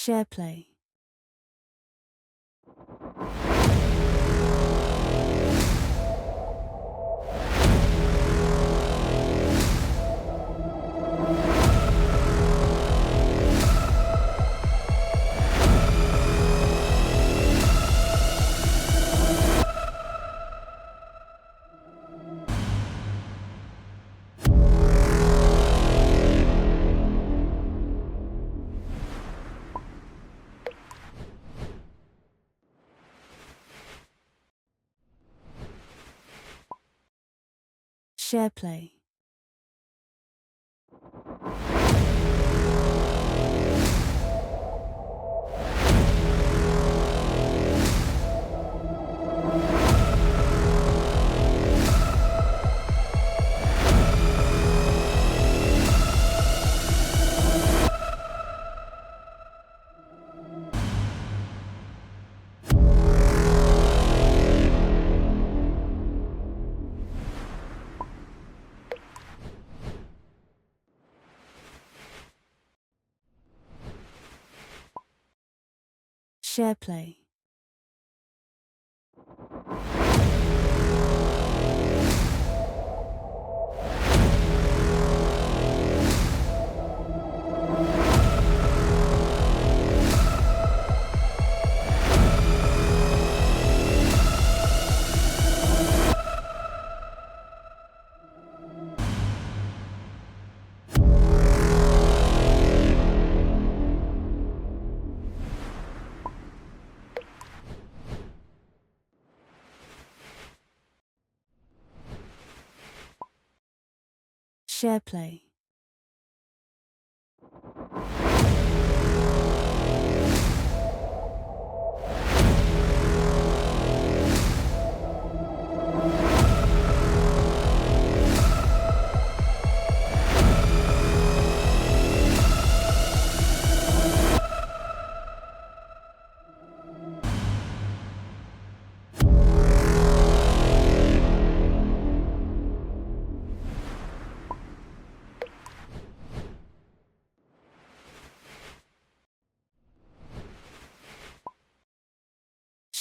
Shareplay. Shareplay. Shareplay. Shareplay.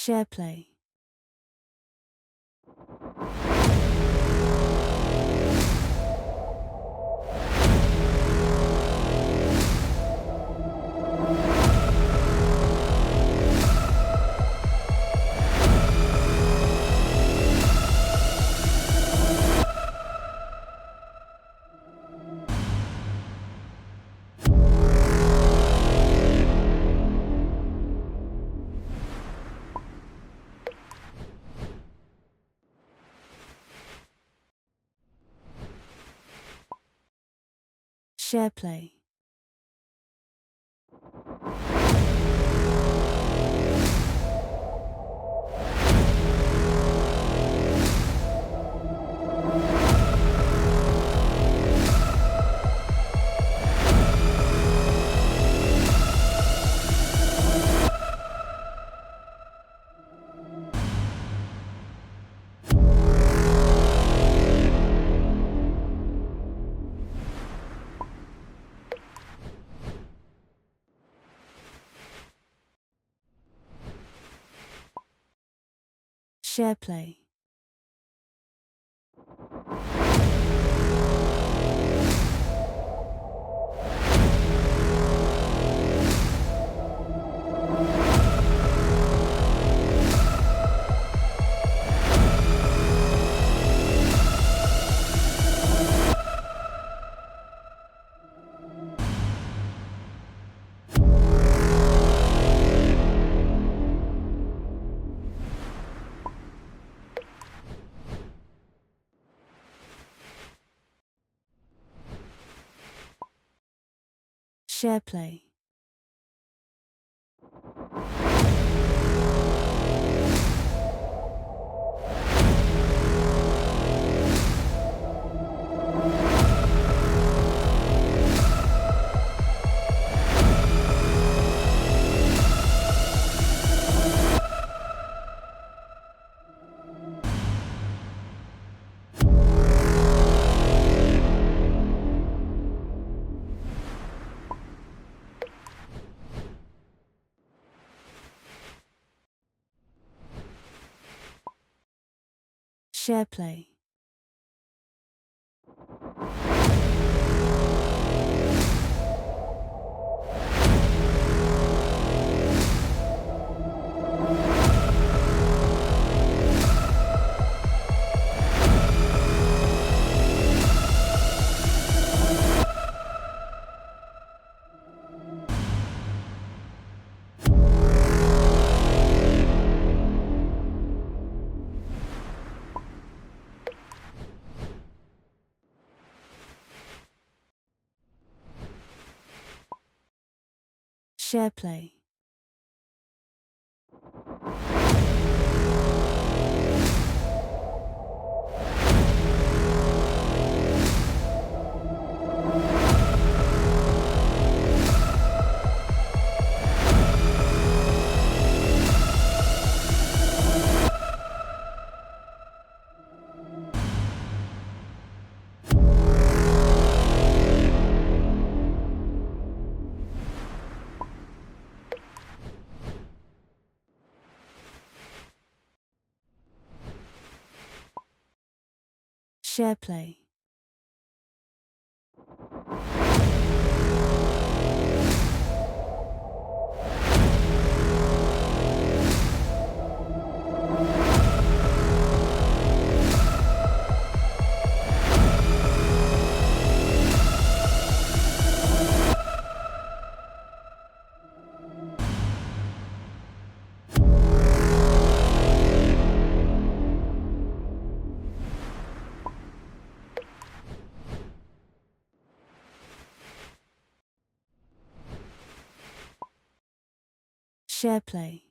Shareplay. Shareplay. Shareplay. Shareplay. Shareplay. Shareplay. Shareplay. Shareplay.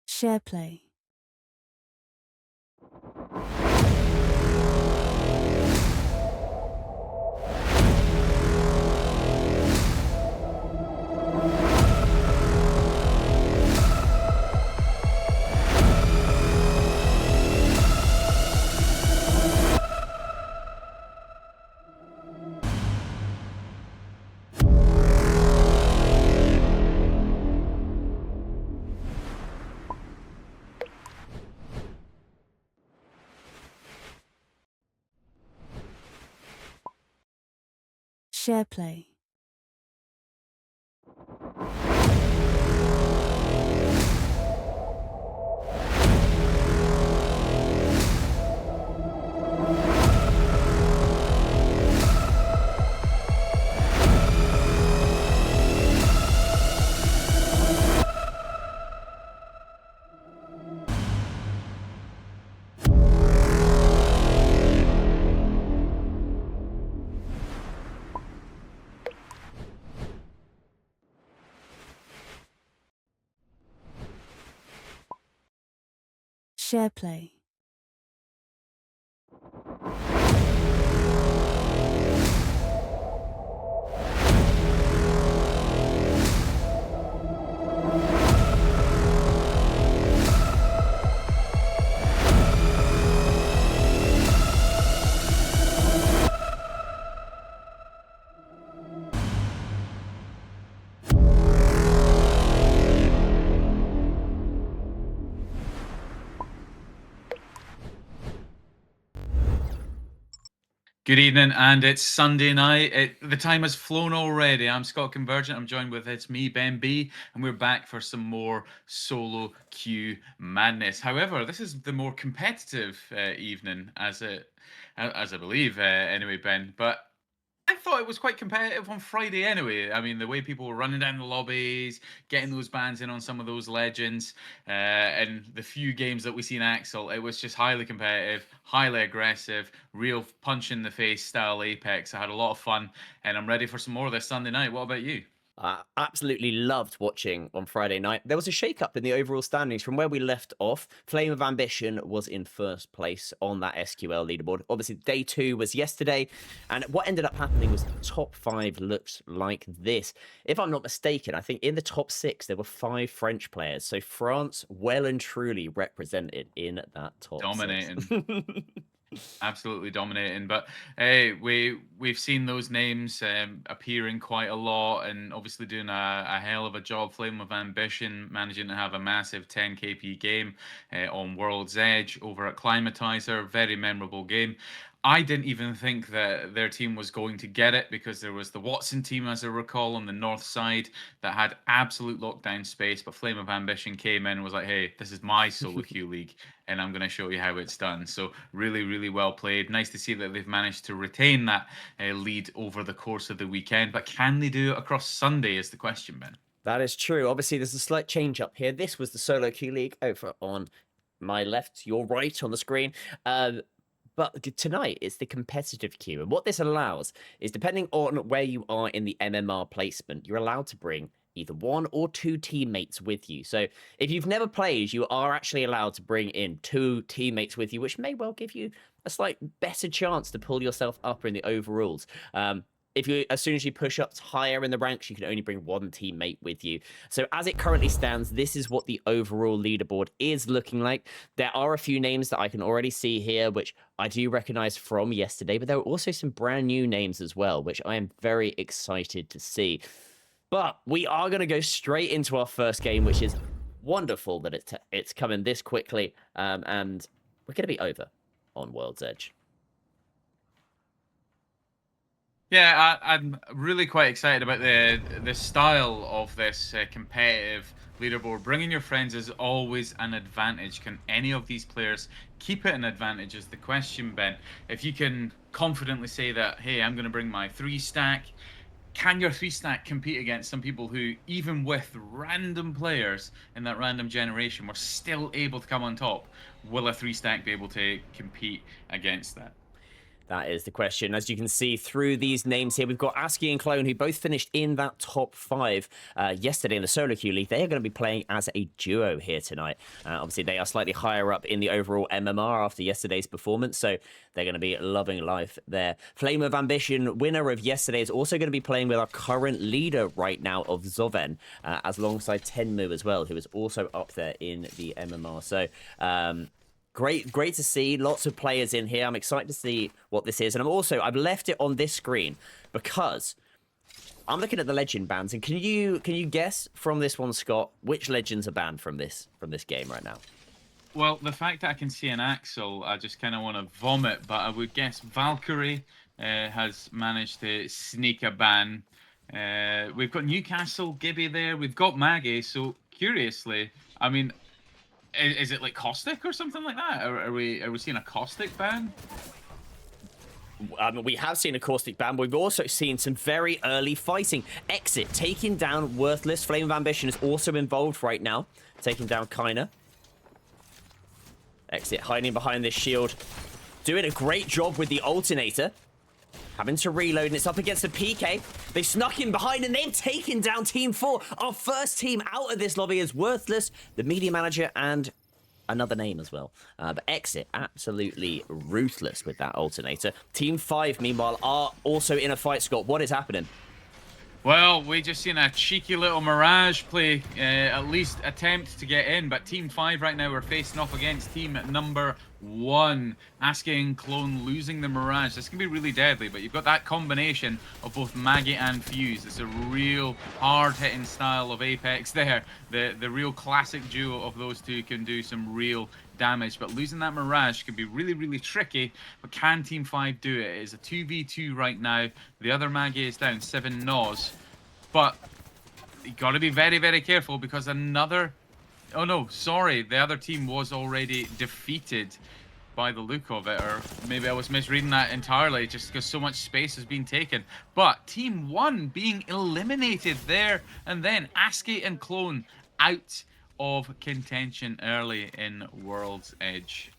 Shareplay. Shareplay. Shareplay. Good evening, and it's Sunday night. The time has flown already. I'm Scott Convergent. I'm joined with it's me, Ben B, and we're back for some more solo queue madness. However, this is the more competitive evening, as I believe, anyway, Ben. But I thought it was quite competitive on Friday anyway. I mean, the way people were running down the lobbies, getting those bans in on some of those legends, and the few games that we seen Axel, it was just highly competitive, highly aggressive, real punch in the face style Apex. I had a lot of fun, and I'm ready for some more this Sunday night. What about you? I absolutely loved watching on Friday night. There was a shake-up in the overall standings from where we left off. Flame of Ambition was in first place on that SQL leaderboard. Obviously, day 2 was yesterday, and what ended up happening was the top 5 looked like this. If I'm not mistaken, I think in the top 6 there were 5 French players. So France well and truly represented in that top 6. Dominating. Absolutely dominating, but hey, we've seen those names appearing quite a lot, and obviously doing a hell of a job. Flame of Ambition managing to have a massive 10 KP game on World's Edge over at Climatizer, very memorable game. I didn't even think that their team was going to get it because there was the Watson team, as I recall, on the north side that had absolute lockdown space. But Flame of Ambition came in and was like, hey, this is my solo queue league, and I'm going to show you how it's done. So really, really well played. Nice to see that they've managed to retain that lead over the course of the weekend. But can they do it across Sunday is the question, Ben. That is true. Obviously, there's a slight change up here. This was the solo queue league over on my left, your right on the screen. But tonight it's the competitive queue. And what this allows is, depending on where you are in the MMR placement, you're allowed to bring either 1 or 2 teammates with you. So if you've never played, you are actually allowed to bring in 2 teammates with you, which may well give you a slight better chance to pull yourself up in the overalls. If you, as soon as you push up higher in the ranks, you can only bring 1 teammate with you. So as it currently stands, this is what the overall leaderboard is looking like. There are a few names that I can already see here, which I do recognize from yesterday, but there are also some brand new names as well, which I am very excited to see. But we are going to go straight into our first game, which is wonderful that it's coming this quickly, and we're going to be over on World's Edge. Yeah, I'm really quite excited about the style of this competitive leaderboard. Bringing your friends is always an advantage. Can any of these players keep it an advantage is the question, Ben. If you can confidently say that, hey, I'm going to bring my 3-stack, can your 3-stack compete against some people who, even with random players in that random generation, were still able to come on top? Will a 3-stack be able to compete against that? That is the question. As you can see through these names here, we've got ASCII and Clone, who both finished in that top 5 yesterday in the solo queue league. They are going to be playing as a duo here tonight. Obviously, they are slightly higher up in the overall MMR after yesterday's performance, so they're going to be loving life there. Flame of Ambition, winner of yesterday, is also going to be playing with our current leader right now of Zoven, as alongside Tenmu as well, who is also up there in the MMR. So, Great to see lots of players in here. I'm excited to see what this is. And I've left it on this screen because I'm looking at the legend bans. And can you guess from this one, Scott, which legends are banned from this game right now? Well, the fact that I can see an Axel, I just kind of want to vomit. But I would guess Valkyrie has managed to sneak a ban. We've got Newcastle, Gibby there. We've got Maggie. So curiously, I mean, is it like Caustic or something like that? Are we seeing a Caustic ban? We have seen a Caustic ban, but we've also seen some very early fighting. Exit taking down Worthless. Flame of Ambition is also involved right now, taking down Kaina. Exit hiding behind this shield, doing a great job with the alternator. Having to reload, and it's up against the PK. They snuck in behind, and they've taken down Team 4. Our first team out of this lobby is Worthless, the media manager, and another name as well. But Exit, absolutely ruthless with that alternator. Team 5, meanwhile, are also in a fight, Scott. What is happening? Well, we just seen a cheeky little Mirage play, at least attempt to get in, but Team 5 right now are facing off against Team number 1. ASCII and Clone losing the Mirage. This can be really deadly, but you've got that combination of both Maggie and Fuse. It's a real hard-hitting style of Apex there. The real classic duo of those two can do some real damage, but losing that Mirage can be really, really tricky. But can Team 5 do it? It is a 2v2 right now. The other Maggie is down 7 NOS, but you got to be very, very careful because another... Oh no, sorry, the other team was already defeated by the look of it, or maybe I was misreading that entirely just because so much space has been taken. But Team 1 being eliminated there, and then ASCII and Clone out of contention early in World's Edge.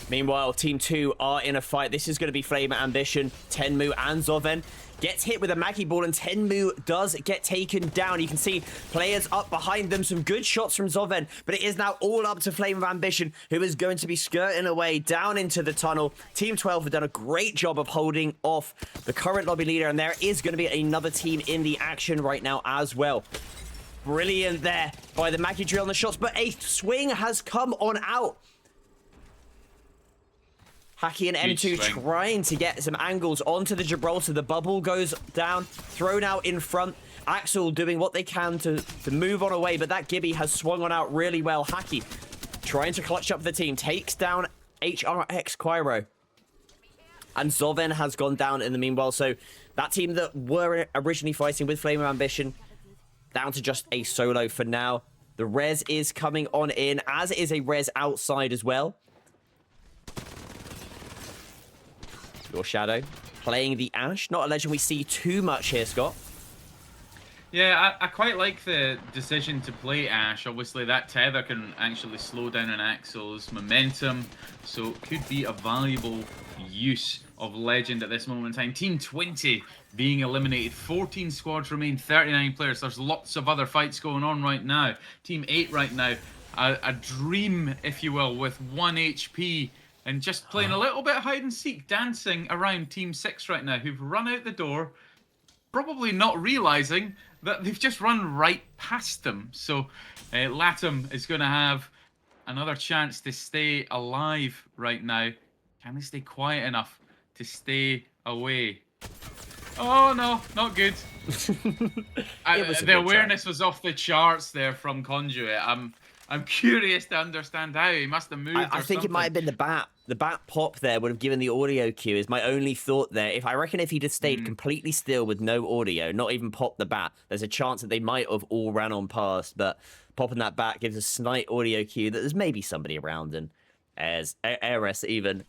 Meanwhile, Team 2 are in a fight. This is going to be Flame Ambition, Tenmu, and Zoven. gets hit with a Maggie ball, and Tenmu does get taken down. You can see players up behind them, some good shots from Zoven, but it is now all up to Flame of Ambition, who is going to be skirting away down into the tunnel. Team 12 have done a great job of holding off the current lobby leader, and there is going to be another team in the action right now as well. Brilliant there by the Maggie drill on the shots, but a swing has come on out. Hacky and M2 trying to get some angles onto the Gibraltar. The bubble goes down, thrown out in front. Axel doing what they can to move on away, but that Gibby has swung on out really well. Hacky trying to clutch up the team, takes down HRX Quiro. And Zoven has gone down in the meanwhile. So that team that were originally fighting with Flame of Ambition, down to just a solo for now. The res is coming on in, as is a res outside as well. Your Shadow playing the Ash. Not a legend we see too much here, Scott. Yeah, I quite like the decision to play Ash. Obviously, that tether can actually slow down an Axel's momentum, so it could be a valuable use of Legend at this moment in time. Team 20 being eliminated. 14 squads remain, 39 players. There's lots of other fights going on right now. Team 8 right now, a dream, if you will, with 1 HP. And just playing a little bit of hide and seek, dancing around Team 6 right now, who've run out the door, probably not realizing that they've just run right past them. So Latam is going to have another chance to stay alive right now. Can they stay quiet enough to stay away? Oh, no, not good. The awareness was off the charts there from Conduit. I'm curious to understand how he must have moved. I think it might have been the bat. The bat pop there would have given the audio cue, is my only thought there. I reckon if he'd have stayed completely still with no audio, not even popped the bat, there's a chance that they might have all ran on past. But popping that bat gives a slight audio cue that there's maybe somebody around, and as ARS even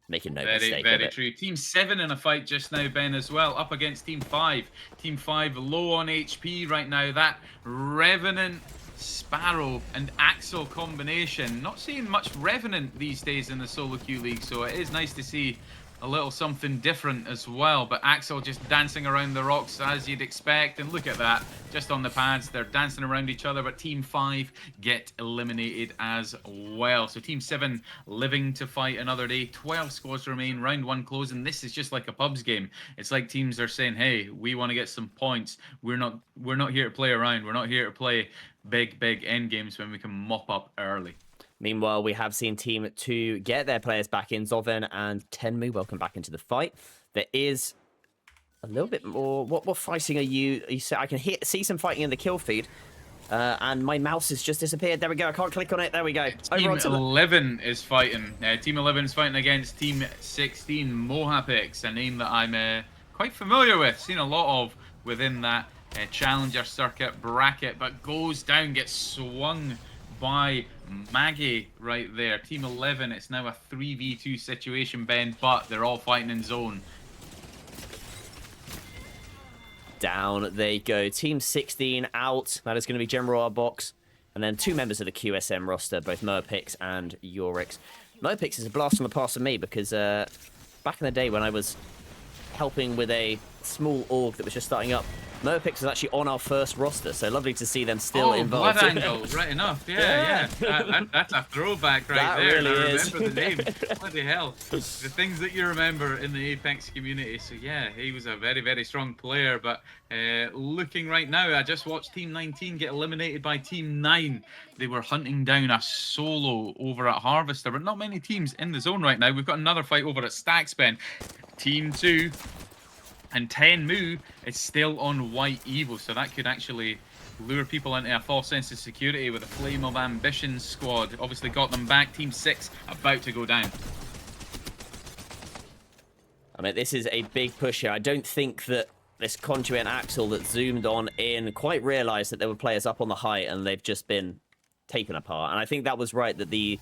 making no mistake. Very true. Team 7 in a fight just now, Ben, as well, up against Team 5. Team 5 low on HP right now. That Revenant, Sparrow and Axel combination. Not seeing much Revenant these days in the solo queue league, so it is nice to see a little something different as well. But Axel just dancing around the rocks as you'd expect, and look at that, just on the pads, they're dancing around each other. But Team 5 get eliminated as well. So Team 7 living to fight another day. 12 squads remain, round 1 closing. This is just like a pubs game. It's like teams are saying, hey, we want to get some points. We're not here to play around. We're not here to play big end games when we can mop up early. Meanwhile, we have seen Team 2 get their players back in. Zoven and Tenmu, welcome back into the fight. There is a little bit more. What fighting are you? I can see some fighting in the kill feed, and my mouse has just disappeared. There we go. I can't click on it. There we go. Team 11 is fighting. Team 11 is fighting against Team 16, Mohapix, a name that I'm quite familiar with. Seen a lot of within that Challenger Circuit bracket, but goes down, gets swung by Maggie right there. Team 11, it's now a 3v2 situation, Ben, but they're all fighting in zone. Down they go. Team 16 out. That is going to be General Box. And then 2 members of the QSM roster, both Mohapix and Yorix. Mohapix is a blast from the past for me because back in the day when I was helping with a small org that was just starting up, Mohapix was actually on our first roster, so lovely to see them still involved. Blood Angle, right enough. Yeah. That's a throwback right there. Really I is. remember the name. Bloody hell. The things that you remember in the Apex community. So yeah, he was a very strong player. But looking right now, I just watched Team 19 get eliminated by Team 9. They were hunting down a solo over at Harvester, but not many teams in the zone right now. We've got another fight over at Stackspen. Team 2. And Tenmu is still on White Evo, so that could actually lure people into a false sense of security with a Flame of Ambition squad. Obviously got them back. Team 6 about to go down. I mean, this is a big push here. I don't think that this Conduit and Axel that zoomed on in quite realised that there were players up on the height and they've just been taken apart. And I think that was right, that the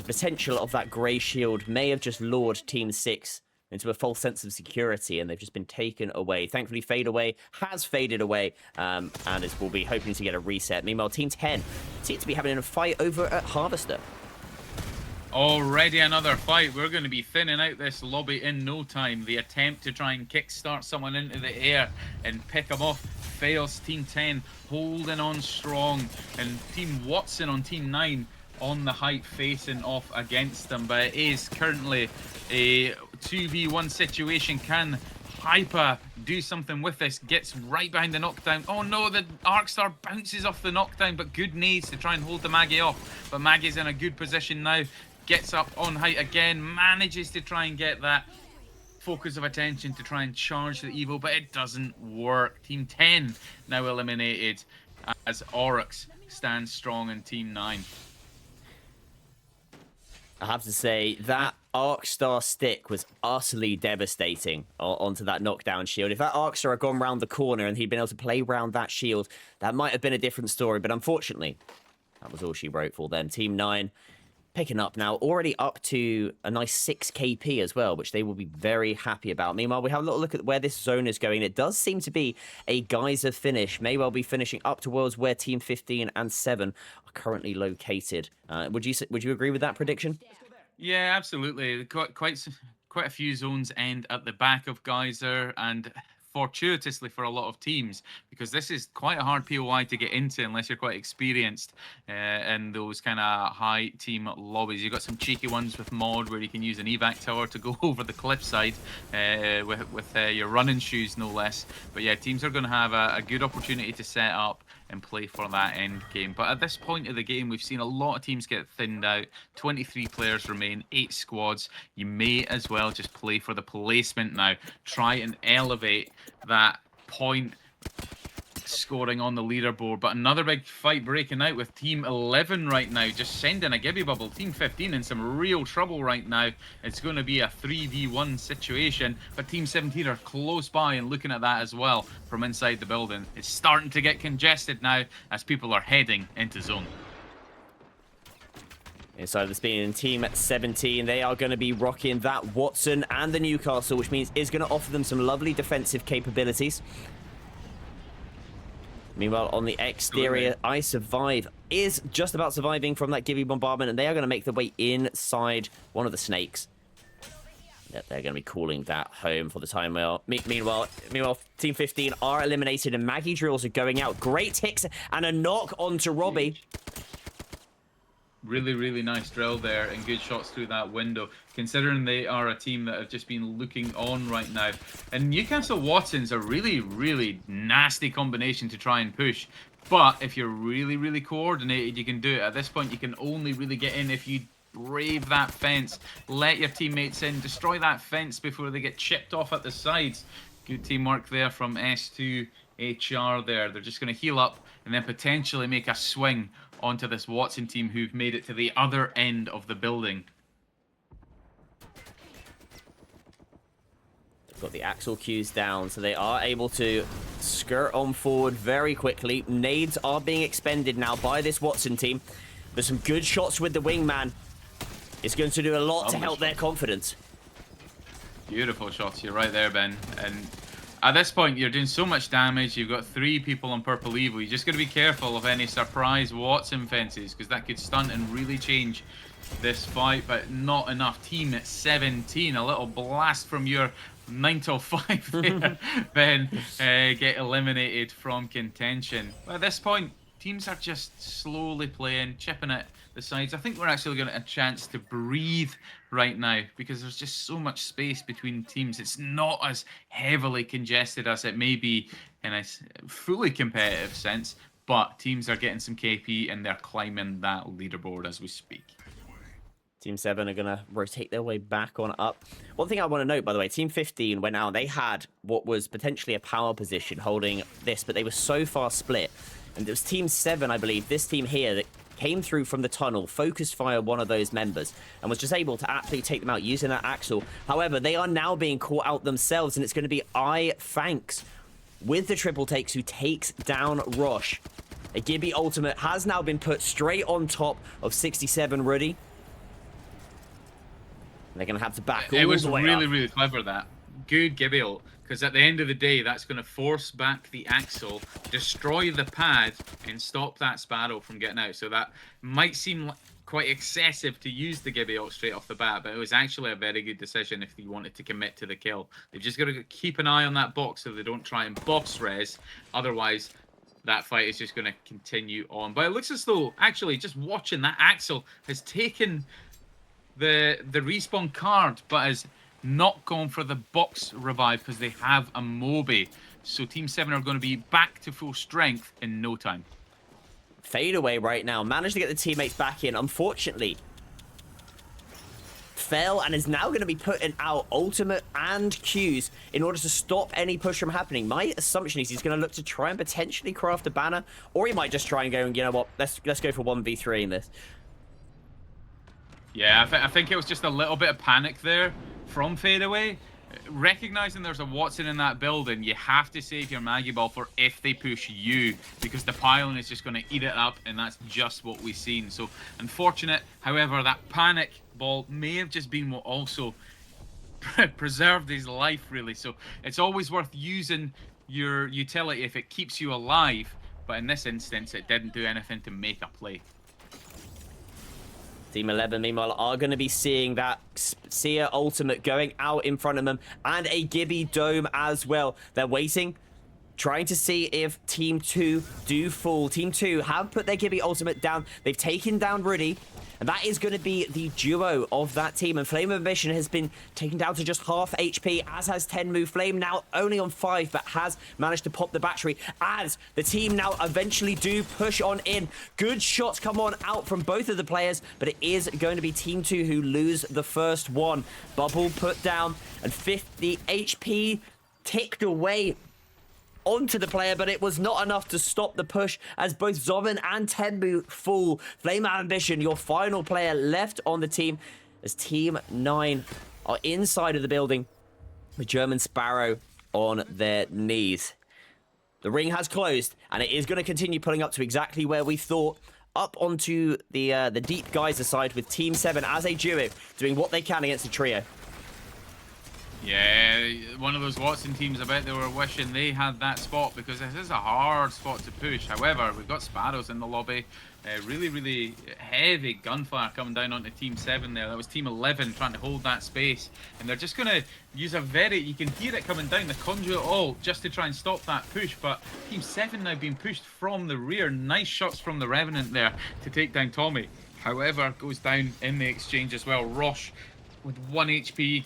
potential of that grey shield may have just lured Team 6 into a false sense of security, and they've just been taken away. Thankfully, Fade Away has faded away, and we'll be hoping to get a reset. Meanwhile, Team 10 seems to be having a fight over at Harvester. Already another fight. We're going to be thinning out this lobby in no time. The attempt to try and kickstart someone into the air and pick them off fails. Team 10 holding on strong, and Team Watson on Team 9 on the height facing off against them. But it is currently a 2v1 situation. Can Hyper do something with this? Gets right behind the knockdown. Oh no, the Arcstar bounces off the knockdown, but good nades to try and hold the Maggie off. But Maggie's in a good position now. Gets up on height again, manages to try and get that focus of attention to try and charge the Evo, but it doesn't work. Team 10 now eliminated as Oryx stands strong in Team 9. I have to say, that Arcstar stick was utterly devastating onto that knockdown shield. If that Arcstar had gone round the corner and he'd been able to play round that shield, that might have been a different story. But unfortunately, that was all she wrote for them. Team 9 picking up now, already up to a nice 6 KP as well, which they will be very happy about. Meanwhile, we have a little look at where this zone is going. It does seem to be a geyser finish. May well be finishing up towards where Team 15 and 7 are currently located. Would you agree with that prediction? Yeah, absolutely. Quite a few zones end at the back of Geyser, and fortuitously for a lot of teams, because this is quite a hard POI to get into unless you're quite experienced in those kind of high team lobbies. You've got some cheeky ones with mod where you can use an evac tower to go over the cliffside with your running shoes, no less. But yeah, teams are going to have a good opportunity to set up and play for that end game. But at this point of the game, we've seen a lot of teams get thinned out. 23 players remain, 8 squads. You may as well just play for the placement now. Try and elevate that point scoring on the leaderboard. But another big fight breaking out with Team 11 right now, just sending a Gibby bubble. Team 15 in some real trouble right now. It's going to be a 3v1 situation, but Team 17 are close by and looking at that as well from inside the building. It's starting to get congested now as people are heading into zone. Inside the spin in Team 17, they are going to be rocking that Watson and the Newcastle, which means is going to offer them some lovely defensive capabilities. Meanwhile, on the exterior, I Survive is just about surviving from that Gibby bombardment, and they are going to make their way inside one of the snakes. They're going to be calling that home for the time. Meanwhile, Team 15 are eliminated, and Maggie drills are going out. Great hits and a knock onto Robbie. Really, really nice drill there and good shots through that window, considering they are a team that have just been looking on right now. And Newcastle Watson's a really, really nasty combination to try and push. But if you're really, really coordinated, you can do it. At this point, you can only really get in if you brave that fence, let your teammates in, destroy that fence before they get chipped off at the sides. Good teamwork there from S2 HR there. They're just going to heal up and then potentially make a swing onto this Watson team who've made it to the other end of the building. They've got the Axle queues down, so they are able to skirt on forward very quickly. Nades are being expended now by this Watson team. There's some good shots with the wingman. It's going to do a lot to help their confidence. Beautiful shots. You're right there, Ben. And at this point, you're doing so much damage. You've got 3 people on purple Evo. You just got to be careful of any surprise Watson fences, because that could stunt and really change this fight. But not enough. Team 17, a little blast from your 9 till 5 there, Ben. Get eliminated from contention. But at this point, teams are just slowly playing, chipping at the sides. I think we're actually going to get a chance to breathe right now because there's just so much space between teams. It's not as heavily congested as it may be in a fully competitive sense, but teams are getting some KP and they're climbing that leaderboard as we speak. Team 7 are going to rotate their way back on up. One thing I want to note, by the way, Team 15 went out. They had what was potentially a power position holding this, but they were so far split. And it was Team 7, I believe, this team here, that came through from the tunnel, focused fire one of those members, and was just able to absolutely take them out using that Axle. However, they are now being caught out themselves, and it's going to be Fanks with the triple takes who takes down Rosh. A Gibby ultimate has now been put straight on top of 67 Ruddy. They're going to have to back all the way up. It was really, really clever, that. Good Gibby ult. Because at the end of the day, that's going to force back the Axle, destroy the pad, and stop that Sparrow from getting out. So that might seem quite excessive to use the Gibby ult straight off the bat, but it was actually a very good decision if you wanted to commit to the kill. They've just got to keep an eye on that box so they don't try and box res. Otherwise, that fight is just going to continue on. But it looks as though, actually, just watching that, Axel has taken the respawn card, but has not gone for the box revive because they have a Moby. So Team 7 are going to be back to full strength in no time. Fadeaway right now. Managed to get the teammates back in. Unfortunately, fell and is now going to be putting out ultimate and Qs in order to stop any push from happening. My assumption is he's going to look to try and potentially craft a banner, or he might just try and go and, you know what, let's go for 1v3 in this. Yeah, I think it was just a little bit of panic there from Fadeaway. Recognizing there's a Watson in that building, you have to save your Maggie Ball for if they push you, because the pylon is just going to eat it up, and that's just what we've seen. So unfortunate. However, that panic ball may have just been what also preserved his life, really. So it's always worth using your utility if it keeps you alive, but in this instance it didn't do anything to make a play. Team 11, meanwhile, are going to be seeing that Seer ultimate going out in front of them, and a Gibby Dome as well. They're waiting, trying to see if Team 2 do fall. Team 2 have put their Gibby ultimate down. They've taken down Rudy, and that is going to be the duo of that team. And Flame of Ambition has been taken down to just half HP, as has Tenmu. Flame now only on 5, but has managed to pop the battery, as the team now eventually do push on in. Good shots come on out from both of the players, but it is going to be Team 2 who lose the first one. Bubble put down, and 50 HP ticked away onto the player, but it was not enough to stop the push, as both Zoven and Tenmu fall. Flame Ambition, your final player left on the team, as Team 9 are inside of the building with German Sparrow on their knees. The ring has closed, and it is going to continue pulling up to exactly where we thought, up onto the deep geyser side, with Team 7 as a duo doing what they can against the trio. Yeah, one of those Watson teams, I bet they were wishing they had that spot, because this is a hard spot to push. However, we've got Sparrows in the lobby. Really heavy gunfire coming down onto Team 7 there. That was Team 11 trying to hold that space. And they're just going to use a very... You can hear it coming down, the conduit ult, just to try and stop that push. But Team 7 now being pushed from the rear. Nice shots from the Revenant there to take down Tommy. However, goes down in the exchange as well. Rosh with 1 HP.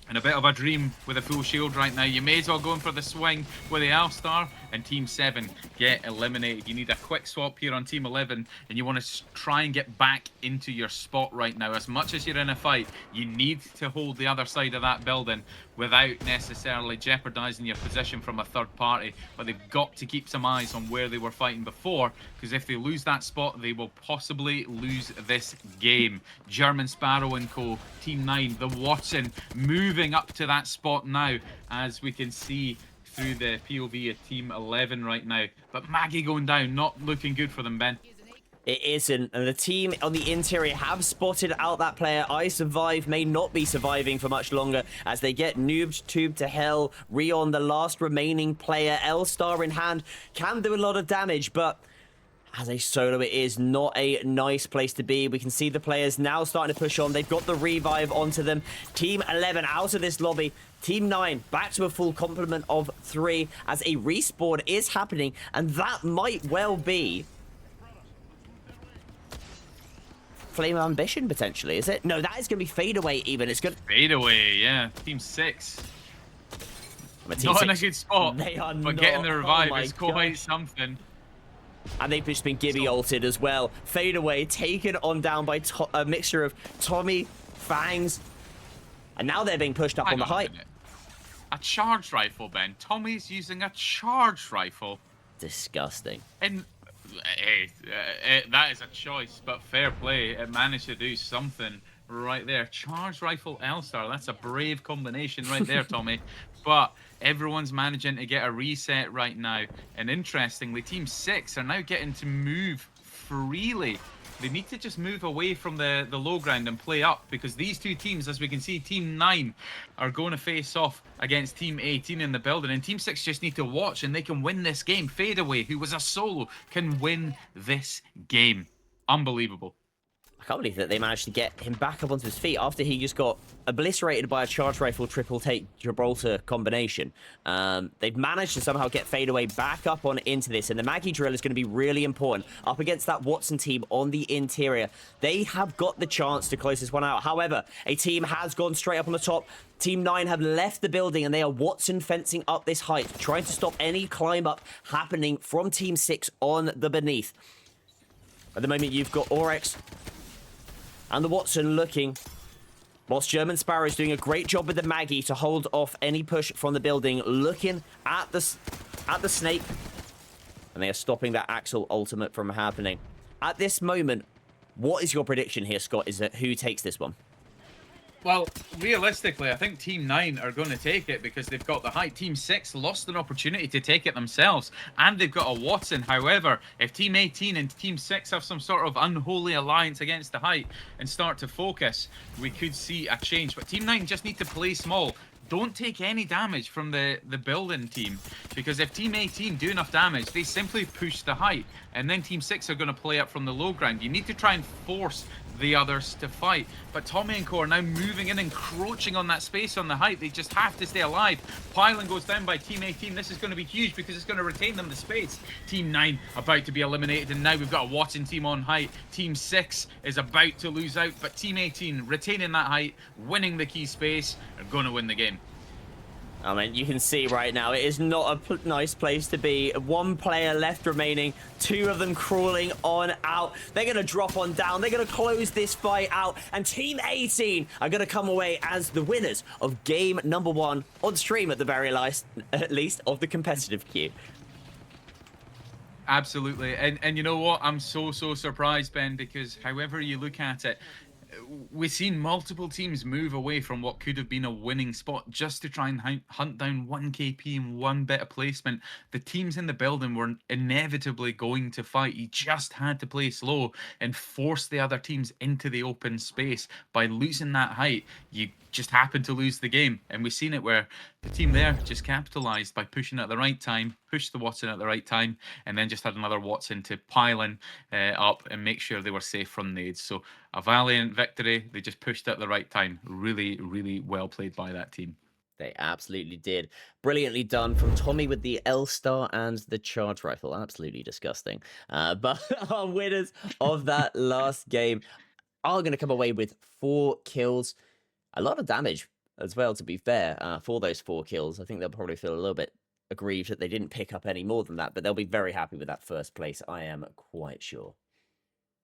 And a bit of a dream with a full shield right now. You may as well go in for the swing with the All-Star, and Team 7 get eliminated. You need a quick swap here on Team 11, and you want to try and get back into your spot right now. As much as you're in a fight, you need to hold the other side of that building without necessarily jeopardizing your position from a third party. But they've got to keep some eyes on where they were fighting before, because if they lose that spot, they will possibly lose this game. German Sparrow and co, Team 9, the Watson, moving up to that spot now, as we can see through the POV of Team 11 right now. But Maggie going down, not looking good for them, Ben. It isn't, and the team on the interior have spotted out that player. I Survive may not be surviving for much longer, as they get noobed, tubed to hell. Rion, the last remaining player, L-Star in hand, can do a lot of damage, but as a solo, it is not a nice place to be. We can see the players now starting to push on. They've got the revive onto them. Team 11 out of this lobby. Team 9 back to a full complement of 3, as a respawn is happening, and that might well be Flame of Ambition, potentially, is it? No, that is going to be Fadeaway even. It's good. Fadeaway, yeah. Team 6. Team Not 6, in a good spot, they are but not. getting the revive is gosh. quite something. And they've just been Gibby ulted as well. Fadeaway taken on down by a mixture of Tommy, Fangs, and now they're being pushed up on the height. A charged rifle, Ben. Tommy's using a charged rifle. Disgusting. And hey, that is a choice, but fair play. It managed to do something right there. Charged rifle L-Star. That's a brave combination right there, Tommy. But everyone's managing to get a reset right now. And interestingly, Team 6 are now getting to move freely. They need to just move away from the low ground and play up, because these two teams, as we can see, Team 9 are going to face off against Team 18 in the building, and Team 6 just need to watch, and they can win this game. Fadeaway, who was a solo, can win this game. Unbelievable. can't believe that they managed to get him back up onto his feet after he just got obliterated by a charge rifle triple take Gibraltar combination. They've managed to somehow get Fadeaway back up on into this, and the Maggie drill is going to be really important up against that Watson team on the interior. They have got the chance to close this one out. However, a team has gone straight up on the top. Team 9 have left the building, and they are Watson fencing up this height, trying to stop any climb up happening from Team 6 on the beneath. At the moment, you've got Oryx and the Watson looking, whilst German Sparrow is doing a great job with the Maggie to hold off any push from the building, looking at the snake, and they are stopping that Axel ultimate from happening. At this moment, what is your prediction here, Scott? Is that who takes this one? Well, realistically, I think Team 9 are going to take it because they've got the height. Team 6 lost an opportunity to take it themselves, and they've got a Watson. However, if Team 18 and Team 6 have some sort of unholy alliance against the height and start to focus, we could see a change. But Team 9 just need to play small. Don't take any damage from the building team, because if Team 18 do enough damage, they simply push the height, and then Team 6 are going to play up from the low ground. You need to try and force the others to fight. But Tommy and Co are now moving in, encroaching on that space on the height. They just have to stay alive. Pylon goes down by Team 18. This is going to be huge because it's going to retain them the space. Team 9 about to be eliminated, and now we've got a Watson team on height. Team 6 is about to lose out, but Team 18 retaining that height, winning the key space, are going to win the game. I mean, you can see right now, it is not a nice place to be. One player left remaining, two of them crawling on out. They're going to drop on down. They're going to close this fight out. And Team 18 are going to come away as the winners of game number 1 on stream at the very least of the competitive queue. Absolutely. And you know what? I'm so surprised, Ben, because however you look at it, we've seen multiple teams move away from what could have been a winning spot just to try and hunt down 1 KP and 1 bit of placement. The teams in the building were inevitably going to fight. You just had to play slow and force the other teams into the open space. By losing that height, you just happened to lose the game. And we've seen it where the team there just capitalized by pushing at the right time, pushed the Watson at the right time, and then just had another Watson to pile in up and make sure they were safe from nades. So a valiant victory. They just pushed at the right time. Really well played by that team. They absolutely did. Brilliantly done from Tommy with the L-Star and the charge rifle. Absolutely disgusting. But our winners of that last game are going to come away with 4 kills. A lot of damage as well, to be fair, for those 4 kills. I think they'll probably feel a little bit aggrieved that they didn't pick up any more than that, but they'll be very happy with that first place, I am quite sure.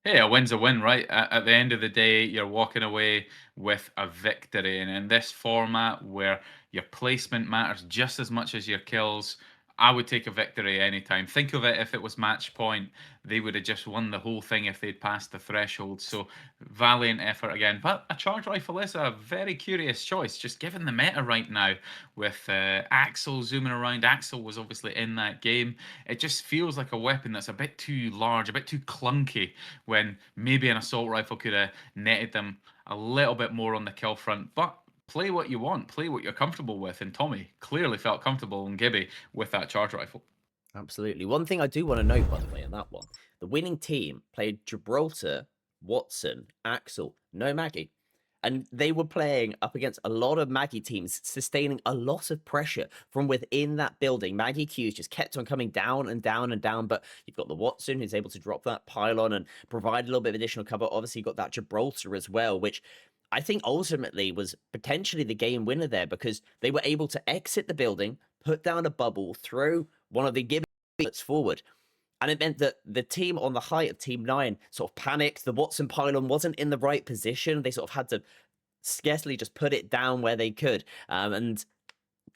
Hey, a win's a win, right? At the end of the day, you're walking away with a victory. And in this format where your placement matters just as much as your kills, I would take a victory anytime. Think of it, if it was match point, they would have just won the whole thing if they'd passed the threshold. So valiant effort again. But a charge rifle is a very curious choice, just given the meta right now with Axel zooming around. Axel was obviously in that game. It just feels like a weapon that's a bit too large, a bit too clunky, when maybe an assault rifle could have netted them a little bit more on the kill front. But play what you want, play what you're comfortable with, and Tommy clearly felt comfortable in Gibby with that charge rifle. Absolutely. One thing I do want to note, by the way, on that one, the winning team played Gibraltar, Watson, Axel, no Maggie. And they were playing up against a lot of Maggie teams, sustaining a lot of pressure from within that building. Maggie Q's just kept on coming down and down and down, but you've got the Watson who's able to drop that pylon and provide a little bit of additional cover. Obviously, you've got that Gibraltar as well, which I think ultimately was potentially the game winner there, because they were able to exit the building, put down a bubble, throw one of the gibbets forward. And it meant that the team on the height of Team 9 sort of panicked. The Watson pylon wasn't in the right position. They sort of had to scarcely just put it down where they could. And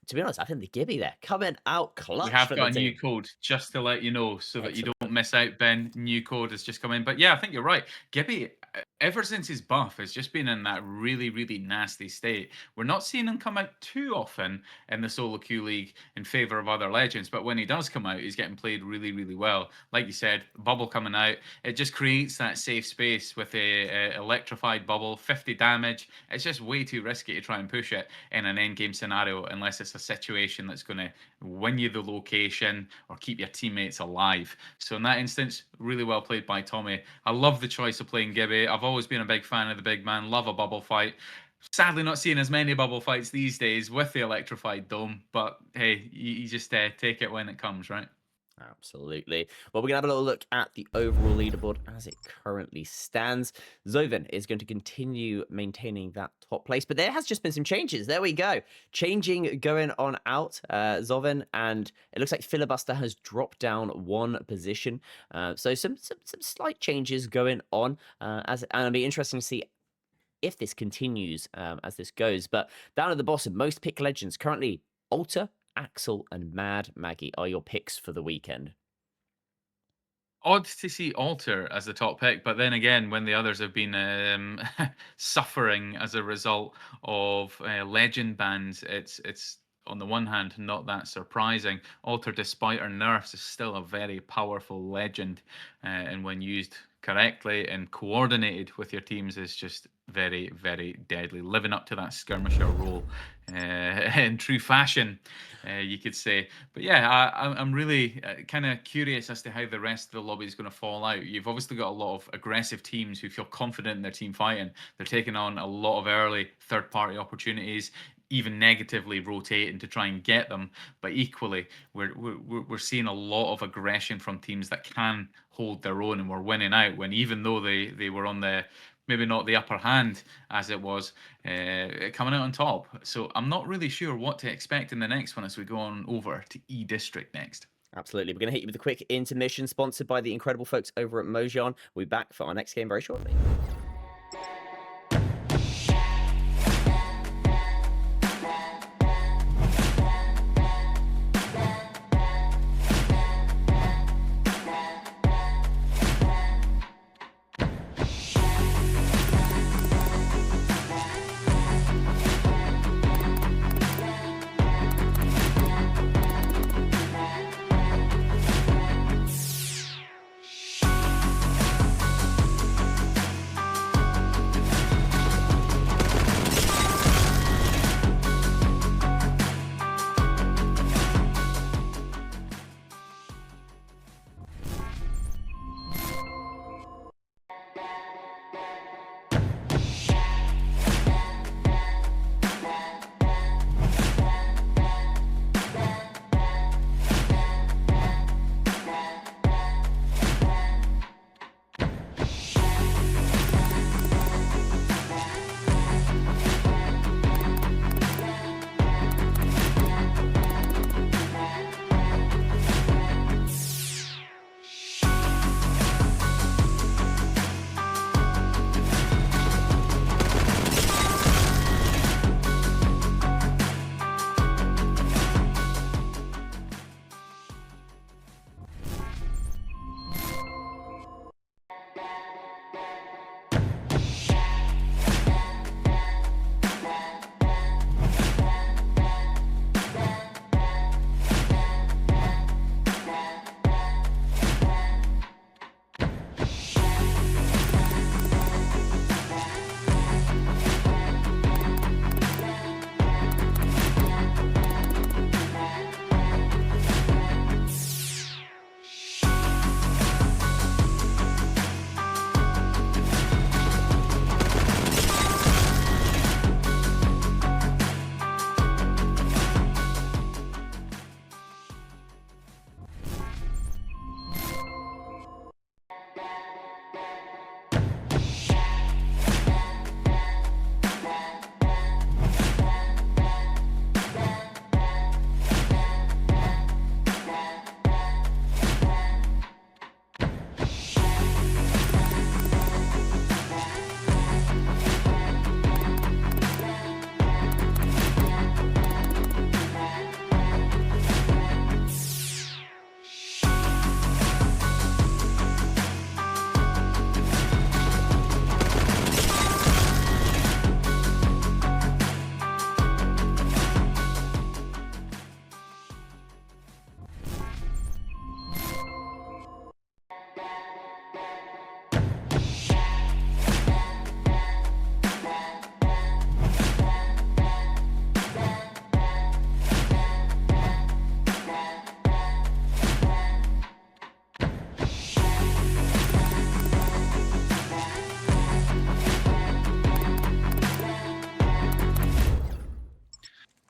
to be honest, I think the Gibby there coming out clutch. We have for got the a new team. code, just to let you know, so that you Excellent. don't miss out, Ben. New code has just come in. But yeah, I think you're right. Gibby, ever since his buff, has just been in that really nasty state. We're not seeing him come out too often in the solo queue league in favor of other legends, but when he does come out, he's getting played really well. Like you said, bubble coming out, it just creates that safe space with a electrified bubble, 50 damage. It's just way too risky to try and push it in an endgame scenario unless it's a situation that's going to win you the location or keep your teammates alive. So in that instance, really well played by Tommy. I love the choice of playing Gibby. I've always been a big fan of the big man. Love a bubble fight. Sadly, not seeing as many bubble fights these days with the electrified dome. But hey, you just take it when it comes, right? Absolutely. Well, we're going to have a little look at the overall leaderboard as it currently stands. Zoven is going to continue maintaining that top place, but there has just been some changes. There we go. Changing going on out, Zoven, and it looks like Filibuster has dropped down one position. So some slight changes going on, and it'll be interesting to see if this continues as this goes. But down at the bottom, most pick legends currently Alter, Axel, and Mad Maggie are your picks for the weekend. Odd to see Alter as the top pick, but then again, when the others have been suffering as a result of legend bans, it's on the one hand not that surprising. Alter, despite her nerfs, is still a very powerful legend, and when used correctly and coordinated with your teams, is just very, very deadly. Living up to that skirmisher role in true fashion, you could say. But yeah, I'm really kind of curious as to how the rest of the lobby is going to fall out. You've obviously got a lot of aggressive teams who feel confident in their team fighting. They're taking on a lot of early third-party opportunities, even negatively rotating to try and get them. But equally, we're seeing a lot of aggression from teams that can hold their own, and we're winning out when, even though they were on the maybe not the upper hand as it was, coming out on top. So I'm not really sure what to expect in the next one as we go on over to E District next. Absolutely. We're going to hit you with a quick intermission sponsored by the incredible folks over at Mojang. We'll be back for our next game very shortly.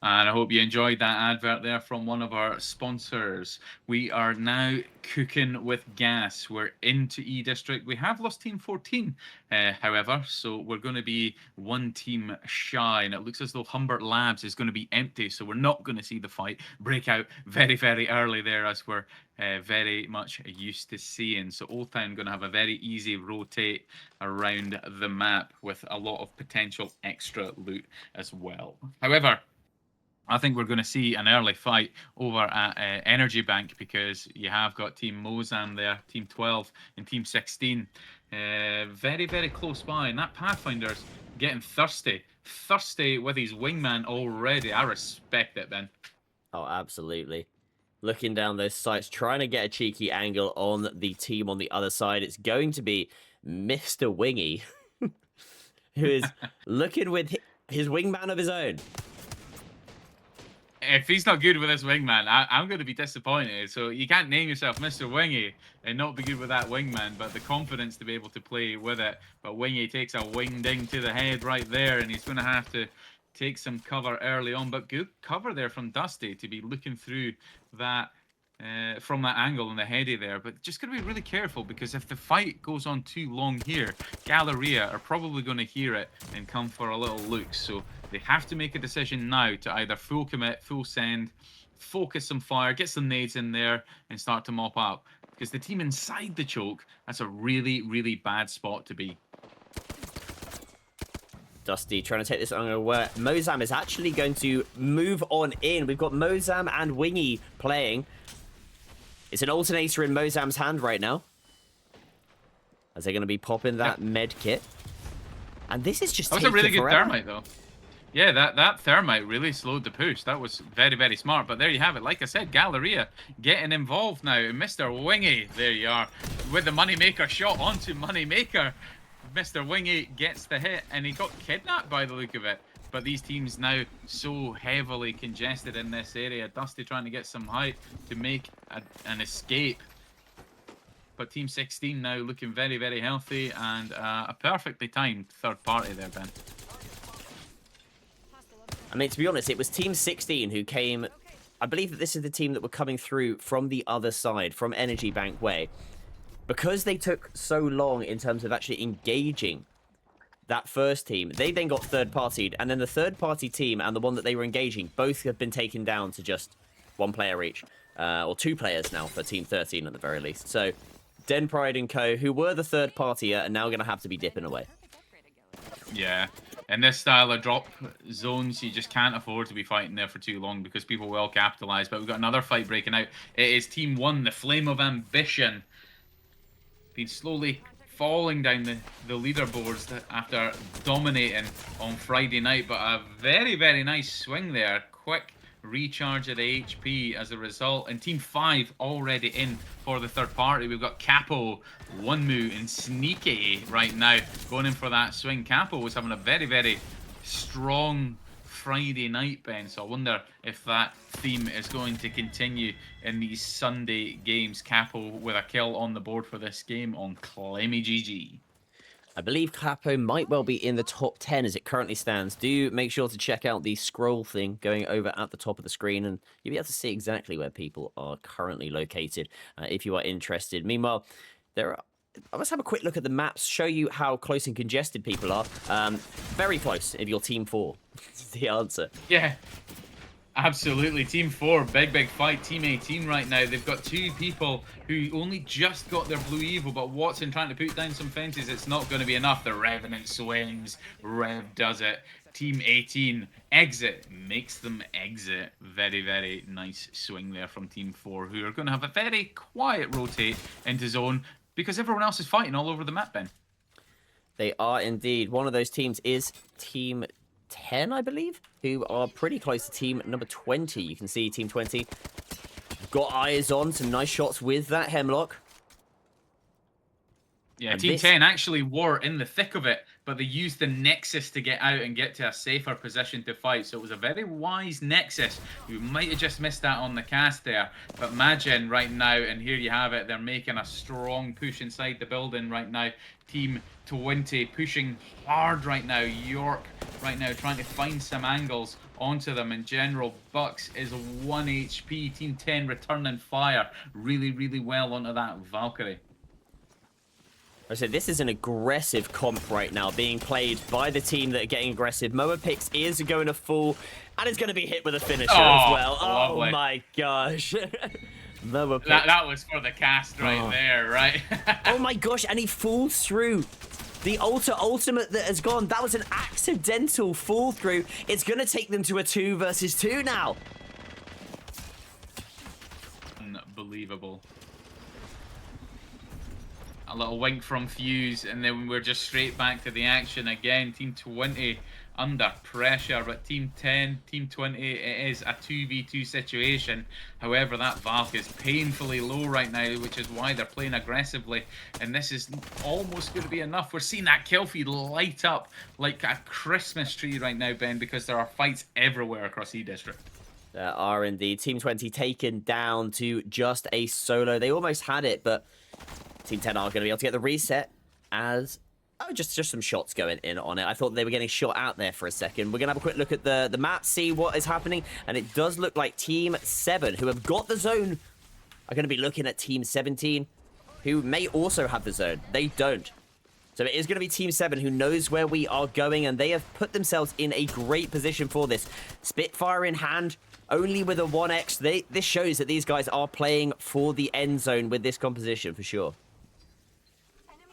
And I hope you enjoyed that advert there from one of our sponsors. We are now cooking with gas. We're into E District. We have lost Team 14, however, so we're going to be one team shy. And it looks as though Humbert Labs is going to be empty, so we're not going to see the fight break out very, very early there, as we're very much used to seeing. So Old Town going to have a very easy rotate around the map with a lot of potential extra loot as well. However, I think we're going to see an early fight over at Energy Bank, because you have got Team Mozam there, Team 12 and Team 16. Very, very close by. And that Pathfinder's getting thirsty. Thirsty with his wingman already. I respect it, Ben. Oh, absolutely. Looking down those sights, trying to get a cheeky angle on the team on the other side. It's going to be Mr. Wingy, who is looking with his wingman of his own. If he's not good with this wingman, I'm going to be disappointed. So you can't name yourself Mr. Wingy and not be good with that wingman, but the confidence to be able to play with it. But Wingy takes a wing ding to the head right there, and he's going to have to take some cover early on. But good cover there from Dusty to be looking through that from that angle and the heady there. But just got to be really careful, because if the fight goes on too long here, Galleria are probably going to hear it and come for a little look. So they have to make a decision now to either full commit, full send, focus some fire, get some nades in there, and start to mop up. Because the team inside the choke, that's a really, really bad spot to be. Dusty trying to take this unaware. Mozam is actually going to move on in. We've got Mozam and Wingy playing. It's an alternator in Mozam's hand right now, as they're going to be popping that med kit. And this is just that was a really good thermite, though. Yeah, that thermite really slowed the push. That was very, very smart. But there you have it. Like I said, Galleria getting involved now. Mr. Wingy, there you are, with the Moneymaker shot onto Moneymaker. Mr. Wingy gets the hit, and he got kidnapped by the look of it. But these teams now so heavily congested in this area. Dusty trying to get some height to make an escape. But Team 16 now looking very, very healthy, and a perfectly timed third party there, Ben. I mean, to be honest, it was Team 16 who came. I believe that this is the team that were coming through from the other side, from Energy Bank Way. Because they took so long in terms of actually engaging that first team, they then got third-partied, and then the third-party team and the one that they were engaging both have been taken down to just one player each, or two players now for Team 13 at the very least. So, Den Pride and Co., who were the third party, are now going to have to be dipping away. Yeah, in this style of drop zones, you just can't afford to be fighting there for too long, because people will capitalize. But we've got another fight breaking out. It is Team 1, the Flame of Ambition. Been slowly falling down the leaderboards after dominating on Friday night, but a very, very nice swing there. Quick recharge of the HP as a result, and Team 5 already in for the third party. We've got Capo, Wunmu, and Sneaky right now going in for that swing. Capo was having a very, very strong Friday night, Ben, so I wonder if that theme is going to continue in these Sunday games. Capo with a kill on the board for this game on Clemmy GG. I believe Capo might well be in the top 10 as it currently stands. Do make sure to check out the scroll thing going over at the top of the screen, and you'll be able to see exactly where people are currently located if you are interested. Meanwhile, let's have a quick look at the maps, show you how close and congested people are. Very close if you're Team 4. That's the answer. Yeah, absolutely. Team 4, big fight. Team 18 right now. They've got two people who only just got their Blue Evil, but Watson trying to put down some fences. It's not going to be enough. The Revenant swings. Rev does it. Team 18, exit, makes them exit. Very, very nice swing there from Team 4, who are going to have a very quiet rotate into zone, because everyone else is fighting all over the map, Ben. They are indeed. One of those teams is Team 10, I believe, who are pretty close to Team number 20. You can see Team 20 got eyes on some nice shots with that Hemlock. Yeah, and Team 10 actually were in the thick of it, but they used the Nexus to get out and get to a safer position to fight. So it was a very wise Nexus. We might have just missed that on the cast there. But Majin right now, and here you have it, they're making a strong push inside the building right now. Team 20 pushing hard right now. York right now trying to find some angles onto them in general. Bucks is 1 HP. Team 10 returning fire really, really well onto that Valkyrie. I said this is an aggressive comp right now being played by the team that are getting aggressive. Moapix is going to fall and is going to be hit with a finisher as well. Lovely. Oh my gosh. Moapix. That was for the cast right there, right? Oh my gosh, and he falls through. The ultimate that has gone, that was an accidental fall through. It's going to take them to a 2 versus 2 now. Unbelievable. A little wink from Fuse, and then we're just straight back to the action again. Team 20 under pressure, but Team 10, Team 20, it is a 2v2 situation. However, that Valk is painfully low right now, which is why they're playing aggressively, and this is almost going to be enough. We're seeing that kill feed light up like a Christmas tree right now, Ben, because there are fights everywhere across E-District. There are indeed. Team 20 taken down to just a solo. They almost had it, but Team 10 are going to be able to get the reset as... Oh, just some shots going in on it. I thought they were getting shot out there for a second. We're going to have a quick look at the map, see what is happening. And it does look like Team 7, who have got the zone, are going to be looking at Team 17, who may also have the zone. They don't. So it is going to be Team 7 who knows where we are going, and they have put themselves in a great position for this. Spitfire in hand, only with a 1x. This shows that these guys are playing for the end zone with this composition, for sure.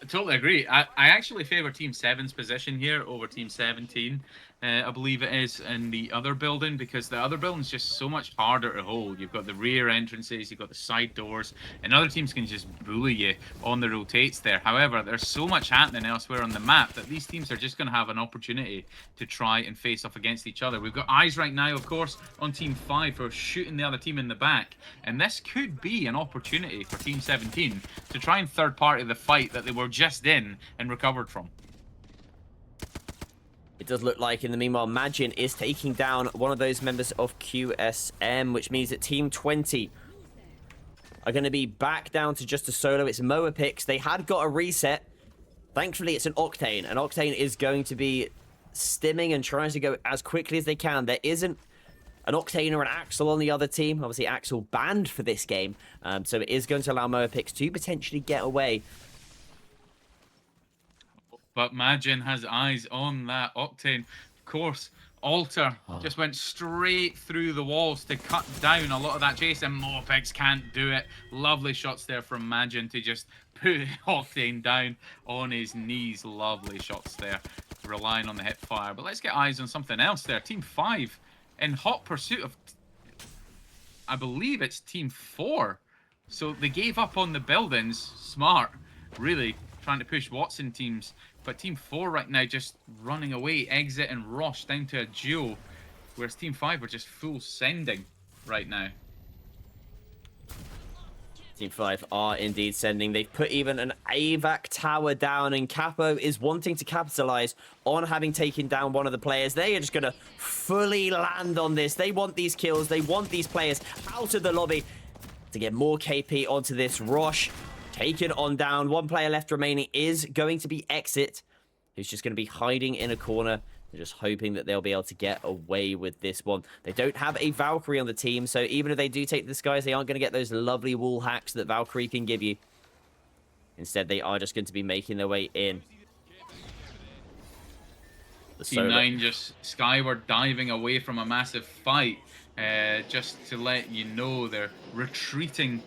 I totally agree. I actually favor Team 7's position here over Team 17. I believe it is in the other building, because the other building is just so much harder to hold. You've got the rear entrances, you've got the side doors, and other teams can just bully you on the rotates there. However, there's so much happening elsewhere on the map that these teams are just going to have an opportunity to try and face off against each other. We've got eyes right now, of course, on Team 5 for shooting the other team in the back, and this could be an opportunity for Team 17 to try and third party the fight that they were just in and recovered from. It does look like, in the meanwhile, Magin is taking down one of those members of QSM, which means that Team 20 are going to be back down to just a solo. It's Moapix. They had got a reset. Thankfully, it's an Octane, and Octane is going to be stimming and trying to go as quickly as they can. There isn't an Octane or an Axel on the other team. Obviously, Axel banned for this game, so it is going to allow Moapix to potentially get away. But Magin has eyes on that Octane. Of course, Alter just went straight through the walls to cut down a lot of that chase, and Moapix can't do it. Lovely shots there from Magin to just put Octane down on his knees. Lovely shots there, relying on the hip fire. But let's get eyes on something else there. Team 5 in hot pursuit of, I believe it's Team 4. So they gave up on the buildings. Smart, really, trying to push Watson teams. But Team 4 right now just running away, exit and rush down to a duo, whereas Team 5 are just full sending right now. Team 5 are indeed sending. They've put even an AVAC tower down, and Capo is wanting to capitalize on having taken down one of the players. They are just going to fully land on this. They want these kills. They want these players out of the lobby to get more KP onto this rush. Taken on down. One player left remaining is going to be Exit, who's just going to be hiding in a corner. They're just hoping that they'll be able to get away with this one. They don't have a Valkyrie on the team, so even if they do take the skies, they aren't going to get those lovely wall hacks that Valkyrie can give you. Instead, they are just going to be making their way in. Team 9 just skyward diving away from a massive fight. Just to let you know, they're retreating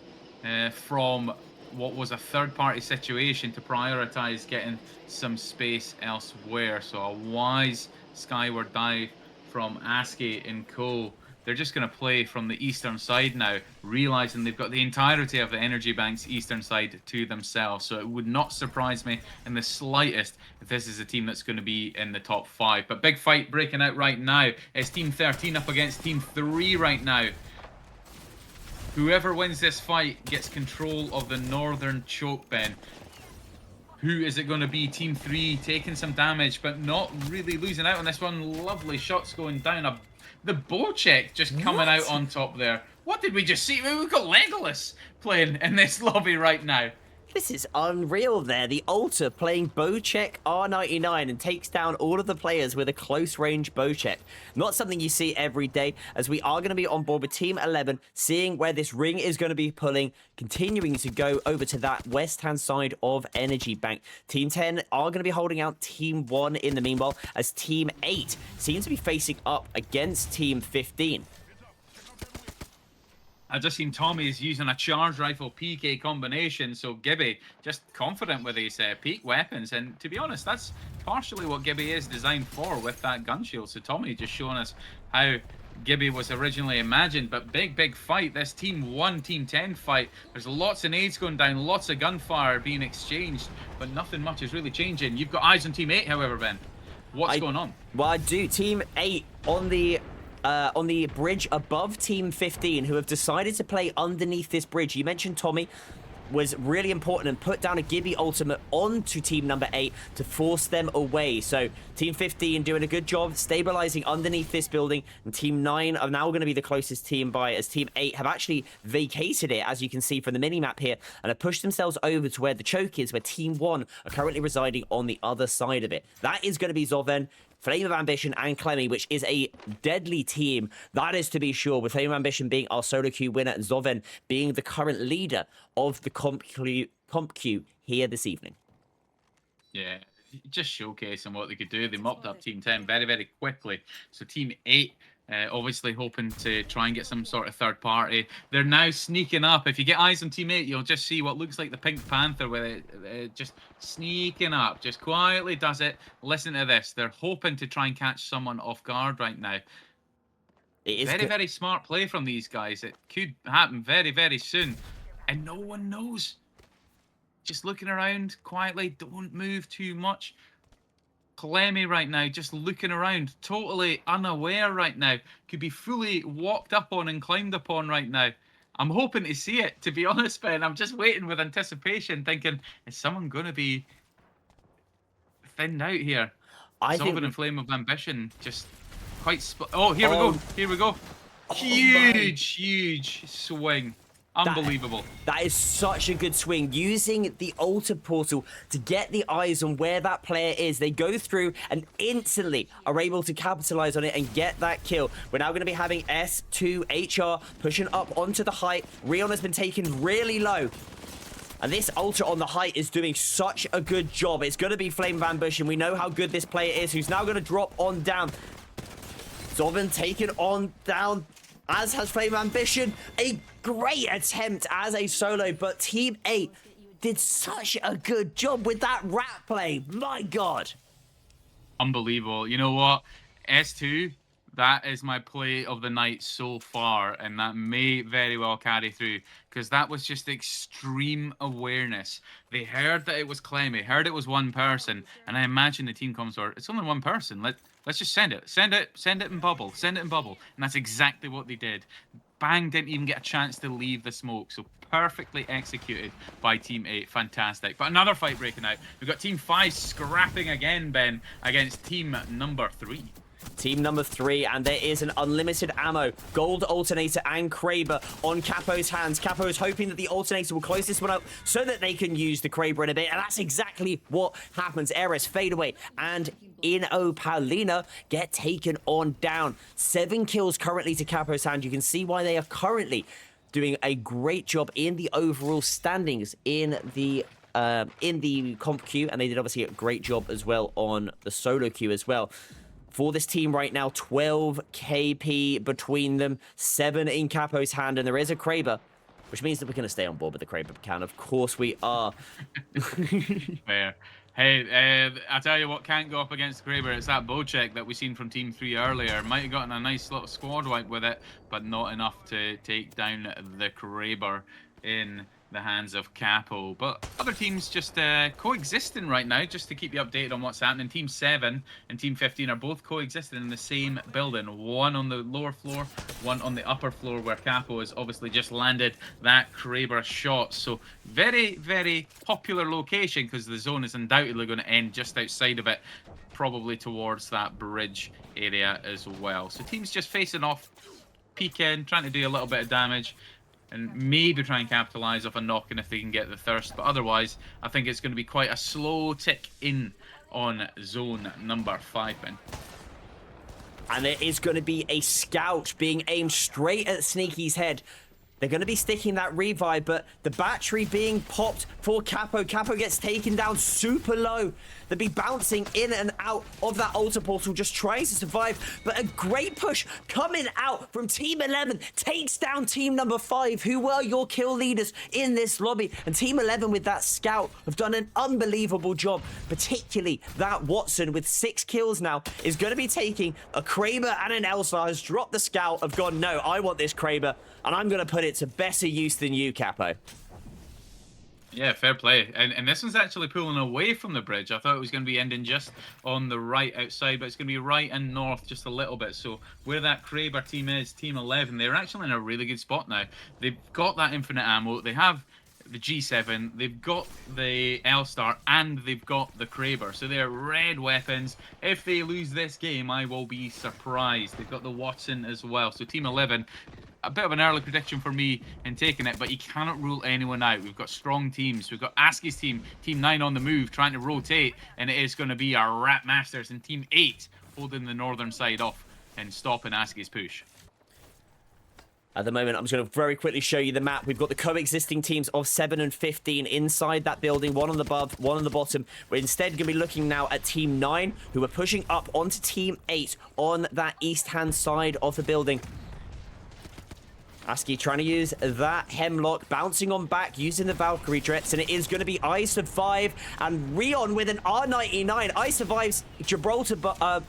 from what was a third-party situation to prioritize getting some space elsewhere. So a wise skyward dive from Askey and co. They're just going to play from the eastern side now, realizing they've got the entirety of the energy bank's eastern side to themselves. So it would not surprise me in the slightest if this is a team that's going to be in the top 5. But big fight breaking out right now. It's Team 13 up against Team 3 right now. Whoever wins this fight gets control of the northern choke, Ben. Who is it going to be? Team 3 taking some damage, but not really losing out on this one. Lovely shots going down. The Bocek just coming out on top there. What did we just see? We've got Legolas playing in this lobby right now. This is unreal there. The Alter playing Bocek R99 and takes down all of the players with a close range Bocek. Not something you see every day, as we are going to be on board with Team 11, seeing where this ring is going to be pulling, continuing to go over to that west-hand side of Energy Bank. Team 10 are going to be holding out Team 1 in the meanwhile, as Team 8 seems to be facing up against Team 15. I've just seen Tommy's using a charge rifle PK combination, so Gibby just confident with his peak weapons, and to be honest, that's partially what Gibby is designed for with that gun shield. So Tommy just showing us how Gibby was originally imagined, but big fight, this Team 1, Team 10 fight. There's lots of nades going down, lots of gunfire being exchanged, but nothing much is really changing. You've got eyes on Team 8, however, Ben. What's going on? Well, I do. Team 8 on the bridge above Team 15, who have decided to play underneath this bridge. You mentioned Tommy was really important and put down a Gibby ultimate onto team number 8 to force them away. So Team 15 doing a good job stabilizing underneath this building, and Team 9 are now going to be the closest team by, as Team 8 have actually vacated it, as you can see from the mini-map here, and have pushed themselves over to where the choke is, where Team 1 are currently residing on the other side of it. That is going to be Zoven, Flame of Ambition, and Clemmy, which is a deadly team, that is to be sure, with Flame of Ambition being our solo queue winner and Zoven being the current leader of the comp queue here this evening. Yeah, just showcasing what they could do. They mopped up Team 10 very quickly. So Team 8 obviously hoping to try and get some sort of third party. They're now sneaking up. If you get eyes on Team 8, you'll just see what looks like the Pink Panther with it just sneaking up. Just quietly does it. Listen to this. They're hoping to try and catch someone off guard right now. It is very smart play from these guys. It could happen very soon. And no one knows. Just looking around quietly. Don't move too much. Clemmy right now, just looking around, totally unaware right now. Could be fully walked up on and climbed upon right now. I'm hoping to see it, to be honest, Ben. I'm just waiting with anticipation, thinking, is someone going to be thinned out here? Zoven and Flame of Ambition just quite... Oh, here we go. Here we go. Huge swing. Unbelievable. That is such a good swing. Using the Alter portal to get the eyes on where that player is. They go through and instantly are able to capitalize on it and get that kill. We're now going to be having S2HR pushing up onto the height. Rion has been taken really low. And this Alter on the height is doing such a good job. It's going to be Flame of Ambush, and we know how good this player is, who's now going to drop on down. Zoven taken on down, as has Flame of Ambition. A great attempt as a solo, but Team 8 did such a good job with that rat play. My God. Unbelievable. You know what? S2, that is my play of the night so far, and that may very well carry through, because that was just extreme awareness. They heard that it was Clemmy, heard it was one person, and I imagine the team comes over, it's only one person, let's just send it in bubble, and that's exactly what they did. Bang didn't even get a chance to leave the smoke, so perfectly executed by Team 8. Fantastic. But another fight breaking out. We've got Team 5 scrapping again, Ben, against Team number 3. Team number 3, and there is an unlimited ammo gold alternator and Kraber on Capo's hands. Capo is hoping that the alternator will close this one up so that they can use the Kraber in a bit, and that's exactly what happens. Eris fade away, and Ino Paulina get taken on down. 7 kills currently to Capo's hand. You can see why they are currently doing a great job in the overall standings in the comp queue, and they did obviously a great job as well on the solo queue as well. For this team right now, 12 KP between them, 7 in Capo's hand, and there is a Kraber, which means that we're going to stay on board with the Kraber can. Of course we are. Fair. Hey, I tell you what can't go up against Kraber. It's that Bocek that we seen from Team 3 earlier. Might have gotten a nice little squad wipe with it, but not enough to take down the Kraber in the hands of Capo. But other teams just coexisting right now, just to keep you updated on what's happening. Team 7 and Team 15 are both coexisting in the same building. One on the lower floor, one on the upper floor, where Capo has obviously just landed that Kraber shot. So very popular location, because the zone is undoubtedly going to end just outside of it, probably towards that bridge area as well. So teams just facing off, peeking, trying to do a little bit of damage. and maybe try and capitalize off a knock-in if they can get the thirst. But otherwise, I think it's going to be quite a slow tick in on zone number 5, Ben. And there is going to be a scout being aimed straight at Sneaky's head. They're going to be sticking that revive, but the battery being popped for Capo. Capo gets taken down super low. They'll be bouncing in and out of that altar portal, just trying to survive. But a great push coming out from Team 11 takes down Team number 5, who were your kill leaders in this lobby. And Team 11 with that scout have done an unbelievable job. Particularly that Watson with 6 kills now is going to be taking a Kraber and an Elstar, has dropped the scout, have gone, no, I want this Kraber, and I'm going to put it to better use than you, Capo. Yeah, fair play. And this one's actually pulling away from the bridge. I thought it was going to be ending just on the right outside, but it's going to be right and north just a little bit. So where that Kraber team is, Team 11, they're actually in a really good spot now. They've got that infinite ammo. They have the G7, they've got the Elstar, and they've got the Kraber. So they're red weapons. If they lose this game, I will be surprised. They've got the Watson as well. So Team 11, a bit of an early prediction for me in taking it, but you cannot rule anyone out. We've got strong teams. We've got ASCII's team, Team 9 on the move, trying to rotate, and it is going to be our Rat Masters and Team 8 holding the northern side off and stopping ASCII's push. At the moment, I'm just going to very quickly show you the map. We've got the coexisting teams of 7 and 15 inside that building, one on the above, one on the bottom. We're instead going to be looking now at Team 9, who are pushing up onto Team 8 on that east-hand side of the building. ASCII trying to use that Hemlock, bouncing on back, using the Valkyrie Dreads, and it is going to be I Survive and Rion with an R99. I Survive's Gibraltar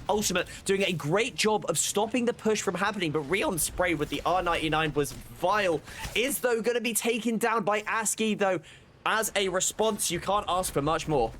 ultimate doing a great job of stopping the push from happening, but Rion's spray with the R99 was vile. Is, though, going to be taken down by ASCII, though. As a response, you can't ask for much more.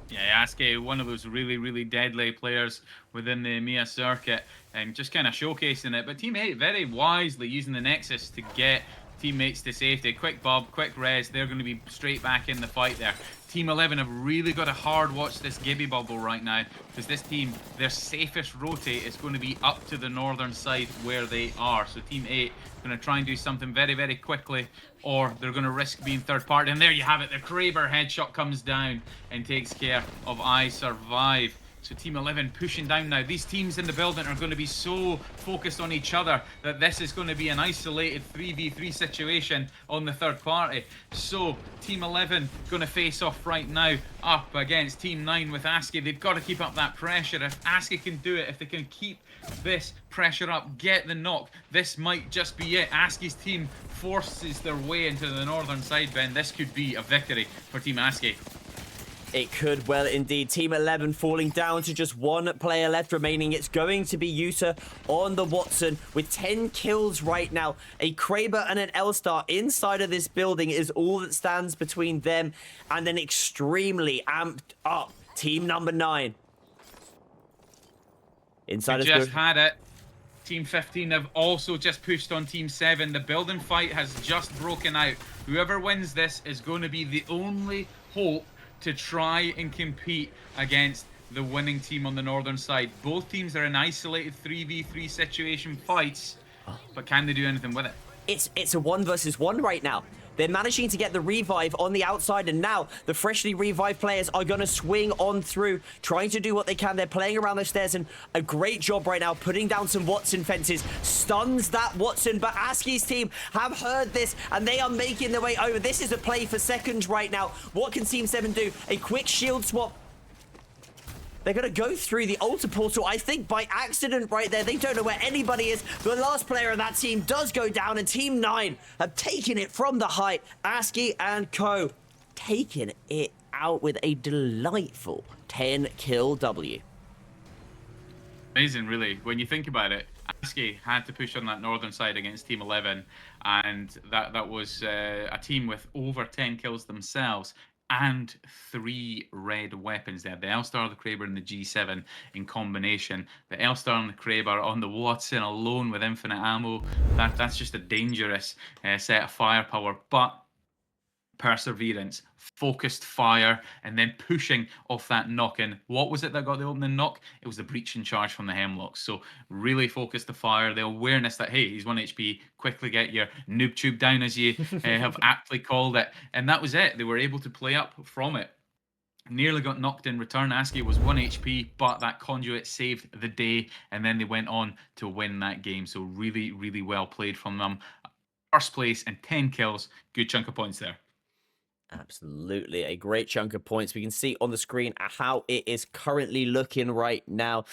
Yeah, ASCII, one of those really, really deadly players within the EMEA circuit, and just kind of showcasing it. But Team 8 very wisely using the Nexus to get teammates to safety. Quick bob, quick res, they're going to be straight back in the fight there. Team 11 have really got to hard watch this Gibby bubble right now, because this team, their safest rotate is going to be up to the northern side where they are. So Team 8 going to try and do something very, very quickly, or they're going to risk being third party. And there you have it. The Kraber headshot comes down and takes care of I Survive. So Team 11 pushing down now. These teams in the building are going to be so focused on each other that this is going to be an isolated 3v3 situation on the third party. So Team 11 going to face off right now up against Team 9 with ASCII. They've got to keep up that pressure. If ASCII can do it, if they can keep this pressure up, get the knock, this might just be it. ASCII's team forces their way into the northern side, Ben. This could be a victory for Team ASCII. It could well indeed. Team 11 falling down to just one player left remaining. It's going to be Yuta on the Watson with 10 kills right now. A Kraber and an Elstar inside of this building is all that stands between them and an extremely amped up Team number 9. Inside We just had it. Team 15 have also just pushed on Team 7. The building fight has just broken out. Whoever wins this is going to be the only hope to try and compete against the winning team on the northern side. Both teams are in isolated 3v3 situation fights, but can they do anything with it? It's a 1 versus 1 right now. They're managing to get the revive on the outside, and now the freshly revived players are going to swing on through, trying to do what they can. They're playing around the stairs, and a great job right now putting down some Watson fences. Stuns that Watson, but ASCII's team have heard this, and they are making their way over. This is a play for seconds right now. What can Team 7 do? A quick shield swap. They're going to go through the altar portal, I think, by accident right there. They don't know where anybody is. The last player of that team does go down, and Team 9 have taken it from the height. ASCII and co. taking it out with a delightful 10-kill W. Amazing, really. When you think about it, ASCII had to push on that northern side against Team 11, and that was a team with over 10 kills themselves, and 3 red weapons. They had the Elstar, the Kraber, and the G7 in combination. The Elstar and the Kraber on the Watson alone with infinite ammo. That's just a dangerous set of firepower. But perseverance, focused fire, and then pushing off that knock in. What was it that got the opening knock? It was the breach in charge from the Hemlocks. So really focus the fire, the awareness that, hey, he's 1 HP, quickly get your noob tube down, as you have aptly called it. And that was it. They were able to play up from it. Nearly got knocked in return. Askey was 1 HP, but that conduit saved the day, and then they went on to win that game. So really, really well played from them. First place and 10 kills. Good chunk of points there. Absolutely, a great chunk of points. We can see on the screen how it is currently looking right now.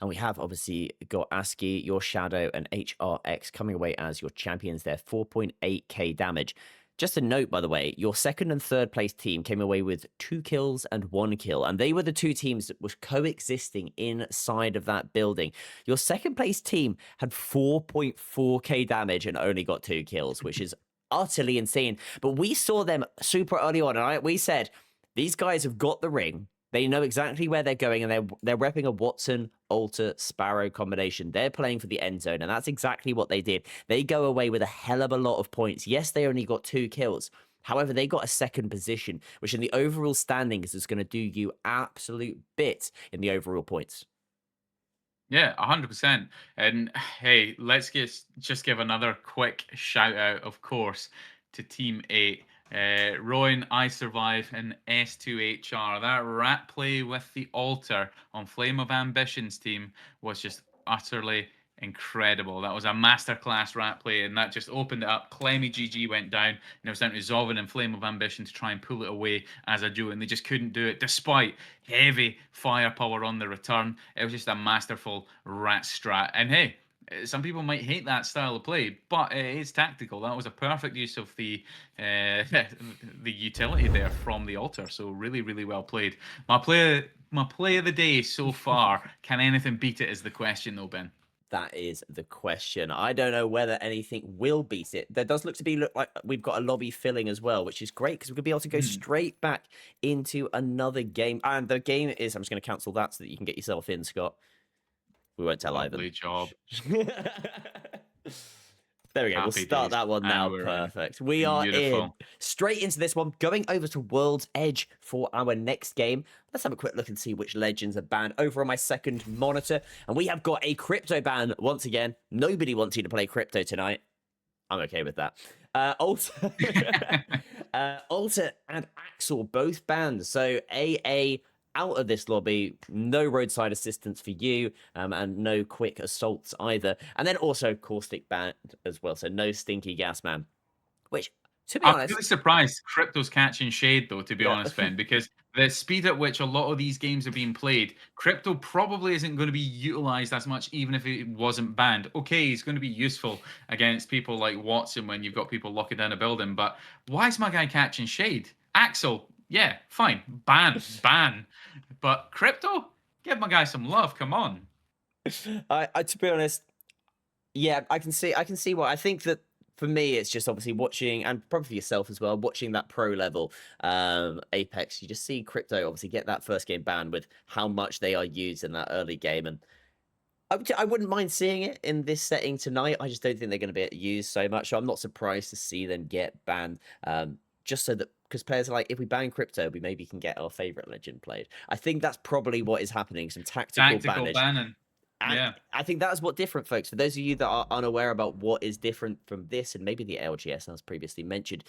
And we have obviously got ASCII, your Shadow, and HRX coming away as your champions there. 4.8k damage. Just a note, by the way, your second and third place team came away with 2 kills and 1 kill. And they were the 2 teams that was coexisting inside of that building. Your second place team had 4.4k damage and only got 2 kills, which is utterly insane. But we saw them super early on, and we said, these guys have got the ring. They know exactly where they're going, and they're repping a Watson, Alter, Sparrow combination. They're playing for the end zone, and that's exactly what they did. They go away with a hell of a lot of points. Yes, they only got 2 kills. However, they got a second position, which in the overall standings is going to do you absolute bits in the overall points. Yeah, 100%. And hey, let's just give another quick shout out, of course, to Team 8. Rowan, I Survive, and S2HR. That rat play with the altar on Flame of Ambition's team was just utterly incredible. That was a masterclass rat play, and that just opened it up. Clemmy GG went down, and it was down to Zovan and Flame of Ambition to try and pull it away as a duo, and they just couldn't do it despite heavy firepower on the return. It was just a masterful rat strat. And hey, some people might hate that style of play, but it is tactical. That was a perfect use of the the utility there from the altar. So really, really well played. My play of the day so far. Can anything beat it? Is the question, though, Ben. That is the question. I don't know whether anything will beat it. There does look like we've got a lobby filling as well, which is great because we're going to be able to go straight back into another game. And the game is, I'm just going to cancel that so that you can get yourself in, Scott. We won't tell either. Lovely job. There we go. We'll start that one now. Perfect. We are in straight into this one, going over to World's Edge for our next game. Let's have a quick look and see which legends are banned over on my second monitor. And we have got a crypto ban once again. Nobody wants you to play crypto tonight. I'm okay with that. Alter, Alter and Axel both banned. So AA out of this lobby, no roadside assistance for you, and no quick assaults either. And then also caustic banned as well, so no stinky gas man. Which, to be honest, I'm really surprised Crypto's catching shade, though, to be honest, Ben, because the speed at which a lot of these games are being played, Crypto probably isn't going to be utilized as much, even if it wasn't banned. Okay, he's going to be useful against people like Watson when you've got people locking down a building, but why is my guy catching shade? Axel, yeah, fine, ban. But Crypto, give my guy some love. Come on. I to be honest, yeah, I can see what I think that. For me, it's just obviously watching, and probably for yourself as well, watching that pro level Apex. You just see Crypto obviously get that first game banned with how much they are used in that early game, and I wouldn't mind seeing it in this setting tonight. I just don't think they're going to be used so much. So I'm not surprised to see them get banned. Just so that, because players are like, if we ban Crypto, we maybe can get our favorite legend played. I think that's probably what is happening. Some tactical banning. And yeah, I think that's what different, folks. For those of you that are unaware about what is different from this and maybe the LGS, as previously mentioned,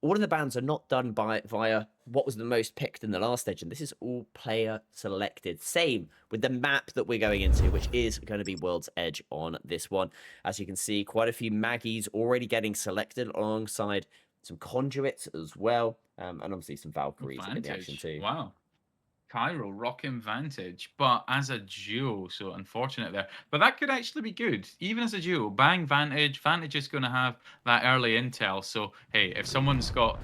all of the bans are not done via what was the most picked in the last legend. This is all player selected. Same with the map that we're going into, which is going to be World's Edge on this one. As you can see, quite a few Maggies already getting selected alongside some conduits as well, and obviously some Valkyries in the action too. Wow. Cairo rocking Vantage, but as a duo, so unfortunate there. But that could actually be good, even as a duo. Bang Vantage. Vantage is going to have that early intel. So hey, if someone's got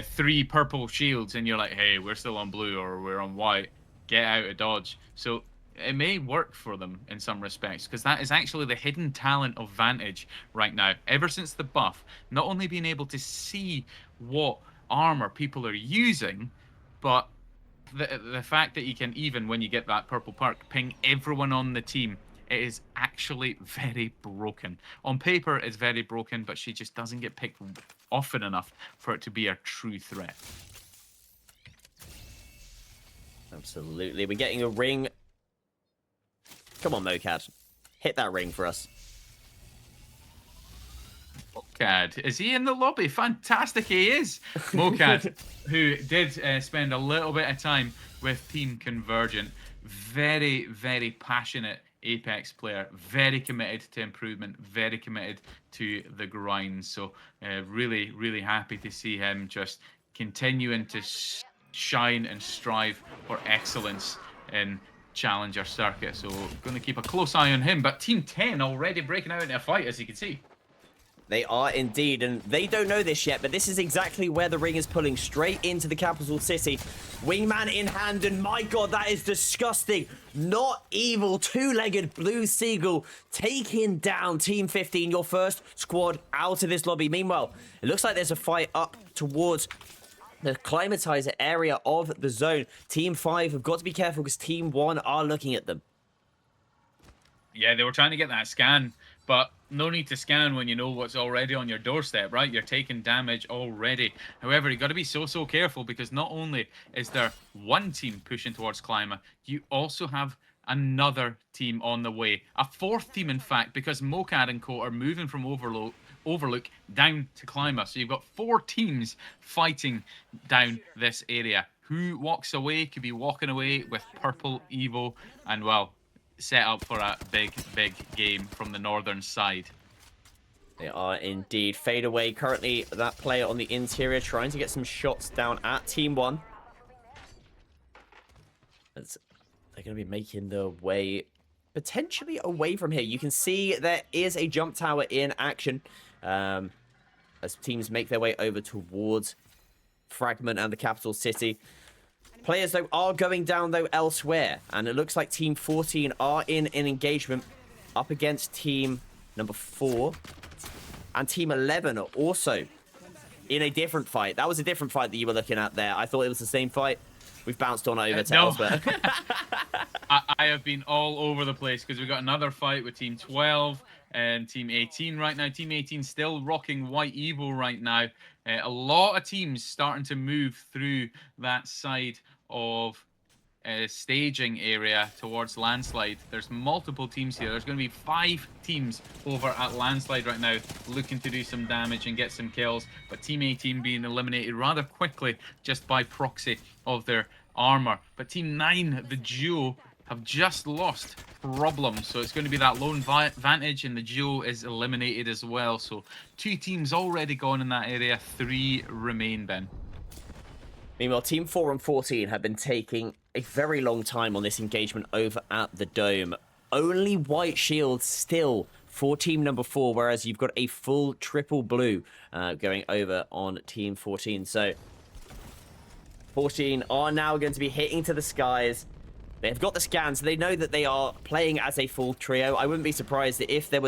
3 purple shields and you're like, hey, we're still on blue or we're on white, get out of dodge. So it may work for them in some respects, because that is actually the hidden talent of Vantage right now. Ever since the buff, not only being able to see what armor people are using, but the fact that you can, even when you get that purple perk, ping everyone on the team, it is actually very broken. On paper, it's very broken, but she just doesn't get picked often enough for it to be a true threat. Absolutely. We're getting a ring. Come on, Mocad. Hit that ring for us. Mocad, is he in the lobby? Fantastic, he is. Mocad, who did spend a little bit of time with Team Convergent. Very, very passionate Apex player. Very committed to improvement. Very committed to the grind. So really, really happy to see him just continuing to shine and strive for excellence in Challenger circuit. So going to keep a close eye on him. But Team 10 already breaking out into a fight, as you can see. They are indeed, and they don't know this yet, but this is exactly where the ring is pulling, straight into the capital city. Wingman in hand, and my god, that is disgusting. Not evil, two-legged blue seagull taking down Team 15, your first squad out of this lobby. Meanwhile, it looks like there's a fight up towards the climatizer area of the zone. Team 5 have got to be careful because Team 1 are looking at them. Yeah, they were trying to get that scan, but no need to scan when you know what's already on your doorstep, right? You're taking damage already. However, you got to be so careful because not only is there one team pushing towards Climber, you also have another team on the way. A fourth team, in fact, because Mocad and Co are moving from Overlook down to Climber. So you've got 4 teams fighting down this area. Who walks away could be walking away with Purple Evo and, well, set up for a big game from the northern side. They are indeed. Fade away. Currently, that player on the interior trying to get some shots down at Team 1. They're going to be making their way potentially away from here. You can see there is a jump tower in action as teams make their way over towards Fragment and the capital city. Players, though, are going down, though, elsewhere. And it looks like Team 14 are in an engagement up against Team number 4. And Team 11 are also in a different fight. That was a different fight that you were looking at there. I thought it was the same fight. We've bounced on over to elsewhere. I have been all over the place because we've got another fight with Team 12 and Team 18 right now. Team 18 still rocking White Evo right now. A lot of teams starting to move through that side of staging area towards Landslide. There's multiple teams here. There's going to be 5 teams over at Landslide right now looking to do some damage and get some kills. But Team 18 being eliminated rather quickly just by proxy of their armor. But Team 9, the duo, have just lost Problem. So it's going to be that lone vantage, and the duo is eliminated as well. So 2 teams already gone in that area. 3 remain, Ben. Meanwhile, Team 4 and 14 have been taking a very long time on this engagement over at the Dome. Only white shields still for Team number 4, whereas you've got a full triple blue going over on Team 14. So 14 are now going to be hitting to the skies. They've got the scan, so they know that they are playing as a full trio. I wouldn't be surprised that if they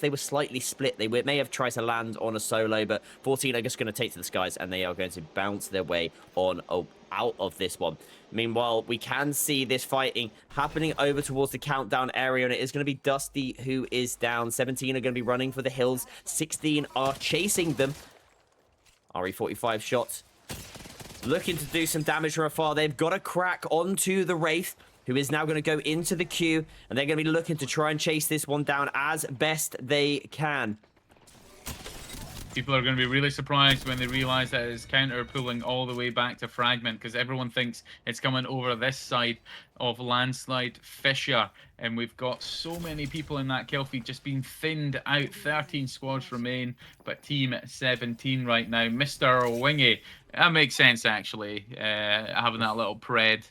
were slightly split, they may have tried to land on a solo, but 14 are just going to take to the skies, and they are going to bounce their way on out of this one. Meanwhile, we can see this fighting happening over towards the countdown area, and it is going to be Dusty who is down. 17 are going to be running for the hills. 16 are chasing them. RE45 shots. Looking to do some damage from afar. They've got a crack onto the Wraith, who is now going to go into the queue, and they're going to be looking to try and chase this one down as best they can. People are going to be really surprised when they realize that it's counter pulling all the way back to Fragment, because everyone thinks it's coming over this side of Landslide Fissure, and we've got so many people in that kill feed just being thinned out. 13 squads remain, but Team 17 right now. Mr. Wingy, that makes sense actually, having that little pred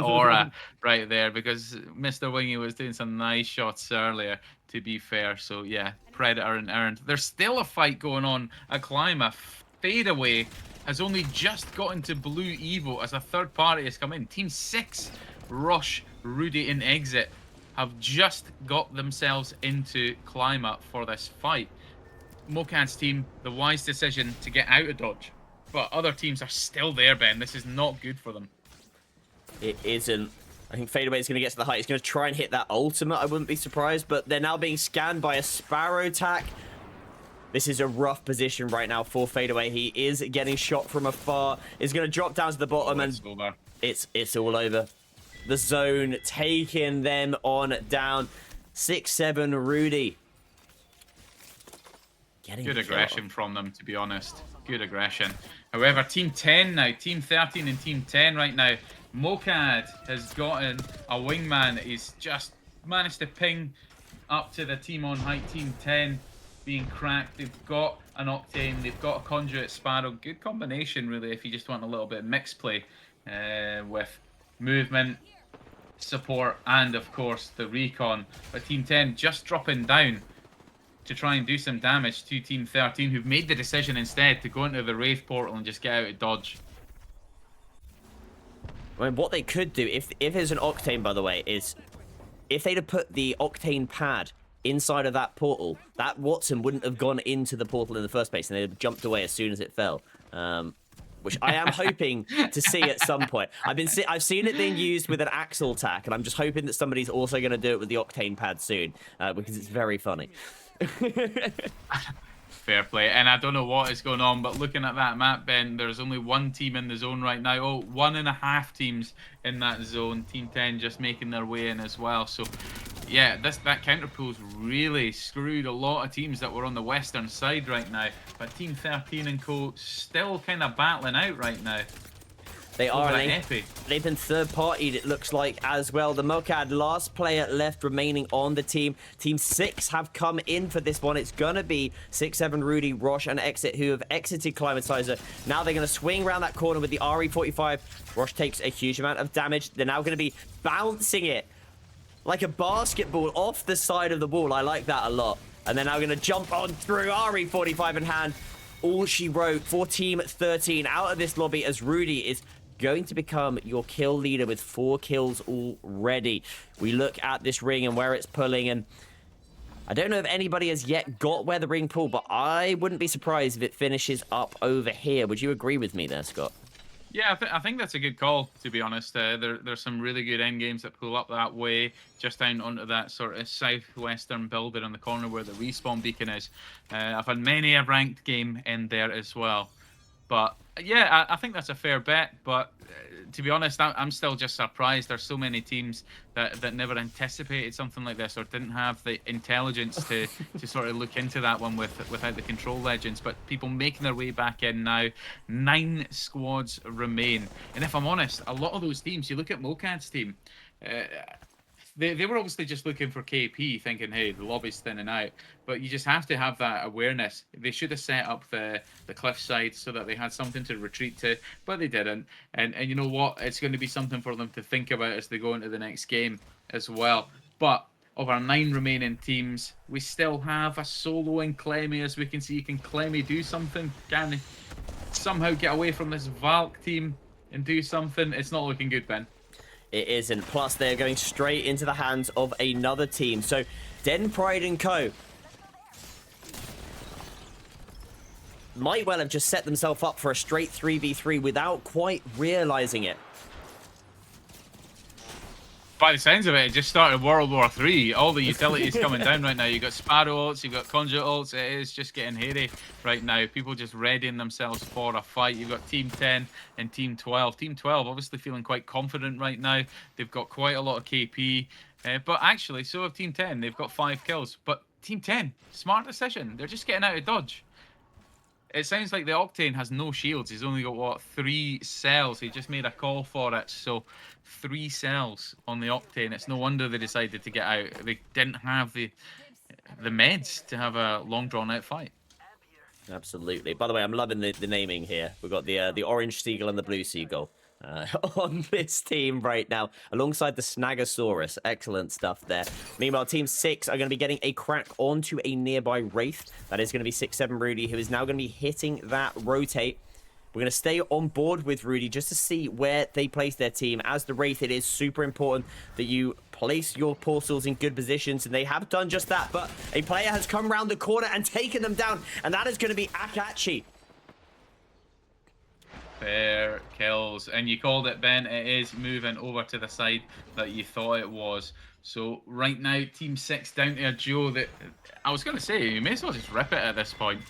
aura right there, because Mr. Wingy was doing some nice shots earlier, to be fair. So yeah, Predator and Errant. There's still a fight going on at Clima. Fadeaway has only just gotten to Blue Evo as a third party has come in. Team 6, Rush, Rudy and Exit have just got themselves into Clima for this fight. Mocad's team, the wise decision to get out of Dodge, but other teams are still there, Ben. This is not good for them. It isn't. I think Fadeaway is going to get to the height. He's going to try and hit that ultimate. I wouldn't be surprised, but they're now being scanned by a Sparrow attack. This is a rough position right now for Fadeaway. He is getting shot from afar. Is going to drop down to the bottom, and it's all over. The zone taking them on down. 6-7 Rudy. Good aggression from them, to be honest. Good aggression. However, Team 10 now, Team 13 and Team 10 right now. Mokad has gotten a wingman. He's just managed to ping up to the team on height, Team 10 being cracked. They've got an Octane, they've got a Conduit Sparrow. Good combination, really, if you just want a little bit of mix play with movement, support, and of course the recon. But Team 10 just dropping down to try and do some damage to Team 13, who've made the decision instead to go into the Wraith portal and just get out of dodge. I mean, what they could do, if there's an Octane, by the way, is if they'd have put the Octane pad inside of that portal, that Watson wouldn't have gone into the portal in the first place, and they'd have jumped away as soon as it fell. Which I am hoping to see at some point. I've seen it being used with an Axle tack, and I'm just hoping that somebody's also going to do it with the Octane pad soon, because it's very funny. Fair play. And I don't know what is going on, but looking at that map, Ben, there's only one team in the zone right now. Oh, 1.5 teams in that zone. Team 10 just making their way in as well. So, yeah, that counter pool's really screwed a lot of teams that were on the western side right now. But Team 13 and co still kind of battling out right now. They are. They've been third-partied, it looks like, as well. The Mokad, last player left remaining on the team. Team 6 have come in for this one. It's going to be 6-7 Rudy, Rosh, and Exit, who have exited Climatizer. Now they're going to swing around that corner with the RE45. Rosh takes a huge amount of damage. They're now going to be bouncing it like a basketball off the side of the wall. I like that a lot. And they're now going to jump on through RE45 in hand. All she wrote for Team 13 out of this lobby as Rudy is going to become your kill leader with 4 kills already. We look at this ring and where it's pulling, and I don't know if anybody has yet got where the ring pulled, but I wouldn't be surprised if it finishes up over here. Would you agree with me there, Scott? Yeah, I think that's a good call, to be honest. There's some really good end games that pull up that way, just down onto that sort of southwestern building on the corner where the respawn beacon is. I've had many a ranked game in there as well. But yeah, I think that's a fair bet. But to be honest, I'm still just surprised. There's so many teams that never anticipated something like this or didn't have the intelligence to sort of look into that one without the control legends. But people making their way back in now. 9 squads remain. And if I'm honest, a lot of those teams, you look at Mokad's team, they were obviously just looking for KP, thinking, hey, the lobby's thinning out. But you just have to have that awareness. They should have set up the cliffside so that they had something to retreat to, but they didn't. And you know what? It's going to be something for them to think about as they go into the next game as well. But of our 9 remaining teams, we still have a solo in Clemmy. As we can see, can Clemmy do something? Can he somehow get away from this Valk team and do something? It's not looking good, Ben. It isn't. Plus, they're going straight into the hands of another team. So, Den Pride and Co. might well have just set themselves up for a straight 3v3 without quite realizing it. By the sounds of it, it just started World War III. All the utilities coming down right now. You've got Sparrow ults, you've got Conduit ults. It is just getting hairy right now. People just readying themselves for a fight. You've got Team 10 and Team 12. Team 12 obviously feeling quite confident right now. They've got quite a lot of KP. But actually, so have Team 10. They've got 5 kills. But Team 10, smart decision. They're just getting out of dodge. It sounds like the Octane has no shields. He's only got, what, 3 cells. He just made a call for it. So 3 cells on the Octane. It's no wonder they decided to get out. They didn't have the meds to have a long drawn out fight. Absolutely. By the way, I'm loving the naming here. We've got the orange seagull and the blue seagull on this team right now, alongside the Snagasaurus. Excellent stuff there. Meanwhile, Team 6 are going to be getting a crack onto a nearby Wraith. That is going to be 6-7 Rudy, who is now going to be hitting that rotate. We're going to stay on board with Rudy just to see where they place their team. As the Wraith, it is super important that you place your portals in good positions, and they have done just that. But a player has come around the corner and taken them down, and that is going to be Akachi. Fair kills. And you called it, Ben. It is moving over to the side that you thought it was. So right now, Team 6 down to a duo that I was going to say, you may as well just rip it at this point.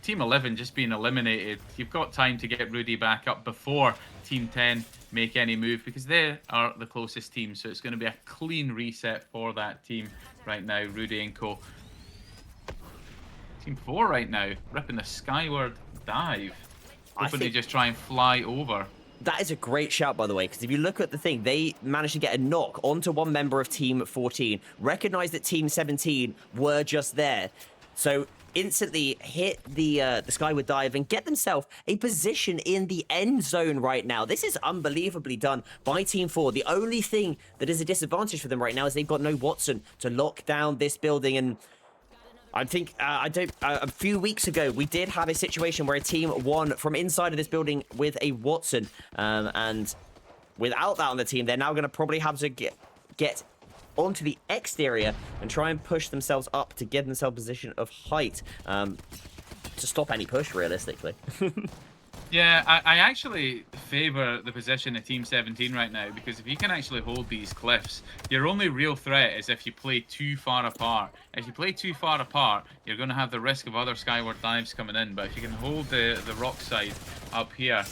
Team 11 just being eliminated. You've got time to get Rudy back up before Team 10 make any move, because they are the closest team. So it's going to be a clean reset for that team right now, Rudy and co. Team 4 right now, ripping the skyward dive. Hoping to just try and fly over. That is a great shout, by the way, because if you look at the thing, they managed to get a knock onto one member of Team 14, recognize that Team 17 were just there, so instantly hit the skyward dive and get themselves a position in the end zone right now. This is unbelievably done by Team 4. The only thing that is a disadvantage for them right now is they've got no Watson to lock down this building. And I think a few weeks ago, we did have a situation where a team won from inside of this building with a Watson. And without that on the team, they're now going to probably have to get onto the exterior and try and push themselves up to give themselves a position of height to stop any push, realistically. Yeah, I actually favour the position of Team 17 right now, because if you can actually hold these cliffs, your only real threat is if you play too far apart. If you play too far apart, you're going to have the risk of other skyward dives coming in, but if you can hold the rock side up here,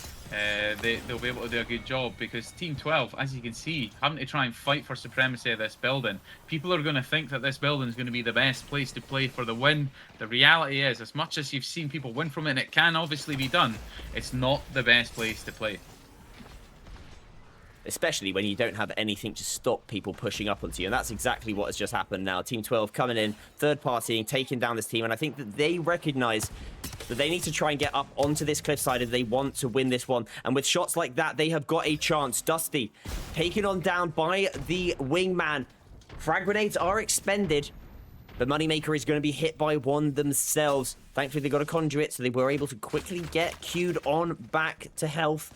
they'll be able to do a good job, because Team 12, as you can see, having to try and fight for supremacy of this building, people are going to think that this building is going to be the best place to play for the win. The reality is, as much as you've seen people win from it, and it can obviously be done, it's not the best place to play. Especially when you don't have anything to stop people pushing up onto you. And that's exactly what has just happened now. Team 12 coming in, third partying, taking down this team. And I think that they recognize that they need to try and get up onto this cliffside if they want to win this one. And with shots like that, they have got a chance. Dusty taken on down by the wingman. Frag grenades are expended. The Moneymaker is going to be hit by one themselves. Thankfully, they got a conduit, so they were able to quickly get queued on back to health.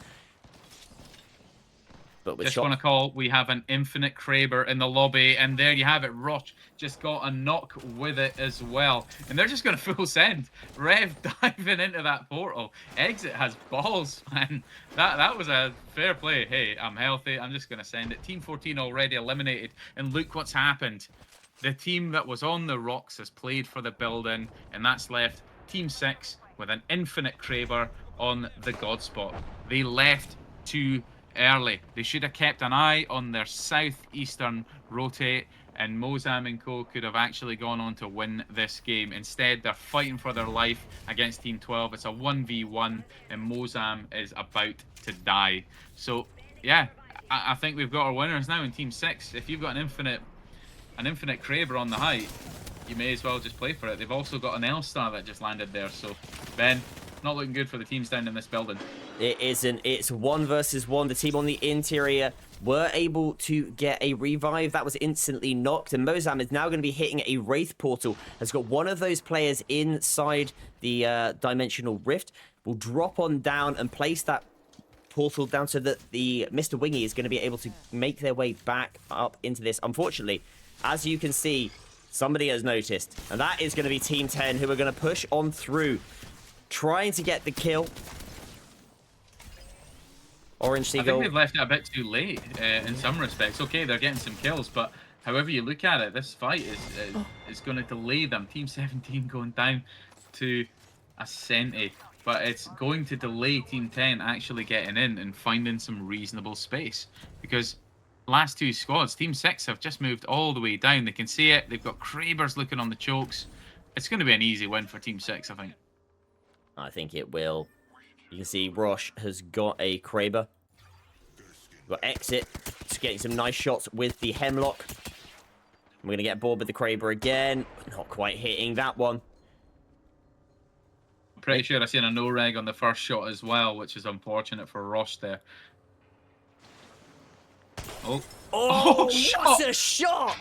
But with just want to call, we have an infinite Kraber in the lobby, and there you have it. Rosh just got a knock with it as well, and they're just going to full send. Rev diving into that portal. Exit has balls, man. That was a fair play. Hey, I'm healthy. I'm just going to send it. Team 14 already eliminated, and look what's happened. The team that was on the rocks has played for the building, and that's left Team 6 with an infinite Kraber on the God spot. They left too early. They should have kept an eye on their southeastern rotate, and Mozam and co could have actually gone on to win this game. Instead, they're fighting for their life against Team 12. It's a 1v1, and Mozam is about to die. So, yeah, I think we've got our winners now in Team 6. If you've got an infinite Kraber on the height, you may as well just play for it. They've also got an L-Star that just landed there. So, Ben, not looking good for the teams down in this building. It isn't. It's 1 versus 1. The team on the interior were able to get a revive. That was instantly knocked. And Mozam is now going to be hitting a Wraith portal. Has got one of those players inside the Dimensional Rift. Will drop on down and place that portal down so that the Mr. Wingy is going to be able to make their way back up into this. Unfortunately, as you can see, somebody has noticed. And that is going to be Team 10, who are going to push on through, trying to get the kill. Orange Seagull. I think they've left it a bit too late in some respects. Okay, they're getting some kills, but however you look at it, this fight is going to delay them. Team 17 going down to a centi, but it's going to delay Team 10 actually getting in and finding some reasonable space, because last two squads, Team 6 have just moved all the way down. They can see it. They've got Krabers looking on the chokes. It's going to be an easy win for Team 6, I think. I think it will. You can see Rosh has got a Kraber. Got Exit. Just getting some nice shots with the Hemlock. We're going to get bored with the Kraber again. Not quite hitting that one. I'm pretty sure I seen a no-reg on the first shot as well, which is unfortunate for Rosh there. Oh, what a shot!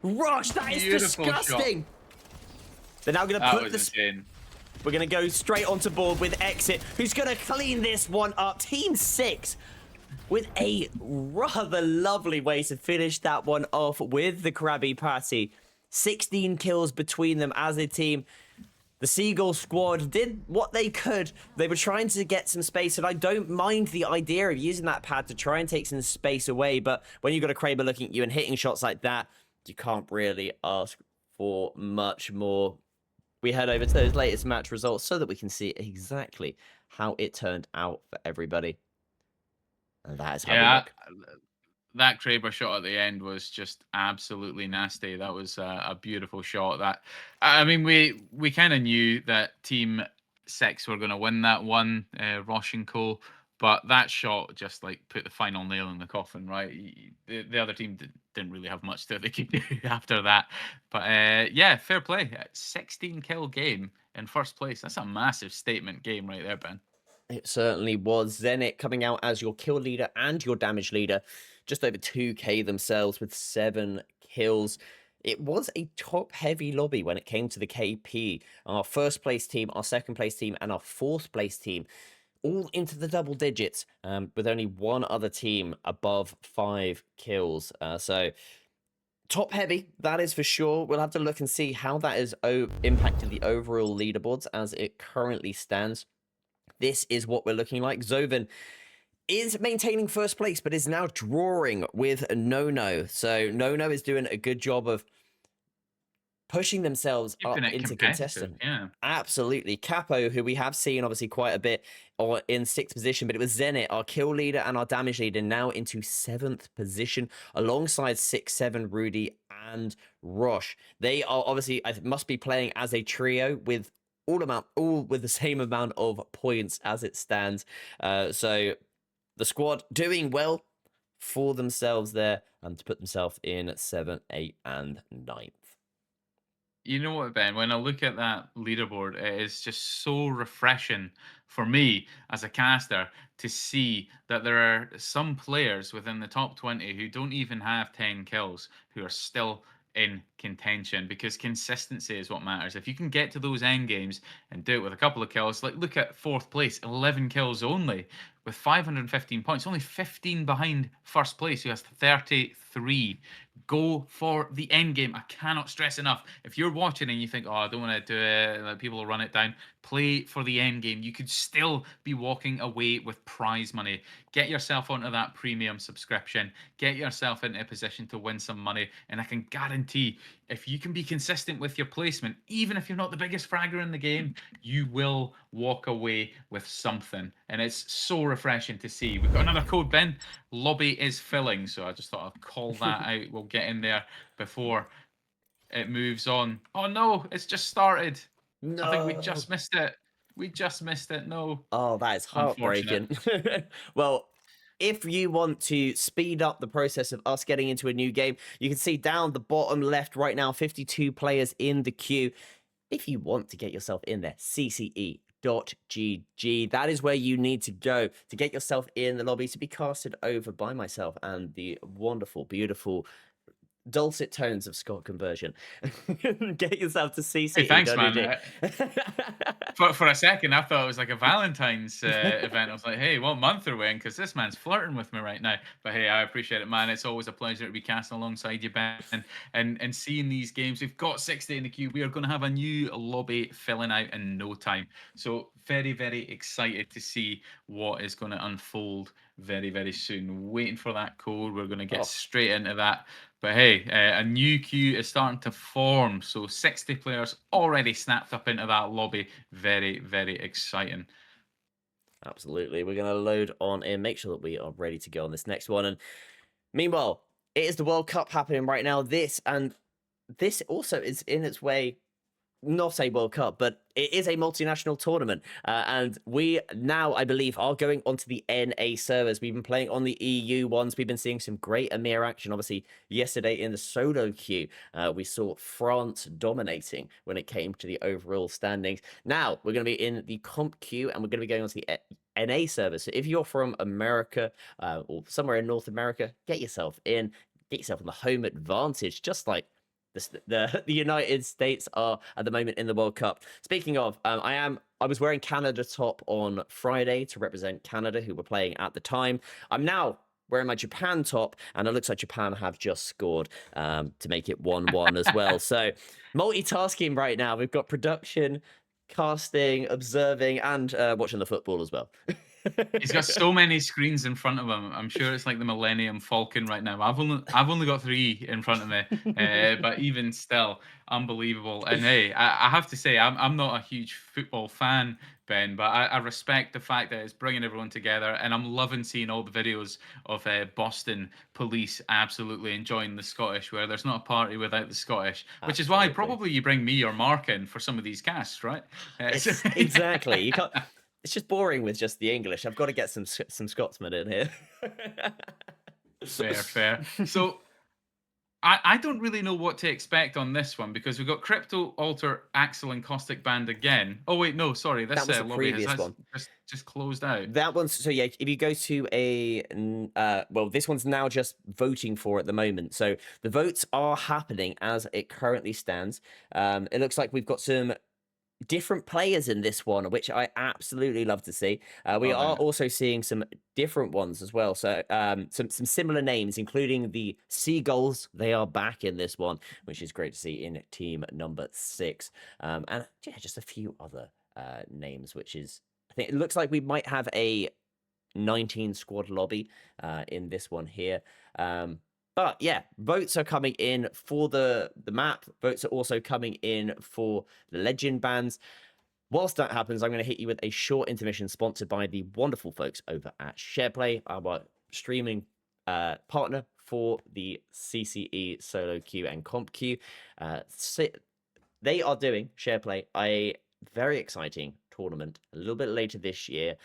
Rosh, that is Beautiful disgusting! Shot. They're now going to That put was this... insane. We're going to go straight onto board with Exit, who's going to clean this one up. Team 6 with a rather lovely way to finish that one off with the Krabby Patty. 16 kills between them as a team. The Seagull squad did what they could. They were trying to get some space, and I don't mind the idea of using that pad to try and take some space away, but when you've got a Kraber looking at you and hitting shots like that, you can't really ask for much more. We head over to those latest match results so that we can see exactly how it turned out for everybody. And that is how we Yeah, look. that Kraber shot at the end was just absolutely nasty. That was a beautiful shot. That I mean, we kind of knew that Team Six were going to win that one, Rosh and Co. But that shot just like put the final nail in the coffin, right? The other team didn't really have much that they could do after that. But yeah, fair play. 16 kill game in first place. That's a massive statement game right there, Ben. It certainly was. Zenit coming out as your kill leader and your damage leader. Just over 2k themselves with 7 kills. It was a top-heavy lobby when it came to the KP. Our first place team, our second place team, and our fourth place team all into the double digits, with only one other team above 5 kills. So top heavy, that is for sure. We'll have to look and see how that has impacted the overall leaderboards as it currently stands. This is what we're looking like. Zoven is maintaining first place, but is now drawing with Nono. So Nono is doing a good job of pushing themselves Keeping up it into competitive, contestant. yeah. Absolutely. Capo, who we have seen obviously quite a bit or in 6th position, but it was Zenit, our kill leader and our damage leader, now into 7th position alongside 6-7 Rudy and Rosh. They are obviously, must be playing as a trio with all with the same amount of points as it stands. So the squad doing well for themselves there and to put themselves in 7, 8, and 9th. You know what, Ben? When I look at that leaderboard, it is just so refreshing for me as a caster to see that there are some players within the top 20 who don't even have 10 kills who are still in contention, because consistency is what matters. If you can get to those end games and do it with a couple of kills, like look at fourth place, 11 kills only with 515 points, only 15 behind first place who has 33. Go for the end game. I cannot stress enough. If you're watching and you think, oh, I don't want to do it, like, people will run it down, play for the end game. You could still be walking away with prize money. Get yourself onto that premium subscription. Get yourself into a position to win some money. And I can guarantee, if you can be consistent with your placement, even if you're not the biggest fragger in the game, you will walk away with something. And it's so refreshing to see. We've got another code, Ben. Lobby is filling, so I just thought I'd call that out. We'll get in there before it moves on. Oh no, it's just started. I think we No. just missed it. We just missed it. No. Oh, that is Unfortunate. heartbreaking. Well, if you want to speed up the process of us getting into a new game, you can see down the bottom left right now, 52 players in the queue. If you want to get yourself in there, CCE.GG. That is where you need to go to get yourself in the lobby to be casted over by myself and the wonderful, beautiful dulcet tones of Scott Conversion. Get yourself to Hey, thanks, man. CCE.GG. For a second, I thought it was like a Valentine's event. I was like, hey, what month are we in? Because this man's flirting with me right now. But hey, I appreciate it, man. It's always a pleasure to be casting alongside you, Ben, and seeing these games. We've got 60 in the queue. We are going to have a new lobby filling out in no time. So very, very excited to see what is going to unfold very, very soon. Waiting for that code. We're going to get straight into that. But hey, a new queue is starting to form. So 60 players already snapped up into that lobby. Very, very exciting. Absolutely. We're going to load on in, make sure that we are ready to go on this next one. And meanwhile, it is the World Cup happening right now. This also is in its way not a World Cup, but it is a multinational tournament. And we now, I believe, are going onto the NA servers. We've been playing on the EU ones. We've been seeing some great Amir action. Obviously, yesterday in the solo queue, we saw France dominating when it came to the overall standings. Now, we're going to be in the comp queue, and we're going to be going onto the NA servers. So if you're from America or somewhere in North America, get yourself in. Get yourself on the home advantage, just like the United States are at the moment in the World Cup. Speaking of, I was wearing Canada top on Friday to represent Canada, who were playing at the time. I'm now wearing my Japan top, and it looks like Japan have just scored to make it 1-1 as well. So multitasking right now. We've got production casting, observing, and watching the football as well. He's got so many screens in front of him. I'm sure it's like the Millennium Falcon right now. I've only got 3 in front of me, but even still, unbelievable. And hey, I have to say, I'm not a huge football fan, Ben, but I respect the fact that it's bringing everyone together, and I'm loving seeing all the videos of Boston police absolutely enjoying the Scottish, where there's not a party without the Scottish, which is why Absolutely. probably you bring me or Mark in for some of these casts, right? It's exactly. You can't. It's just boring with just the English. I've got to get some Scotsmen in here. Fair, fair. So I don't really know what to expect on this one because we've got Crypto, Alter, Axel, and Caustic Band again. Oh wait, no, sorry, That this was the lobby previous one. just closed out. That one's so yeah. If you go to well, this one's now just voting for at the moment. So the votes are happening as it currently stands. It looks like we've got some different players in this one, which I absolutely love to see. We Love are it. also seeing some different ones as well. So some similar names, including the Seagulls. They are back in this one, which is great to see in team number 6. And yeah, just a few other names, which is I think it looks like we might have a 19 squad lobby in this one here. But yeah, votes are coming in for the map. Votes are also coming in for the legend bands. Whilst that happens, I'm going to hit you with a short intermission sponsored by the wonderful folks over at Shareplay, our streaming partner for the CCE solo queue and comp queue. They are doing Shareplay a very exciting tournament a little bit later this year.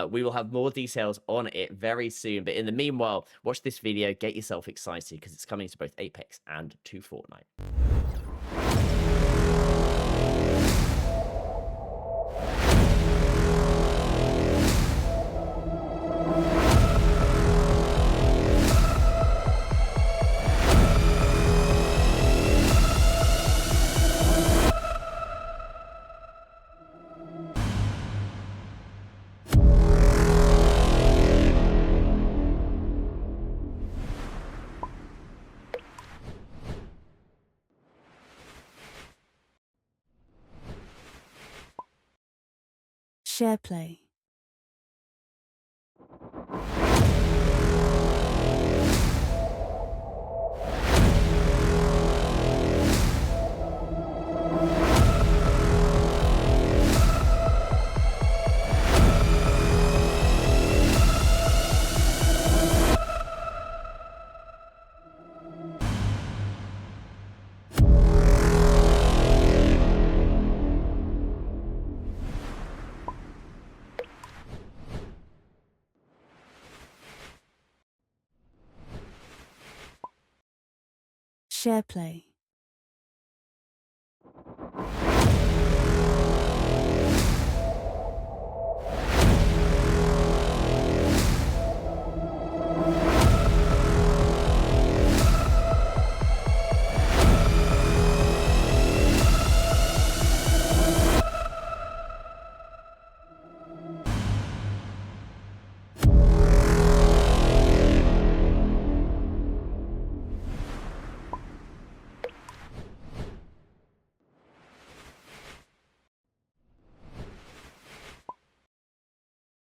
We will have more details on it very soon. But in the meanwhile, watch this video, get yourself excited because it's coming to both Apex and to Fortnite. Shareplay. Shareplay.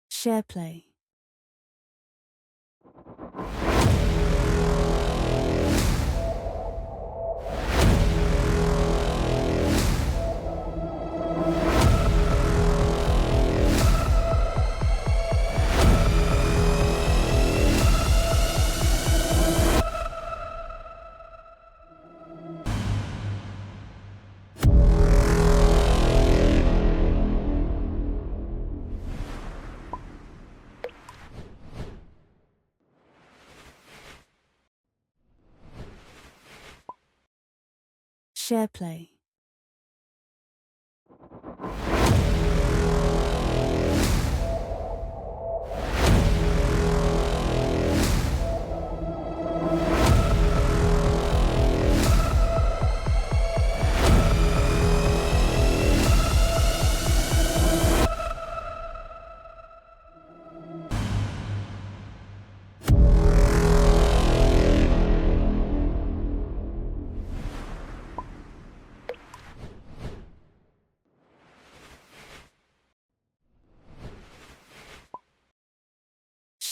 Shareplay. Shareplay.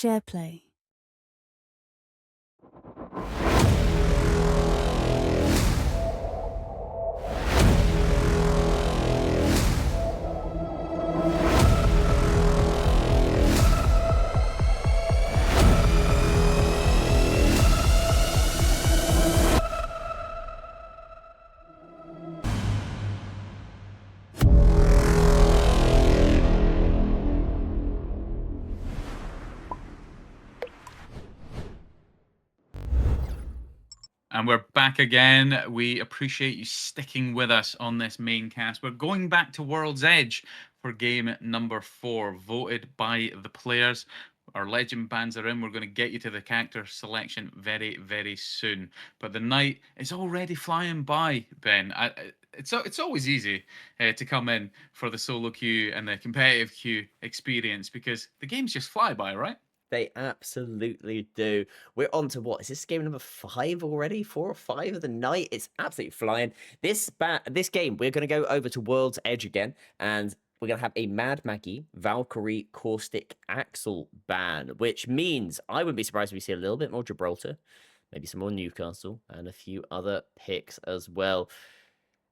Shareplay. And we're back again. We appreciate you sticking with us on this main cast. We're going back to World's Edge for game number 4, voted by the players. Our legend bands are in. We're going to get you to the character selection very, very soon. But the night is already flying by, Ben. It's always easy to come in for the solo queue and the competitive queue experience because the games just fly by, right? They absolutely do. We're on to what? Is this game number 5 already? 4 or 5 of the night? It's absolutely flying. This game, we're going to go over to World's Edge again, and we're going to have a Mad Maggie, Valkyrie, Caustic, Axel ban, which means I wouldn't be surprised if we see a little bit more Gibraltar, maybe some more Newcastle, and a few other picks as well.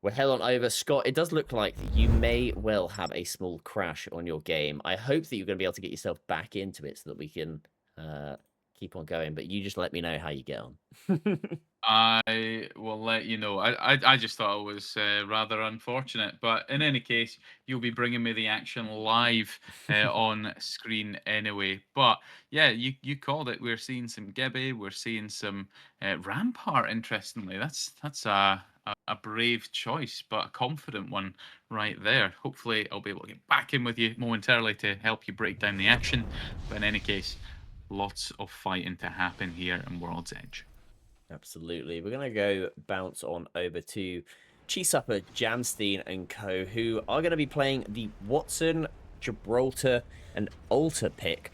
We'll head on over. Scott, it does look like you may well have a small crash on your game. I hope that you're going to be able to get yourself back into it so that we can keep on going. But you just let me know how you get on. I will let you know. I just thought it was rather unfortunate, but in any case, you'll be bringing me the action live on screen anyway. But yeah, you called it. We're seeing some Gibby, we're seeing some Rampart. Interestingly, that's a brave choice, but a confident one right there. Hopefully, I'll be able to get back in with you momentarily to help you break down the action. But in any case, lots of fighting to happen here in World's Edge. Absolutely. We're going to go bounce on over to Cheesupper, Jamstein and co, who are going to be playing the Watson, Gibraltar and Alter pick.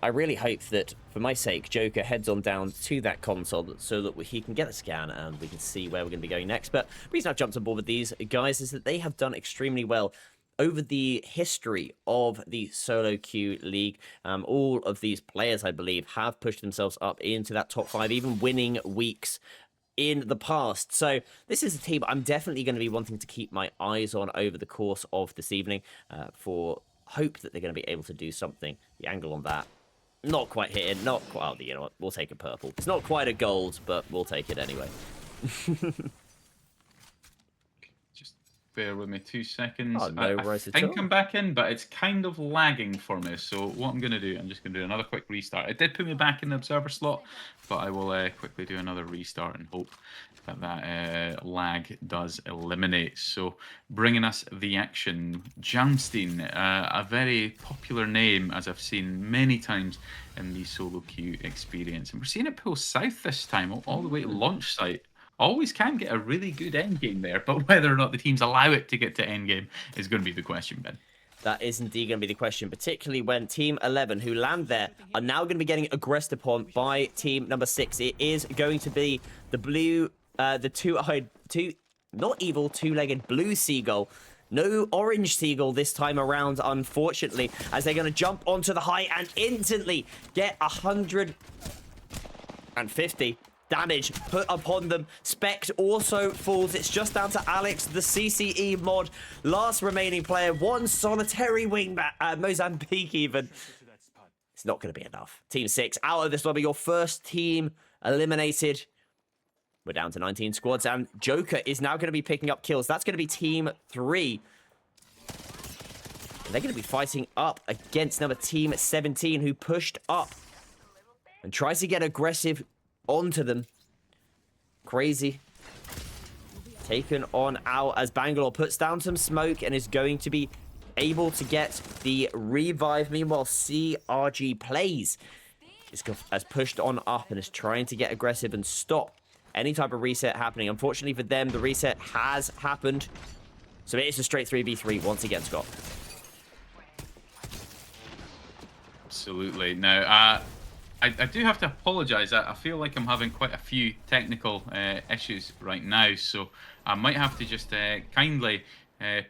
I really hope that, for my sake, Joker heads on down to that console so that he can get a scan and we can see where we're going to be going next. But the reason I've jumped on board with these guys is that they have done extremely well over the history of the solo queue league. All of these players, I believe, have pushed themselves up into that top 5, even winning weeks in the past. So this is a team I'm definitely going to be wanting to keep my eyes on over the course of this evening for hope that they're going to be able to do something. The angle on that, not quite hitting, not quite, oh, you know what, we'll take a purple. It's not quite a gold, but we'll take it anyway. Bear with me 2 seconds. Oh, no I worries at think all. I'm back in, but it's kind of lagging for me. So what I'm going to do, I'm just going to do another quick restart. It did put me back in the observer slot, but I will quickly do another restart and hope that that lag does eliminate. So bringing us the action, Jamstein, a very popular name, as I've seen many times in the solo queue experience. And we're seeing it pull south this time, all the way to launch site. Always can get a really good endgame there, but whether or not the teams allow it to get to endgame is going to be the question, Ben. That is indeed going to be the question, particularly when Team 11, who land there, are now going to be getting aggressed upon by Team number 6. It is going to be the blue, the not evil, two-legged blue seagull. No orange seagull this time around, unfortunately, as they're going to jump onto the high and instantly get 150 damage put upon them. Spect also falls. It's just down to Alex, the CCE mod, last remaining player. One solitary wingback, Mozambique even. It's not going to be enough. Team 6 out of this lobby. Your first team eliminated. We're down to 19 squads, and Joker is now going to be picking up kills. That's going to be Team 3. And they're going to be fighting up against number Team 17, who pushed up and tries to get aggressive onto them. Crazy. Taken on out as Bangalore puts down some smoke and is going to be able to get the revive. Meanwhile, CRG Plays has pushed on up and is trying to get aggressive and stop any type of reset happening. Unfortunately for them, the reset has happened. So it is a straight 3v3 once again, Scott. Absolutely. Now, I do have to apologize. I feel like I'm having quite a few technical issues right now, so I might have to just kindly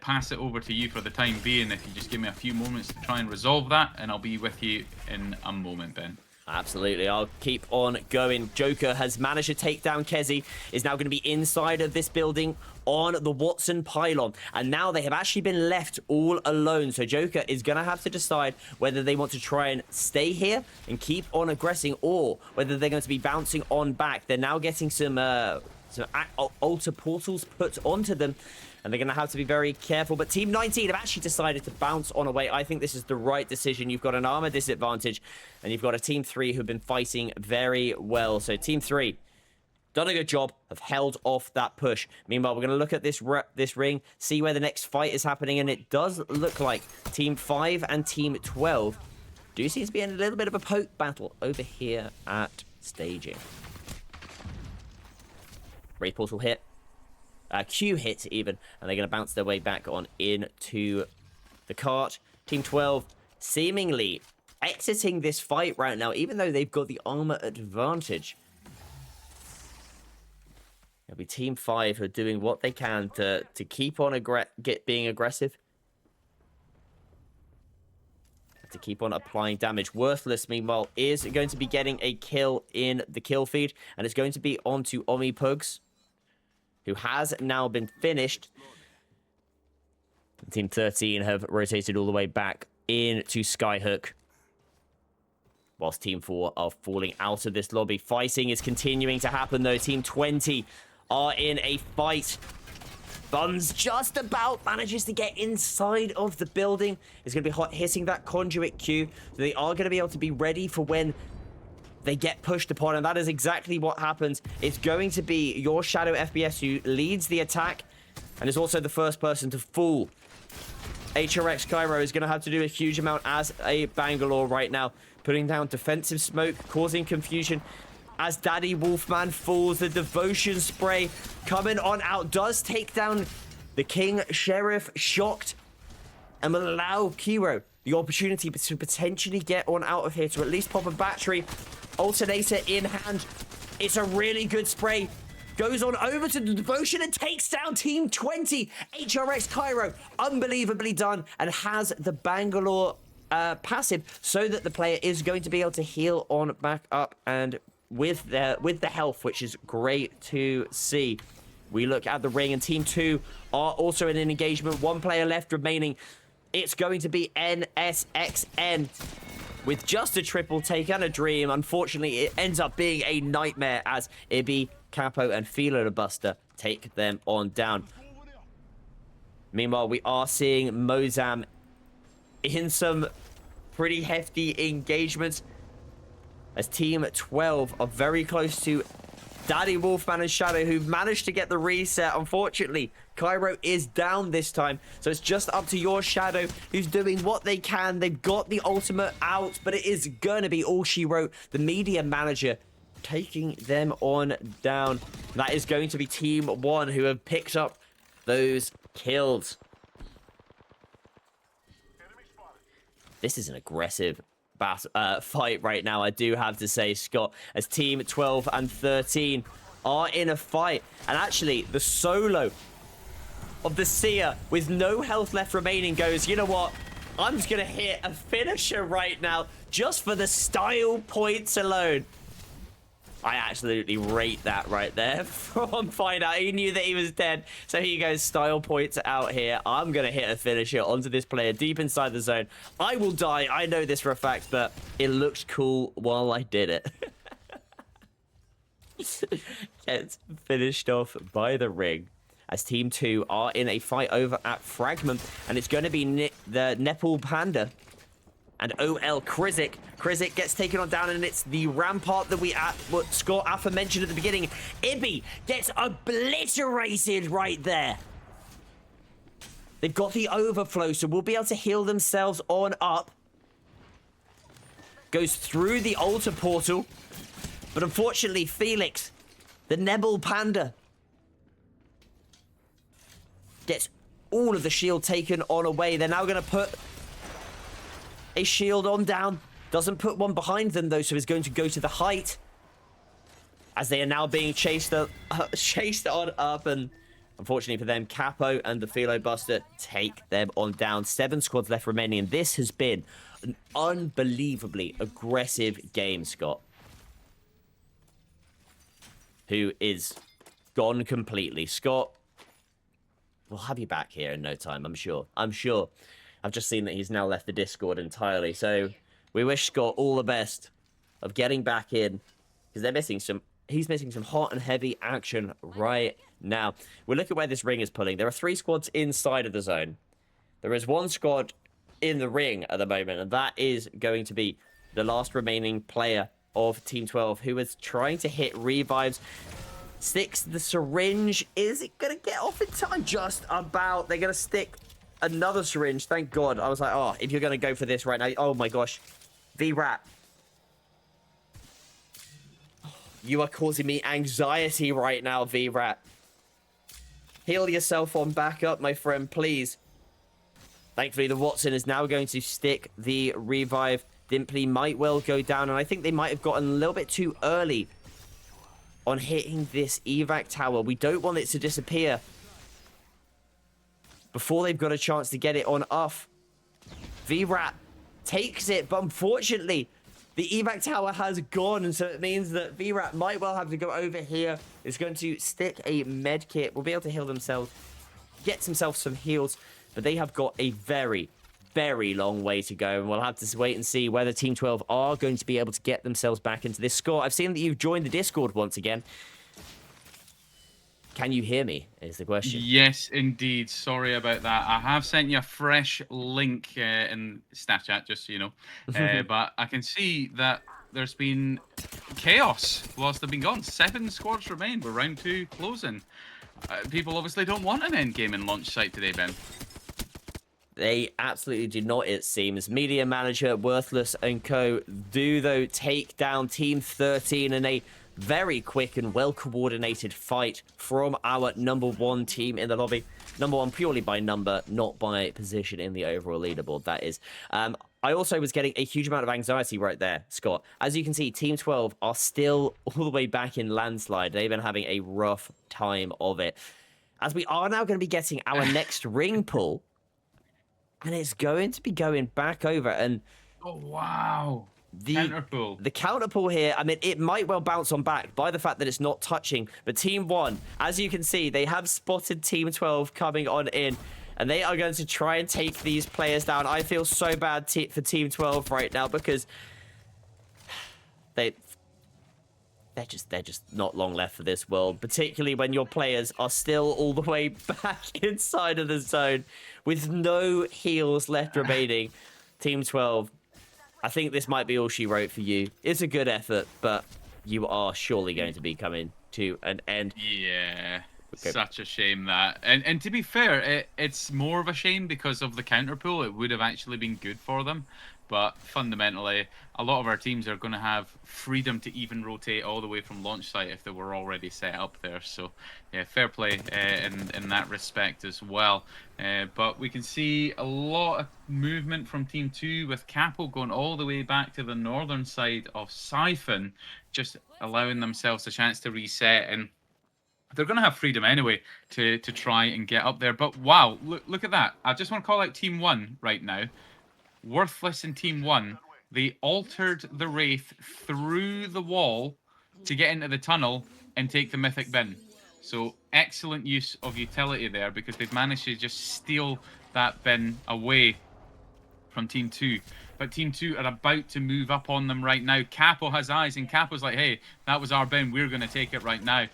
pass it over to you for the time being. If you just give me a few moments to try and resolve that, and I'll be with you in a moment, Ben. Absolutely, I'll keep on going. Joker has managed to take down Kezi, is now going to be inside of this building on the Watson pylon. And now they have actually been left all alone. So Joker is going to have to decide whether they want to try and stay here and keep on aggressing, or whether they're going to be bouncing on back. They're now getting some altar portals put onto them, and they're going to have to be very careful. But Team 19 have actually decided to bounce on away. I think this is the right decision. You've got an armor disadvantage, and you've got a Team 3 who've been fighting very well. So Team 3, done a good job, have held off that push. Meanwhile, we're going to look at this ring, see where the next fight is happening, and it does look like Team 5 and Team 12 do seem to be in a little bit of a poke battle over here at staging. Ray portal hit. Q hit even, and they're going to bounce their way back on into the cart. Team 12 seemingly exiting this fight right now, even though they've got the armor advantage. It'll be Team 5 who are doing what they can to keep on being aggressive. To keep on applying damage. Worthless, meanwhile, is going to be getting a kill in the kill feed, and it's going to be onto Omi Pugs, who has now been finished. Team 13 have rotated all the way back into Skyhook, whilst Team 4 are falling out of this lobby. Fighting is continuing to happen, though. Team 20 are in a fight. Buns just about manages to get inside of the building. It's going to be hitting that conduit queue, so they are going to be able to be ready for when they get pushed upon, and that is exactly what happens. It's going to be your Shadow FPS who leads the attack, and is also the first person to fall. HRX Cairo is going to have to do a huge amount as a Bangalore right now, putting down defensive smoke, causing confusion. As Daddy Wolfman falls, the devotion spray coming on out does take down the King Sheriff, shocked, and will allow Kiro the opportunity to potentially get on out of here, to at least pop a battery. Alternator in hand. It's a really good spray. Goes on over to the devotion and takes down Team 20. HRX Cairo, unbelievably done, and has the Bangalore passive, so that the player is going to be able to heal on back up and with the health, which is great to see. We look at the ring, and Team 2 are also in an engagement. One player left remaining. It's going to be NSXN with just a triple take and a dream. Unfortunately, it ends up being a nightmare as Ibi, Capo, and Buster take them on down. Meanwhile, we are seeing Mozam in some pretty hefty engagements, as Team 12 are very close to Daddy Wolfman and Shadow, who've managed to get the reset. Unfortunately, Cairo is down this time, so it's just up to your Shadow, who's doing what they can. They've got the ultimate out, but it is going to be all she wrote. The media manager taking them on down. That is going to be Team 1 who have picked up those kills. This is an aggressive fight right now, I do have to say, Scott, as Team 12 and 13 are in a fight. And actually, the solo of the Seer with no health left remaining goes, you know what? I'm just going to hit a finisher right now just for the style points alone. I absolutely rate that right there from Find Out. He knew that he was dead. So here you go, style points out here. I'm going to hit a finisher onto this player deep inside the zone. I will die. I know this for a fact, but it looked cool while I did it. Gets finished off by the ring, as Team 2 are in a fight over at Fragment. And it's going to be the Nepal Panda and OL Krizik. Krizik gets taken on down, and it's the Rampart that what Scott Affa mentioned at the beginning. Ibby gets obliterated right there. They've got the overflow, so we'll be able to heal themselves on up. Goes through the altar portal, but unfortunately, Felix, the Nebel Panda, gets all of the shield taken on away. They're now going to put a shield on down. Doesn't put one behind them, though, so is going to go to the height, as they are now being chased on up, and Unfortunately for them, Capo and the Philo Buster take them on down. 7 squads left remaining, and this has been an unbelievably aggressive game, Scott. Who is gone completely. Scott, we'll have you back here in no time, I'm sure. I'm sure. I've just seen that he's now left the Discord entirely, so we wish Scott all the best of getting back in, because they're missing some... He's missing some hot and heavy action right now. We'll look at where this ring is pulling. There are 3 squads inside of the zone. There is 1 squad in the ring at the moment, and that is going to be the last remaining player of Team 12, who is trying to hit revives. 6, the syringe. Is it going to get off in time? Just about. They're going to stick another syringe. Thank God. I was like, oh, if you're going to go for this right now. Oh, my gosh. V-Rat. You are causing me anxiety right now, V-Rat. Heal yourself on back up, my friend, please. Thankfully, the Watson is now going to stick the revive. Dimply might well go down, and I think they might have gotten a little bit too early on hitting this evac tower. We don't want it to disappear before they've got a chance to get it on off. V-Rat takes it, but unfortunately, the evac tower has gone, and so it means that V-Rat might well have to go over here. It's going to stick a med kit. We'll be able to heal themselves, get himself some heals, but they have got a very, very long way to go, and we'll have to wait and see whether Team 12 are going to be able to get themselves back into this score. I've seen that you've joined the Discord once again. Can you hear me, is the question. Yes, indeed. Sorry about that. I have sent you a fresh link in Snapchat, just so you know. But I can see that there's been chaos whilst they've been gone. 7 squads remain. We're round 2 closing. People obviously don't want an end game in launch site today, Ben. They absolutely do not, it seems. Media Manager, Worthless, and co. do, though, take down Team 13 in a very quick and well-coordinated fight from our #1 team in the lobby. #1 purely by number, not by position in the overall leaderboard, that is. I also was getting a huge amount of anxiety right there, Scott. As you can see, Team 12 are still all the way back in landslide. They've been having a rough time of it. As we are now going to be getting our next ring pull, and it's going to be going back over, and... Oh, wow. The counter pull here, I mean, it might well bounce on back by the fact that it's not touching. But Team 1, as you can see, they have spotted Team 12 coming on in, and they are going to try and take these players down. I feel so bad for Team 12 right now, because they're just not long left for this world, particularly when your players are still all the way back inside of the zone with no heals left remaining. Team 12, I think this might be all she wrote for you. It's a good effort, but you are surely going to be coming to an end. Yeah, okay. Such a shame that. And to be fair, it's more of a shame because of the counter pull. It would have actually been good for them. But fundamentally, a lot of our teams are going to have freedom to even rotate all the way from launch site if they were already set up there. So, yeah, fair play in that respect as well. But we can see a lot of movement from Team 2 with Capo going all the way back to the northern side of Siphon, just allowing themselves a chance to reset. And they're going to have freedom anyway to try and get up there. But wow, look at that. I just want to call out Team 1 right now. Worthless in Team 1, they altered the Wraith through the wall to get into the tunnel and take the Mythic bin. So excellent use of utility there, because they've managed to just steal that bin away from Team 2. But Team 2 are about to move up on them right now. Capo has eyes, and Capo's like, hey, that was our bin. We're going to take it right now.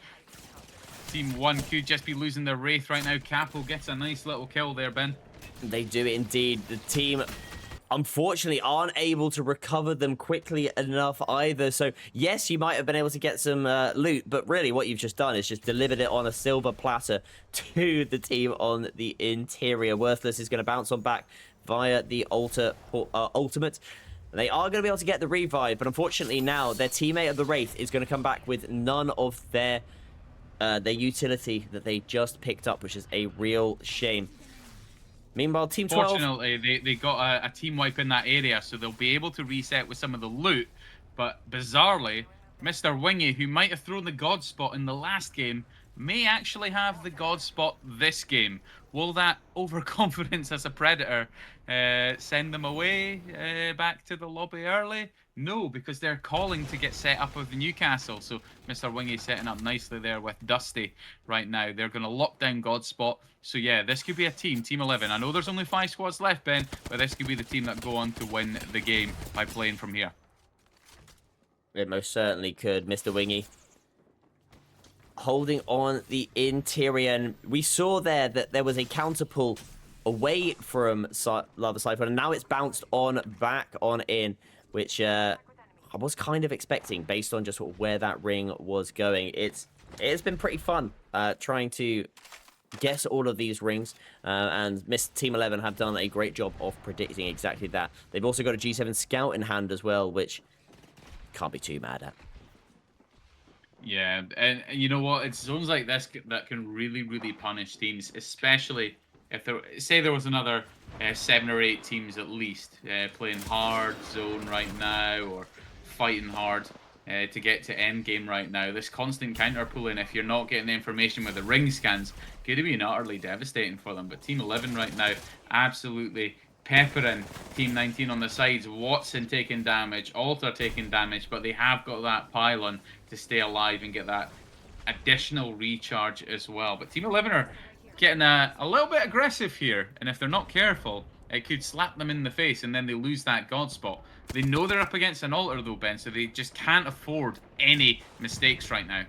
Team 1 could just be losing their Wraith right now. Capo gets a nice little kill there, Ben. They do indeed. The team, unfortunately, aren't able to recover them quickly enough either. So, yes, you might have been able to get some loot, but really what you've just done is just delivered it on a silver platter to the team on the interior. Worthless is going to bounce on back via the ultimate. They are going to be able to get the revive, but unfortunately now their teammate of the Wraith is going to come back with none of their utility that they just picked up, which is a real shame. Meanwhile, Team 12... Fortunately, they got a team wipe in that area, so they'll be able to reset with some of the loot. But bizarrely, Mr. Wingy, who might have thrown the God spot in the last game, may actually have the God spot this game. Will that overconfidence as a predator send them away back to the lobby early? No, because they're calling to get set up with the Newcastle. So Mr. Wingy setting up nicely there with Dusty right now. They're going to lock down God spot. So yeah, this could be a team 11. I know there's only 5 squads left, Ben, but this could be the team that go on to win the game by playing from here. It most certainly could, Mr. Wingy. Holding on the interior, and we saw there that there was a counter pull away from Lava Cypher, and now it's bounced on back on in, which I was kind of expecting based on just sort of where that ring was going. It's been pretty fun trying to guess all of these rings, and Team 11 have done a great job of predicting exactly that. They've also got a G7 Scout in hand as well, which can't be too mad at. Yeah, and you know what? It's zones like this that can really, really punish teams, especially if there was another 7 or 8 teams at least playing hard zone right now or fighting hard to get to end game right now. This constant counter pulling, if you're not getting the information with the ring scans, could have been utterly devastating for them. But Team 11 right now, absolutely peppering Team 19 on the sides. Watson taking damage, Alter taking damage, but they have got that pylon to stay alive and get that additional recharge as well. But Team 11 are getting a little bit aggressive here, and if they're not careful, it could slap them in the face and then they lose that God spot. They know they're up against an Alter though, Ben, so they just can't afford any mistakes right now.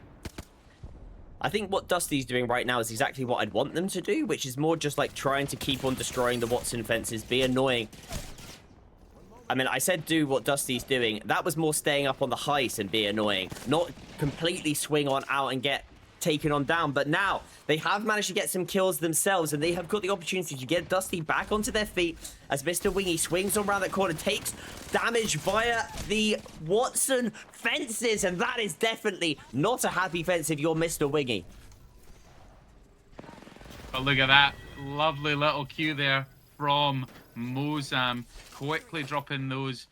I think what Dusty's doing right now is exactly what I'd want them to do, which is more just like trying to keep on destroying the Watson fences, be annoying. I mean, I said do what Dusty's doing. That was more staying up on the height and be annoying, not completely swing on out and get taken on down. But now they have managed to get some kills themselves, and they have got the opportunity to get Dusty back onto their feet as Mr. Wingy swings on around that corner, takes damage via the Watson fences, and that is definitely not a happy fence if you're Mr. Wingy. But look at that lovely little cue there from Mozam, quickly dropping those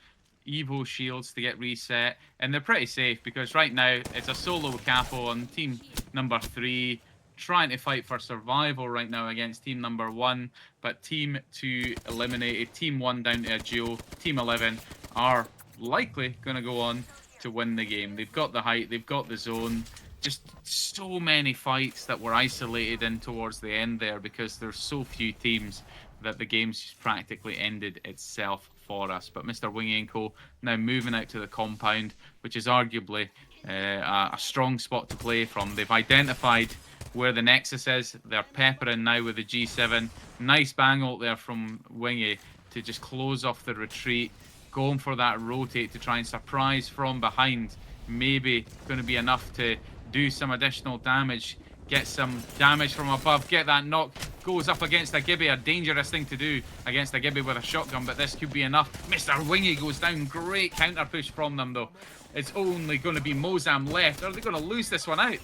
Evo shields to get reset, and they're pretty safe because right now it's a solo capo on team number 3 trying to fight for survival right now against team number 1, but team 2 eliminated, team 1 down to a duo. Team 11 are likely going to go on to win the game. They've got the height, they've got the zone. Just so many fights that were isolated in towards the end there because there's so few teams that the game's just practically ended itself for us. But Mr. Wingy & Co. now moving out to the compound, which is arguably a strong spot to play from. They've identified where the Nexus is. They're peppering now with the G7. Nice bang ult there from Wingy to just close off the retreat. Going for that rotate to try and surprise from behind. Maybe going to be enough to do some additional damage, get some damage from above, get that knock, goes up against a Gibby, a dangerous thing to do against a Gibby with a shotgun, but this could be enough. Mr. Wingy goes down, great counter push from them though. It's only going to be Mozam left. Are they going to lose this one out?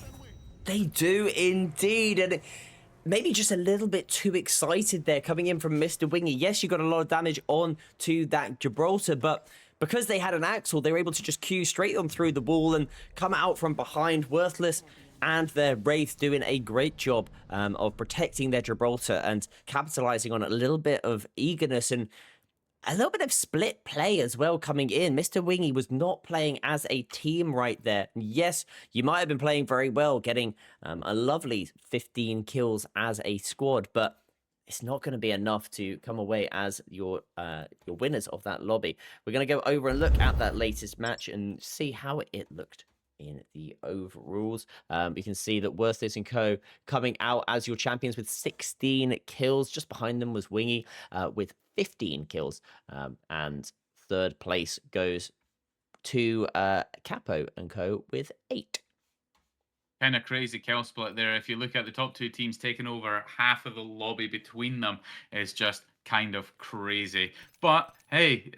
They do indeed, and maybe just a little bit too excited there coming in from Mr. Wingy. Yes, you got a lot of damage on to that Gibraltar, but because they had an Axle, they were able to just queue straight on through the wall and come out from behind. Worthless and their Wraith doing a great job of protecting their Gibraltar and capitalizing on a little bit of eagerness and a little bit of split play as well coming in. Mr. Wingy was not playing as a team right there. Yes, you might have been playing very well, getting a lovely 15 kills as a squad, but it's not going to be enough to come away as your winners of that lobby. We're going to go over and look at that latest match and see how it looked in the overalls. You can see that Worthless & Co. coming out as your champions with 16 kills. Just behind them was Wingy with 15 kills. And third place goes to Capo & Co. with 8. Kind of crazy kill split there. If you look at the top 2 teams taking over half of the lobby between them, is just kind of crazy. But hey,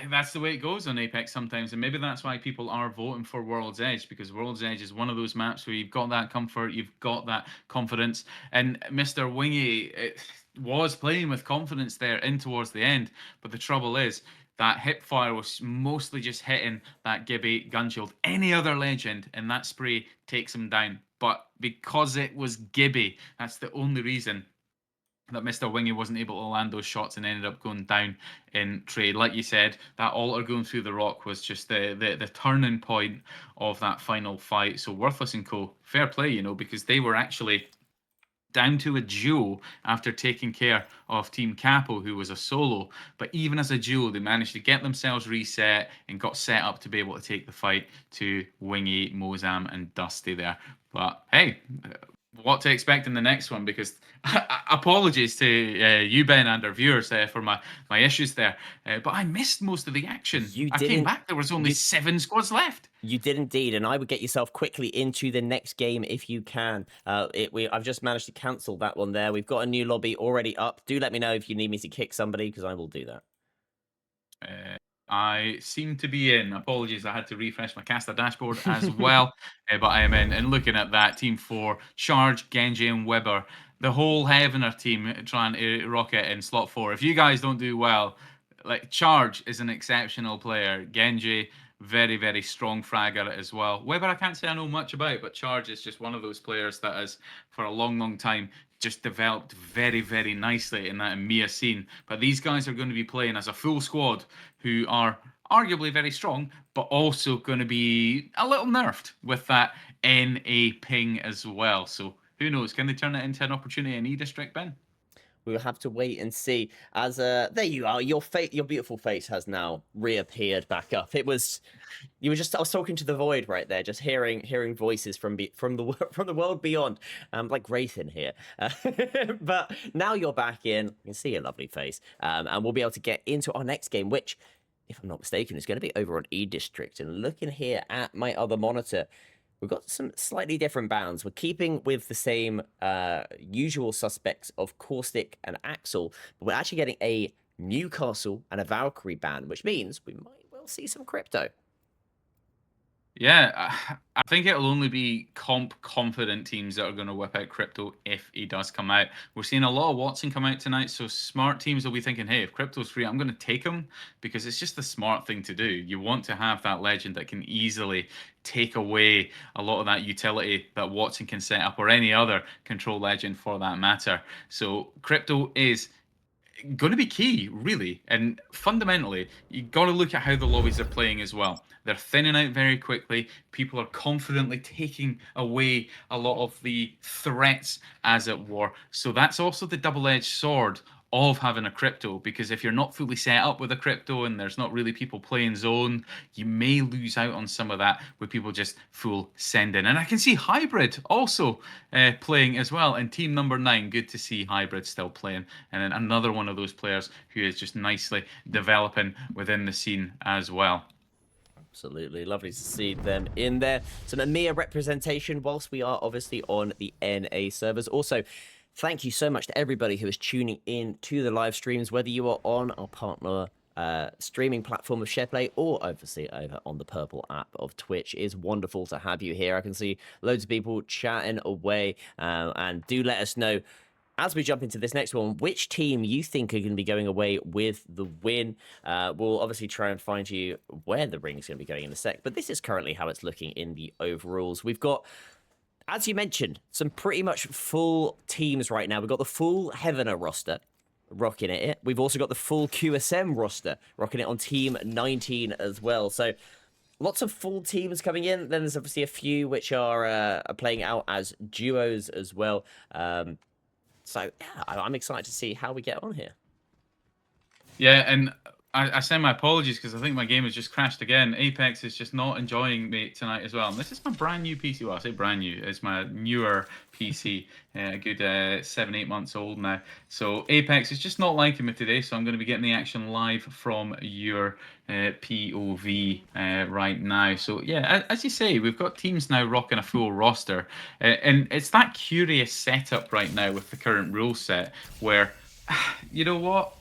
that's the way it goes on Apex sometimes, and maybe that's why people are voting for World's Edge, because World's Edge is one of those maps where you've got that comfort, you've got that confidence, and Mr. Wingy was playing with confidence there in towards the end, but the trouble is that hipfire was mostly just hitting that Gibby gun shield. Any other legend in that spray takes him down. but because it was Gibby, that's the only reason that Mr. Wingy wasn't able to land those shots and ended up going down in trade. Like you said, that altar going through the rock was just the turning point of that final fight. So Worthless and Co, fair play, you know, because they were actually down to a duo after taking care of Team Capo, who was a solo. But even as a duo, they managed to get themselves reset and got set up to be able to take the fight to Wingy, Mozam, and Dusty there. But hey, what to expect in the next one, because apologies to you, Ben, and our viewers for my issues there, but I missed most of the action. I came back, there was only 7 squads left. You did indeed, and I would get yourself quickly into the next game if you can. I've just managed to cancel that one there. We've got a new lobby already up. Do let me know if you need me to kick somebody, because I will do that. I seem to be in. Apologies, I had to refresh my caster dashboard as well, but I am in. And looking at that, Team 4, Charge, Genji, and Weber, the whole Heavener team trying to rocket in slot 4. If you guys don't do well, like, Charge is an exceptional player. Genji, very, very strong fragger as well. Weber, I can't say I know much about, but Charge is just one of those players that has, for a long, long time, just developed very, very nicely in that EMEA scene. But these guys are going to be playing as a full squad who are arguably very strong, but also going to be a little nerfed with that NA ping as well. So who knows? Can they turn it into an opportunity in E-District, Ben? We'll have to wait and see. As there you are. Your beautiful face has now reappeared back up. I was talking to the void right there, just hearing voices from the world beyond, like Wraith in here. But now you're back in. You can see your lovely face, and we'll be able to get into our next game, which, if I'm not mistaken, is going to be over on E-District. And looking here at my other monitor, we've got some slightly different bands. We're keeping with the same usual suspects of Caustic and Axel, but we're actually getting a Newcastle and a Valkyrie band, which means we might well see some crypto. Yeah, I think it'll only be confident teams that are going to whip out Crypto if he does come out. We're seeing a lot of Watson come out tonight, so smart teams will be thinking, hey, if Crypto's free, I'm going to take him, because it's just the smart thing to do. You want to have that legend that can easily take away a lot of that utility that Watson can set up, or any other control legend for that matter. So Crypto is going to be key, really. And fundamentally, you got to look at how the lobbies are playing as well. They're thinning out very quickly. People are confidently taking away a lot of the threats, as it were. So that's also the double-edged sword of having a crypto, because if you're not fully set up with a crypto and there's not really people playing zone, you may lose out on some of that with people just full sending. And I can see Hybrid also playing as well, and team number 9, good to see Hybrid still playing, and then another one of those players who is just nicely developing within the scene as well. Absolutely. Lovely to see them in there. Some EMEA representation whilst we are obviously on the NA servers. Also, thank you so much to everybody who is tuning in to the live streams, whether you are on our partner streaming platform of Shareplay or obviously over on the purple app of Twitch. It is wonderful to have you here. I can see loads of people chatting away, and do let us know, as we jump into this next one, which team you think are going to be going away with the win. We'll obviously try and find you where the ring is going to be going in a sec, but this is currently how it's looking in the overalls. We've got, as you mentioned, some pretty much full teams right now. We've got the full Heavener roster rocking it. We've also got the full QSM roster rocking it on Team 19 as well. So lots of full teams coming in. Then there's obviously a few which are playing out as duos as well. So, yeah, I'm excited to see how we get on here. Yeah, and I send my apologies because I think my game has just crashed again. Apex is just not enjoying me tonight as well. And this is my brand new PC. Well, I say brand new. It's my newer PC, a good 7-8 months old now. So Apex is just not liking me today. So I'm going to be getting the action live from your POV right now. So yeah, as you say, we've got teams now rocking a full roster. And it's that curious setup right now with the current rule set where, you know what?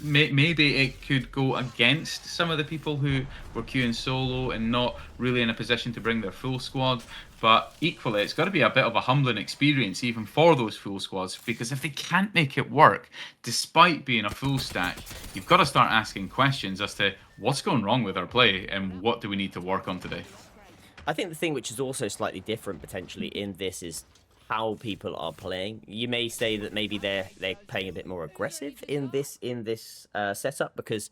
Maybe it could go against some of the people who were queuing solo and not really in a position to bring their full squad. But equally, it's got to be a bit of a humbling experience even for those full squads, because if they can't make it work, despite being a full stack, you've got to start asking questions as to what's going wrong with our play and what do we need to work on today. I think the thing which is also slightly different potentially in this is how people are playing. You may say that maybe they're playing a bit more aggressive in this setup because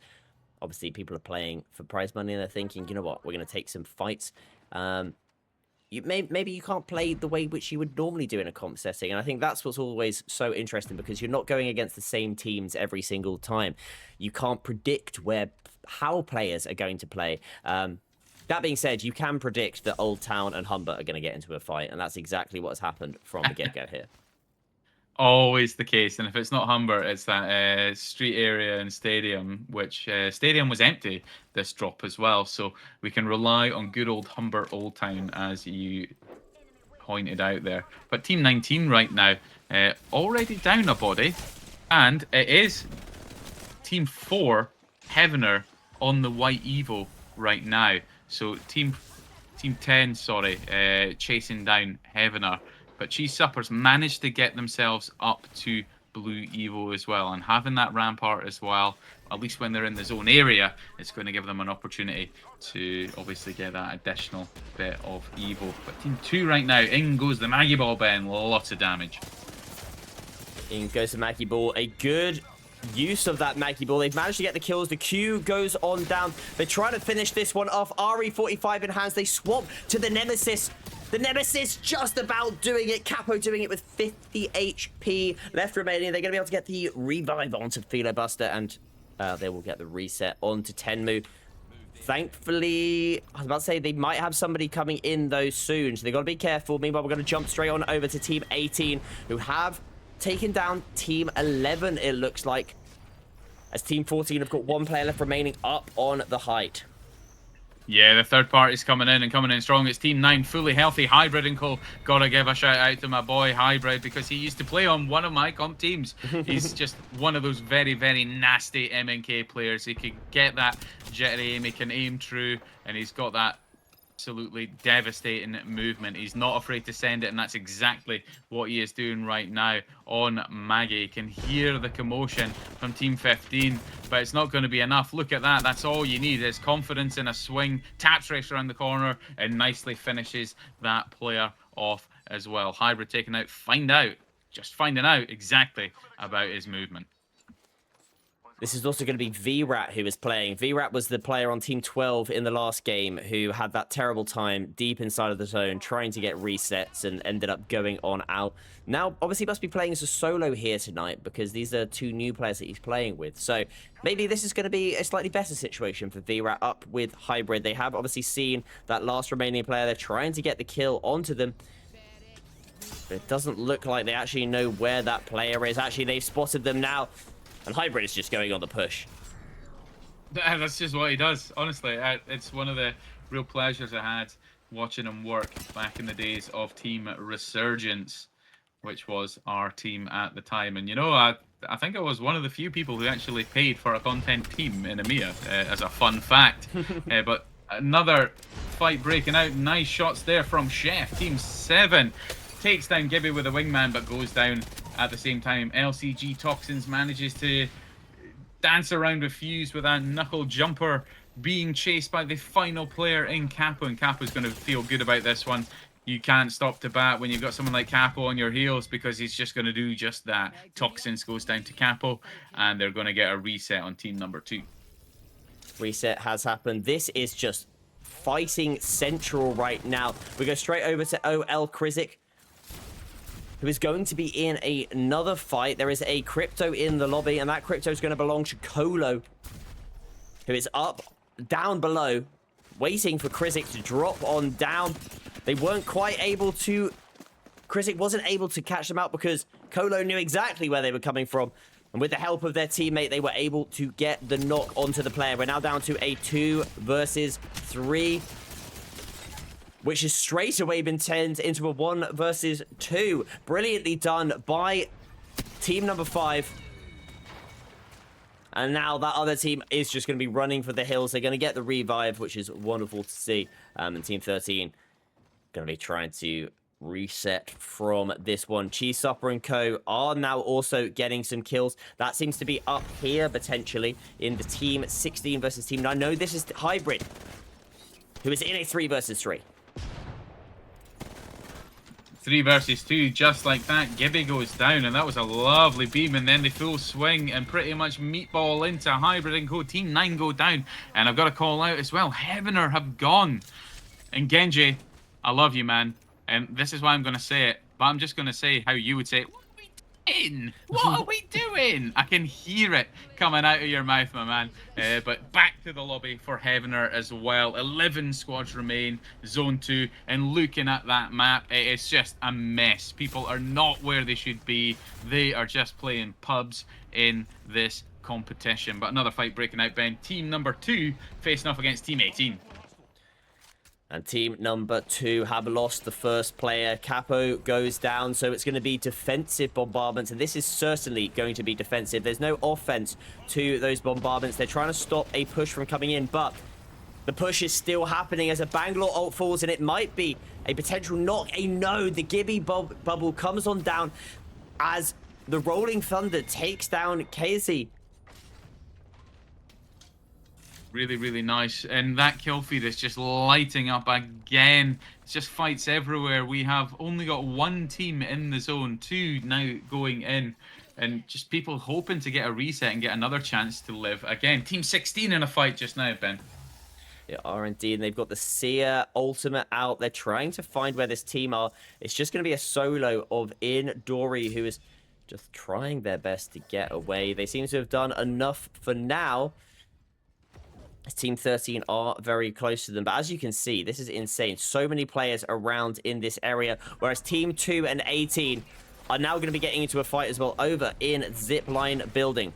obviously people are playing for prize money and they're thinking, you know what, we're going to take some fights. Maybe you can't play the way which you would normally do in a comp setting, and I think that's what's always so interesting because you're not going against the same teams every single time. You can't predict how players are going to play. That being said, you can predict that Old Town and Humber are going to get into a fight, and that's exactly what has happened from the get-go here. Always the case, and if it's not Humber, it's that street area and stadium, which stadium was empty this drop as well, so we can rely on good old Humber Old Town, as you pointed out there. But Team 19 right now, already down a body, and it is Team 4, Heavener, on the White Evo right now. So Team 10, sorry, chasing down Heavener. But Cheese Suppers managed to get themselves up to Blue Evo as well. And having that Rampart as well, at least when they're in the zone area, it's going to give them an opportunity to obviously get that additional bit of Evo. But Team 2 right now, in goes the Maggie Ball, Ben. Lots of damage. In goes the Maggie Ball. A good use of that Maggie Ball. They've managed to get the kills. The Q goes on down. They're trying to finish this one off. RE45 in hands. They swap to the Nemesis. The Nemesis just about doing it. Capo doing it with 50 HP left remaining. They're going to be able to get the revive onto Filobuster, and they will get the reset onto Tenmu. Thankfully, I was about to say they might have somebody coming in though soon, so they've got to be careful. Meanwhile, we're going to jump straight on over to Team 18, who have taken down Team 11, it looks like. As Team 14 have got one player left remaining up on the height. Yeah, the third party's coming in strong. It's Team 9, fully healthy. Hybrid and Co. Gotta give a shout out to my boy Hybrid, because he used to play on one of my comp teams. He's just one of those very, very nasty MNK players. He can get that jittery aim, he can aim true, and he's got that absolutely devastating movement. He's not afraid to send it, and that's exactly what he is doing right now on Maggie. You can hear the commotion from Team 15, but it's not going to be enough. Look at that. That's all you need is confidence in a swing. Taps race around the corner and nicely finishes that player off as well. Hybrid taken out. Just finding out exactly about his movement. This is also going to be VRAT who is playing. VRAT was the player on Team 12 in the last game who had that terrible time deep inside of the zone trying to get resets and ended up going on out. Now, obviously, he must be playing as a solo here tonight because these are two new players that he's playing with. So maybe this is going to be a slightly better situation for VRAT up with Hybrid. They have obviously seen that last remaining player. They're trying to get the kill onto them. But it doesn't look like they actually know where that player is. Actually, they've spotted them now. And Hybrid is just going on the push. That's just what he does, honestly. It's one of the real pleasures I had watching him work back in the days of Team Resurgence, which was our team at the time. And, you know, I think I was one of the few people who actually paid for a content team in EMEA, as a fun fact. But another fight breaking out. Nice shots there from Chef. Team 7 takes down Gibby with a wingman, but goes down at the same time. LCG Toxins manages to dance around with Fuse with that knuckle jumper, being chased by the final player in Capo, and Capo's going to feel good about this one. You can't stop to bat when you've got someone like Capo on your heels, because he's just going to do just that. Toxins goes down to Capo, and they're going to get a reset on team number 2. Reset has happened. This is just fighting central right now. We go straight over to OL Krizik, who is going to be in another fight. There is a Crypto in the lobby, and that Crypto is going to belong to Colo, who is down below, waiting for Krizik to drop on down. They weren't quite able to... Krizik wasn't able to catch them out because Colo knew exactly where they were coming from. And with the help of their teammate, they were able to get the knock onto the player. We're now down to a 2 versus 3. Which has straight away been turned into a 1 versus 2. Brilliantly done by team number 5. And now that other team is just going to be running for the hills. They're going to get the revive, which is wonderful to see. And team 13 going to be trying to reset from this one. Cheese Supper and Co. are now also getting some kills. That seems to be up here, potentially, in the team 16 versus team 9. No, this is Hybrid, who is in a 3 versus 3. 3 versus 2, just like that. Gibby goes down, and that was a lovely beam, and then they full swing and pretty much meatball into Hybrid and Co. Team 9 go down, and I've got to call out as well, Heavener have gone. And Genji, I love you, man, and this is why I'm going to say it, but I'm just going to say how you would say it. What are we doing? I can hear it coming out of your mouth, my man. But back to the lobby for Heavener as well. 11 squads remain, Zone 2, and looking at that map, it is just a mess. People are not where they should be. They are just playing pubs in this competition. But another fight breaking out, Ben. Team number 2 facing off against Team 18. And team number 2 have lost the first player. Capo goes down, so it's going to be defensive bombardments. And this is certainly going to be defensive. There's no offense to those bombardments. They're trying to stop a push from coming in, but the push is still happening as a Bangalore ult falls, and it might be a potential knock. A no, the Gibby bubble comes on down as the Rolling Thunder takes down KZ. Really, really nice. And that kill feed is just lighting up again. It's just fights everywhere. We have only got 1 team in the zone, 2 now going in. And just people hoping to get a reset and get another chance to live. Again, Team 16 in a fight just now, Ben. They are indeed, and they've got the Seer ultimate out. They're trying to find where this team are. It's just going to be a solo of Dory, who is just trying their best to get away. They seem to have done enough for now. Team 13 are very close to them, but as you can see, this is insane. So many players around in this area, whereas Team 2 and 18 are now going to be getting into a fight as well over in Zipline Building.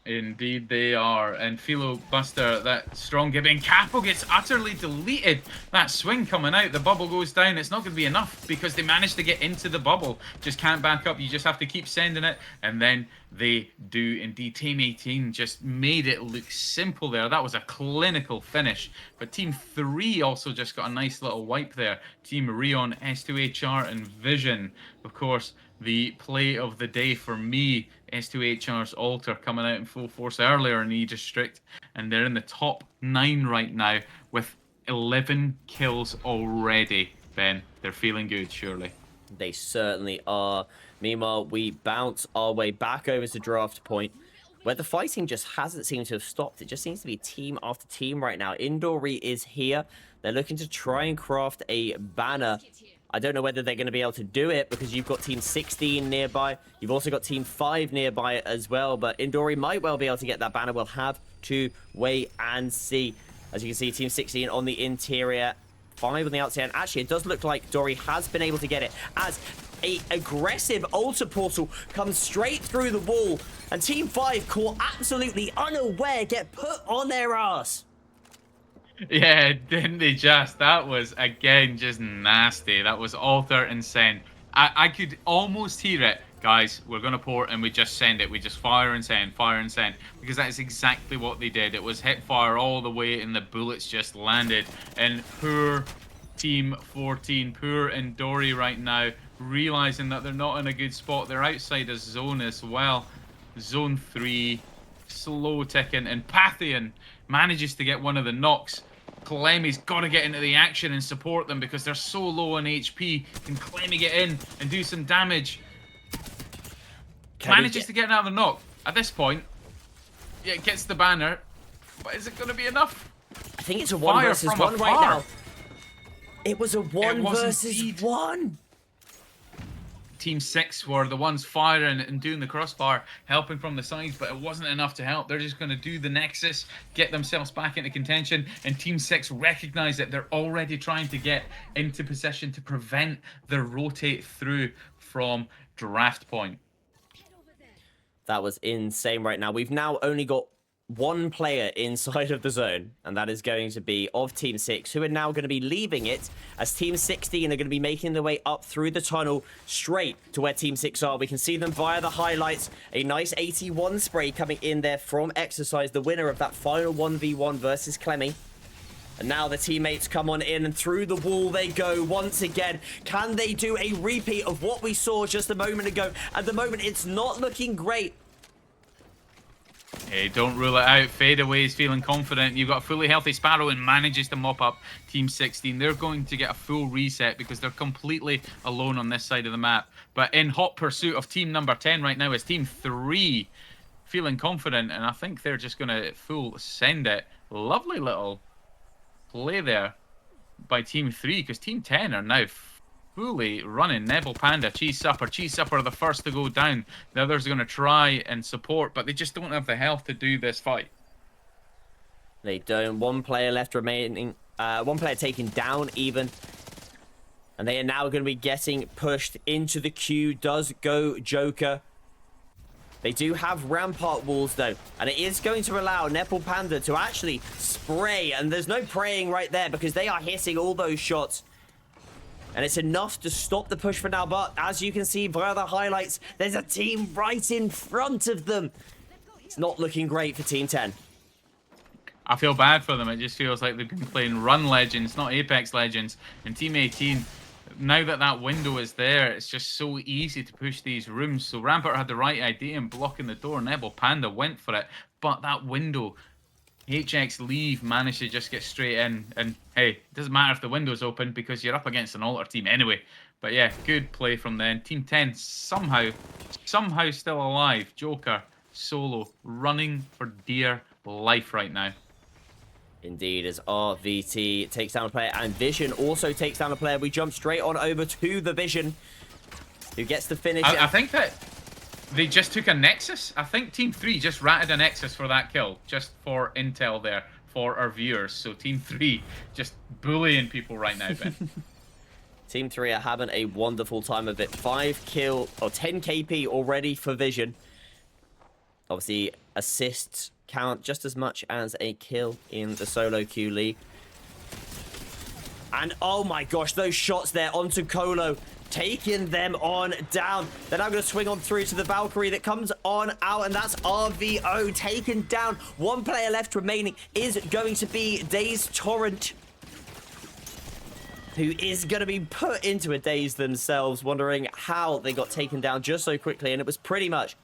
Indeed they are. And Philo Buster, that strong giving. Capo gets utterly deleted. That swing coming out, the bubble goes down. It's not going to be enough because they managed to get into the bubble. Just can't back up. You just have to keep sending it. And then they do indeed. Team 18 just made it look simple there. That was a clinical finish. But Team 3 also just got a nice little wipe there. Team Rion, S2HR, and Vision. Of course, the play of the day for me, S2HR's Alter coming out in full force earlier in E-District, and they're in the top 9 right now with 11 kills already. Ben, they're feeling good, surely. They certainly are. Meanwhile, we bounce our way back over to draft point, where the fighting just hasn't seemed to have stopped. It just seems to be team after team right now. Indory is here. They're looking to try and craft a banner. I don't know whether they're going to be able to do it because you've got Team 16 nearby. You've also got Team 5 nearby as well. But Indory might well be able to get that banner. We'll have to wait and see. As you can see, Team 16 on the interior, 5 on the outside. And actually, it does look like Dory has been able to get it as a aggressive altar portal comes straight through the wall. And Team 5, caught absolutely unaware, get put on their ass. Yeah, didn't they just? That was, again, just nasty. That was Alter and send. I could almost hear it. Guys, we're going to port and we just send it. We just fire and send, because that is exactly what they did. It was hip fire all the way and the bullets just landed. And poor Team 14, poor Indory right now, realizing that they're not in a good spot. They're outside a zone as well. Zone 3, slow ticking, and Pathian manages to get one of the knocks. Clemmy's got to get into the action and support them because they're so low on HP. Can Clemmy get in and do some damage? Manages to get another knock. At this point, yeah, it gets the banner. But is it going to be enough? I think it's a 1 versus 1 right now. It was a 1 versus 1. Team 6 were the ones firing and doing the crossbar, helping from the sides, but it wasn't enough to help. They're just going to do the Nexus, get themselves back into contention, and Team 6 recognize that they're already trying to get into position to prevent the rotate through from draft point. That was insane right now. We've now only got 1 player inside of the zone, and that is going to be of Team 6, who are now going to be leaving it, as Team 16 are going to be making their way up through the tunnel straight to where Team 6 are. We can see them via the highlights. A nice 81 spray coming in there from Exercise, the winner of that final 1v1 versus Clemmy. And now the teammates come on in, and through the wall they go once again. Can they do a repeat of what we saw just a moment ago? At the moment, it's not looking great Hey, don't rule it out. Fadeaway is feeling confident. You've got a fully healthy Sparrow and manages to mop up Team 16. They're going to get a full reset because they're completely alone on this side of the map. But in hot pursuit of team number 10 right now is Team 3. Feeling confident, and I think they're just going to full send it. Lovely little play there by Team 3, because Team 10 are now fully running. Nebel Panda, Cheese Supper are the first to go down. The others are going to try and support, but they just don't have the health to do this fight. They don't. One player left remaining. One player taken down even. And they are now going to be getting pushed into the queue. Does go Joker. They do have rampart walls though, and it is going to allow Nepal Panda to actually spray, and there's no praying right there because they are hitting all those shots. And it's enough to stop the push for now, but as you can see via the highlights, there's a team right in front of them. It's not looking great for Team 10. I feel bad for them. It just feels like they've been playing Run Legends, not Apex Legends. And Team 18, now that that window is there, it's just so easy to push these rooms. So Rampart had the right idea in blocking the door. Nebel Panda went for it, but that window, HX Leave managed to just get straight in. And hey, it doesn't matter if the window's open because you're up against an alter team anyway. But yeah, good play from them. Team 10 somehow still alive. Joker, solo, running for dear life right now. Indeed, as RVT takes down a player and Vision also takes down a player. We jump straight on over to the Vision, who gets the finish. I think that they just took a Nexus. I think Team 3 just ratted a Nexus for that kill, just for intel there for our viewers. So Team 3 just bullying people right now, Ben. Team 3 are having a wonderful time of it. 5 kill or 10 KP already for Vision. Obviously, assists count just as much as a kill in the solo queue league. And oh my gosh, those shots there onto Colo, taking them on down. They're now going to swing on through to the Valkyrie that comes on out, and that's RVO taken down. One player left remaining is going to be Daze Torrent, who is going to be put into a daze themselves, wondering how they got taken down just so quickly. And it was pretty much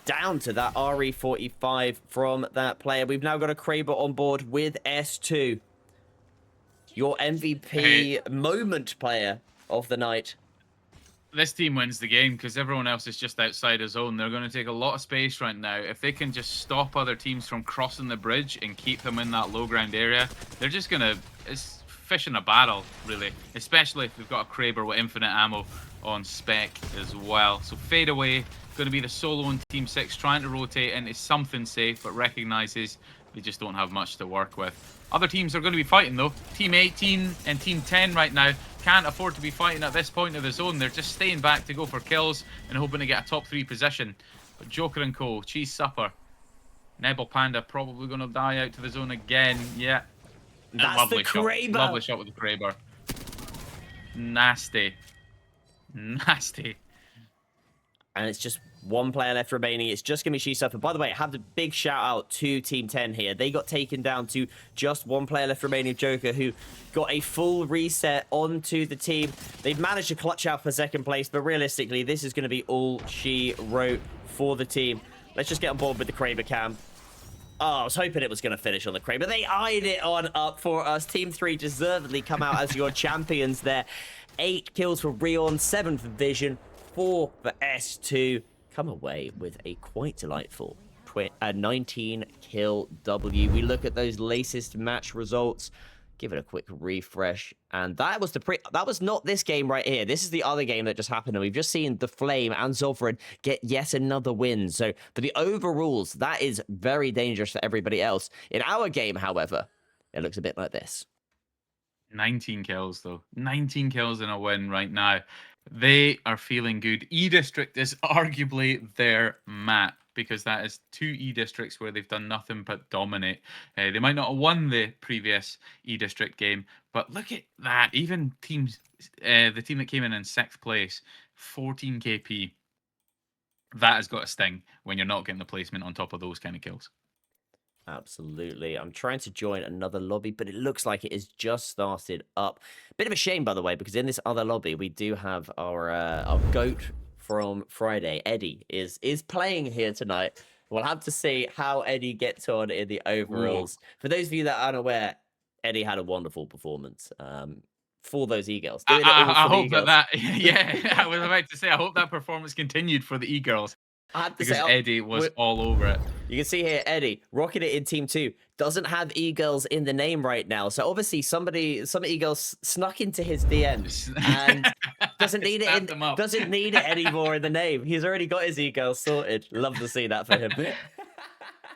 down to that RE45 from that player. We've now got a Kraber on board with S2. Your MVP moment player of the night. This team wins the game because everyone else is just outside a zone. They're going to take a lot of space right now. If they can just stop other teams from crossing the bridge and keep them in that low ground area, they're just going to... It's fish in a barrel, really. Especially if we've got a Kraber with infinite ammo on spec as well. So fade away. Going to be the solo on Team 6, trying to rotate into something safe, but recognizes they just don't have much to work with. Other teams are going to be fighting, though. Team 18 and Team 10 right now can't afford to be fighting at this point of the zone. They're just staying back to go for kills and hoping to get a top 3 position. But Joker and Co, Cheese Supper, Nebel Panda probably going to die out to the zone again. Yeah. That's lovely the Kraber. shot. Lovely shot with the Kraber. Nasty. Nasty. And it's just one player left remaining. It's just going to be Cheese Supper. By the way, I have a big shout out to Team 10 here. They got taken down to just one player left remaining, Joker, who got a full reset onto the team. They've managed to clutch out for second place, but realistically, this is going to be all she wrote for the team. Let's just get on board with the Kraber cam. Oh, I was hoping it was going to finish on the Kraber. They eyed it on up for us. Team 3 deservedly come out as your champions there. 8 kills for Rion, 7 for Vision, 4 for S2. Come away with a quite delightful 19 kill W. We look at those latest match results. Give it a quick refresh. And that was that was not this game right here. This is the other game that just happened. And we've just seen the Flame and Zovran get yet another win. So for the overrules, that is very dangerous for everybody else. In our game, however, it looks a bit like this. 19 kills, though. 19 kills in a win right now. They are feeling good. E-District is arguably their map because that is 2 E-Districts where they've done nothing but dominate. They might not have won the previous E-District game, but look at that. Even teams, the team that came in 6th place, 14 KP. That has got a sting when you're not getting the placement on top of those kind of kills. Absolutely. I'm trying to join another lobby, but it looks like it has just started up. Bit of a shame, by the way, because in this other lobby, we do have our GOAT from Friday. Eddie is playing here tonight. We'll have to see how Eddie gets on in the Ooh. overalls. For those of you that aren't aware, Eddie had a wonderful performance for those e-girls, doing it all I for the hope that e-girls. that yeah, I was about to say, I hope that performance continued for the e-girls I have to say, because Eddie was all over it. you can see here, Eddie rocking it in Team 2. Doesn't have e-girls in the name right now, so obviously some e-girls snuck into his DM Just and doesn't need it snapped them up. doesn't need it anymore in the name. He's already got his e-girls sorted. Love to see that for him.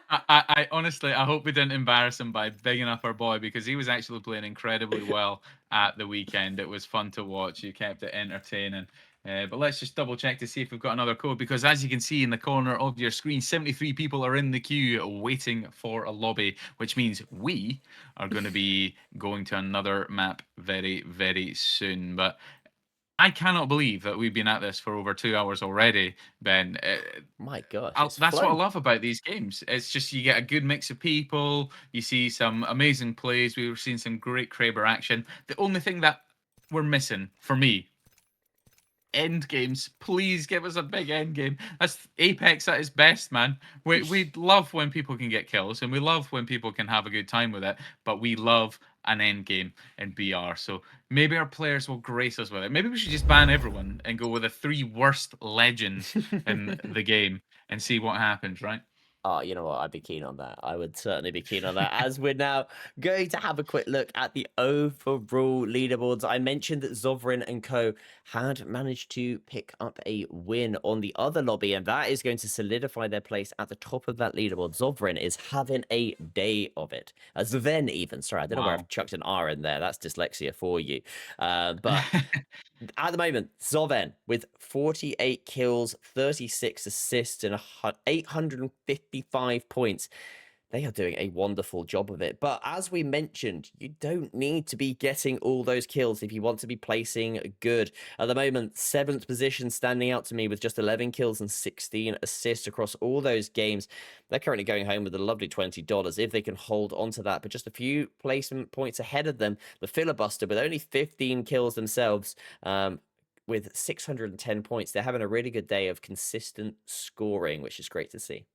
I honestly, I hope we didn't embarrass him by bigging up our boy because he was actually playing incredibly well at the weekend. It was fun to watch. He kept it entertaining. But let's just double check to see if we've got another code because as you can see in the corner of your screen, 73 people are in the queue waiting for a lobby, which means we are going to be going to another map very, very soon. But I cannot believe that we've been at this for over 2 hours already, Ben. My gosh, it's That's what I flown. love about these games. It's just you get a good mix of people. You see some amazing plays. We were seeing some great Kraber action. The only thing that we're missing for me, end games. Please give us a big end game. That's Apex at its best, man. We love when people can get kills, and we love when people can have a good time with it. But we love an end game in BR. So maybe our players will grace us with it. Maybe we should just ban everyone and go with the three worst legends in the game and see what happens, right? Oh, you know what? I'd be keen on that. I would certainly be keen on that. As we're now going to have a quick look at the overall leaderboards, I mentioned that Zovrin and Co. had managed to pick up a win on the other lobby, and that is going to solidify their place at the top of that leaderboard. Zovrin is having a day of it. Zven even. Sorry, I don't know where Wow. I've chucked an R in there. That's dyslexia for you. But at the moment, Zoven with 48 kills, 36 assists, and 855 points. They are doing a wonderful job of it. But as we mentioned, you don't need to be getting all those kills if you want to be placing good. At the moment, 7th position standing out to me with just 11 kills and 16 assists across all those games. They're currently going home with a lovely $20 if they can hold on to that. But just a few placement points ahead of them, the filibuster with only 15 kills themselves. With 610 points, they're having a really good day of consistent scoring, which is great to see.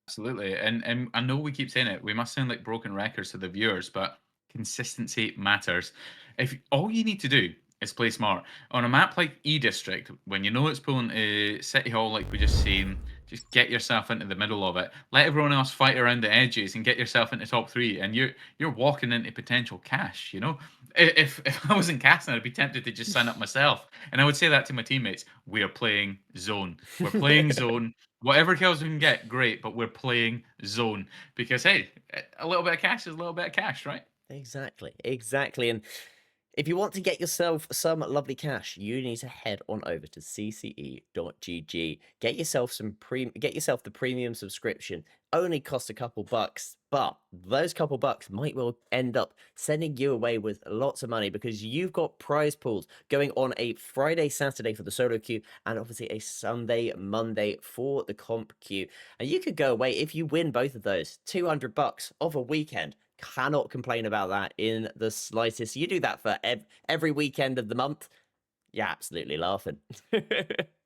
Absolutely. And I know we keep saying it. We must sound like broken records to the viewers, but consistency matters. If all you need to do is play smart on a map like E District, when you know it's pulling to City Hall, like we just seen, just get yourself into the middle of it. Let everyone else fight around the edges and get yourself into top three, and you're walking into potential cash. You know, if I wasn't casting, I'd be tempted to just sign up myself, and I would say that to my teammates. We are playing zone. We're playing zone. Whatever kills we can get, great, but we're playing zone because hey, a little bit of cash is a little bit of cash, right? Exactly, exactly. And if you want to get yourself some lovely cash, you need to head on over to cce.gg. Get yourself the premium subscription. Only costs a couple bucks, but those couple bucks might well end up sending you away with lots of money because you've got prize pools going on a Friday, Saturday for the solo queue, and obviously a Sunday, Monday for the comp queue. And you could go away if you win both of those, 200 bucks of a weekend. Cannot complain about that in the slightest. You do that for every weekend of the month, you're absolutely laughing.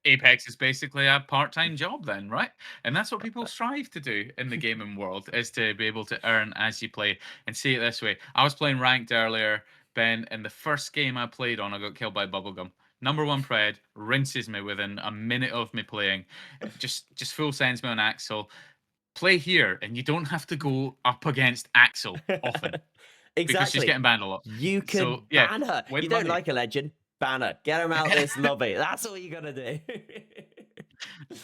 Apex is basically a part-time job then, right? And that's what people strive to do in the gaming world is to be able to earn as you play. And see it this way. I was playing ranked earlier, Ben, and the first game I played on, I got killed by Bubblegum. Number one pred, rinses me within a minute of me playing. Just full sends me on Axel. Play here, and you don't have to go up against Axel often because she's Exactly. getting banned a lot. You So could yeah, ban her. You win don't money. like a legend, ban her. Get him out of this lobby. That's all you gotta do.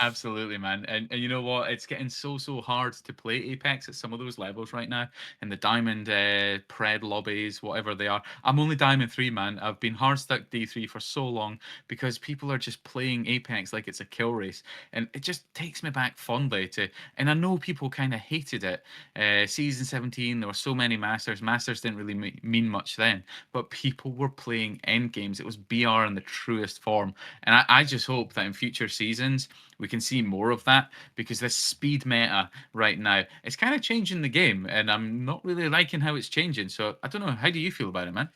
Absolutely, man. And you know what? It's getting so hard to play Apex at some of those levels right now. In the Diamond Pred lobbies, whatever they are. I'm only Diamond 3, man. I've been hard stuck D3 for so long because people are just playing Apex like it's a kill race. And it just takes me back fondly to, and I know people kind of hated it. Season 17, there were so many Masters. Masters didn't really mean much then, but people were playing end games. It was BR in the truest form. And I just hope that in future seasons, we can see more of that because this speed meta right now it's kind of changing the game, and I'm not really liking how it's changing. So I don't know. How do you feel about it, man?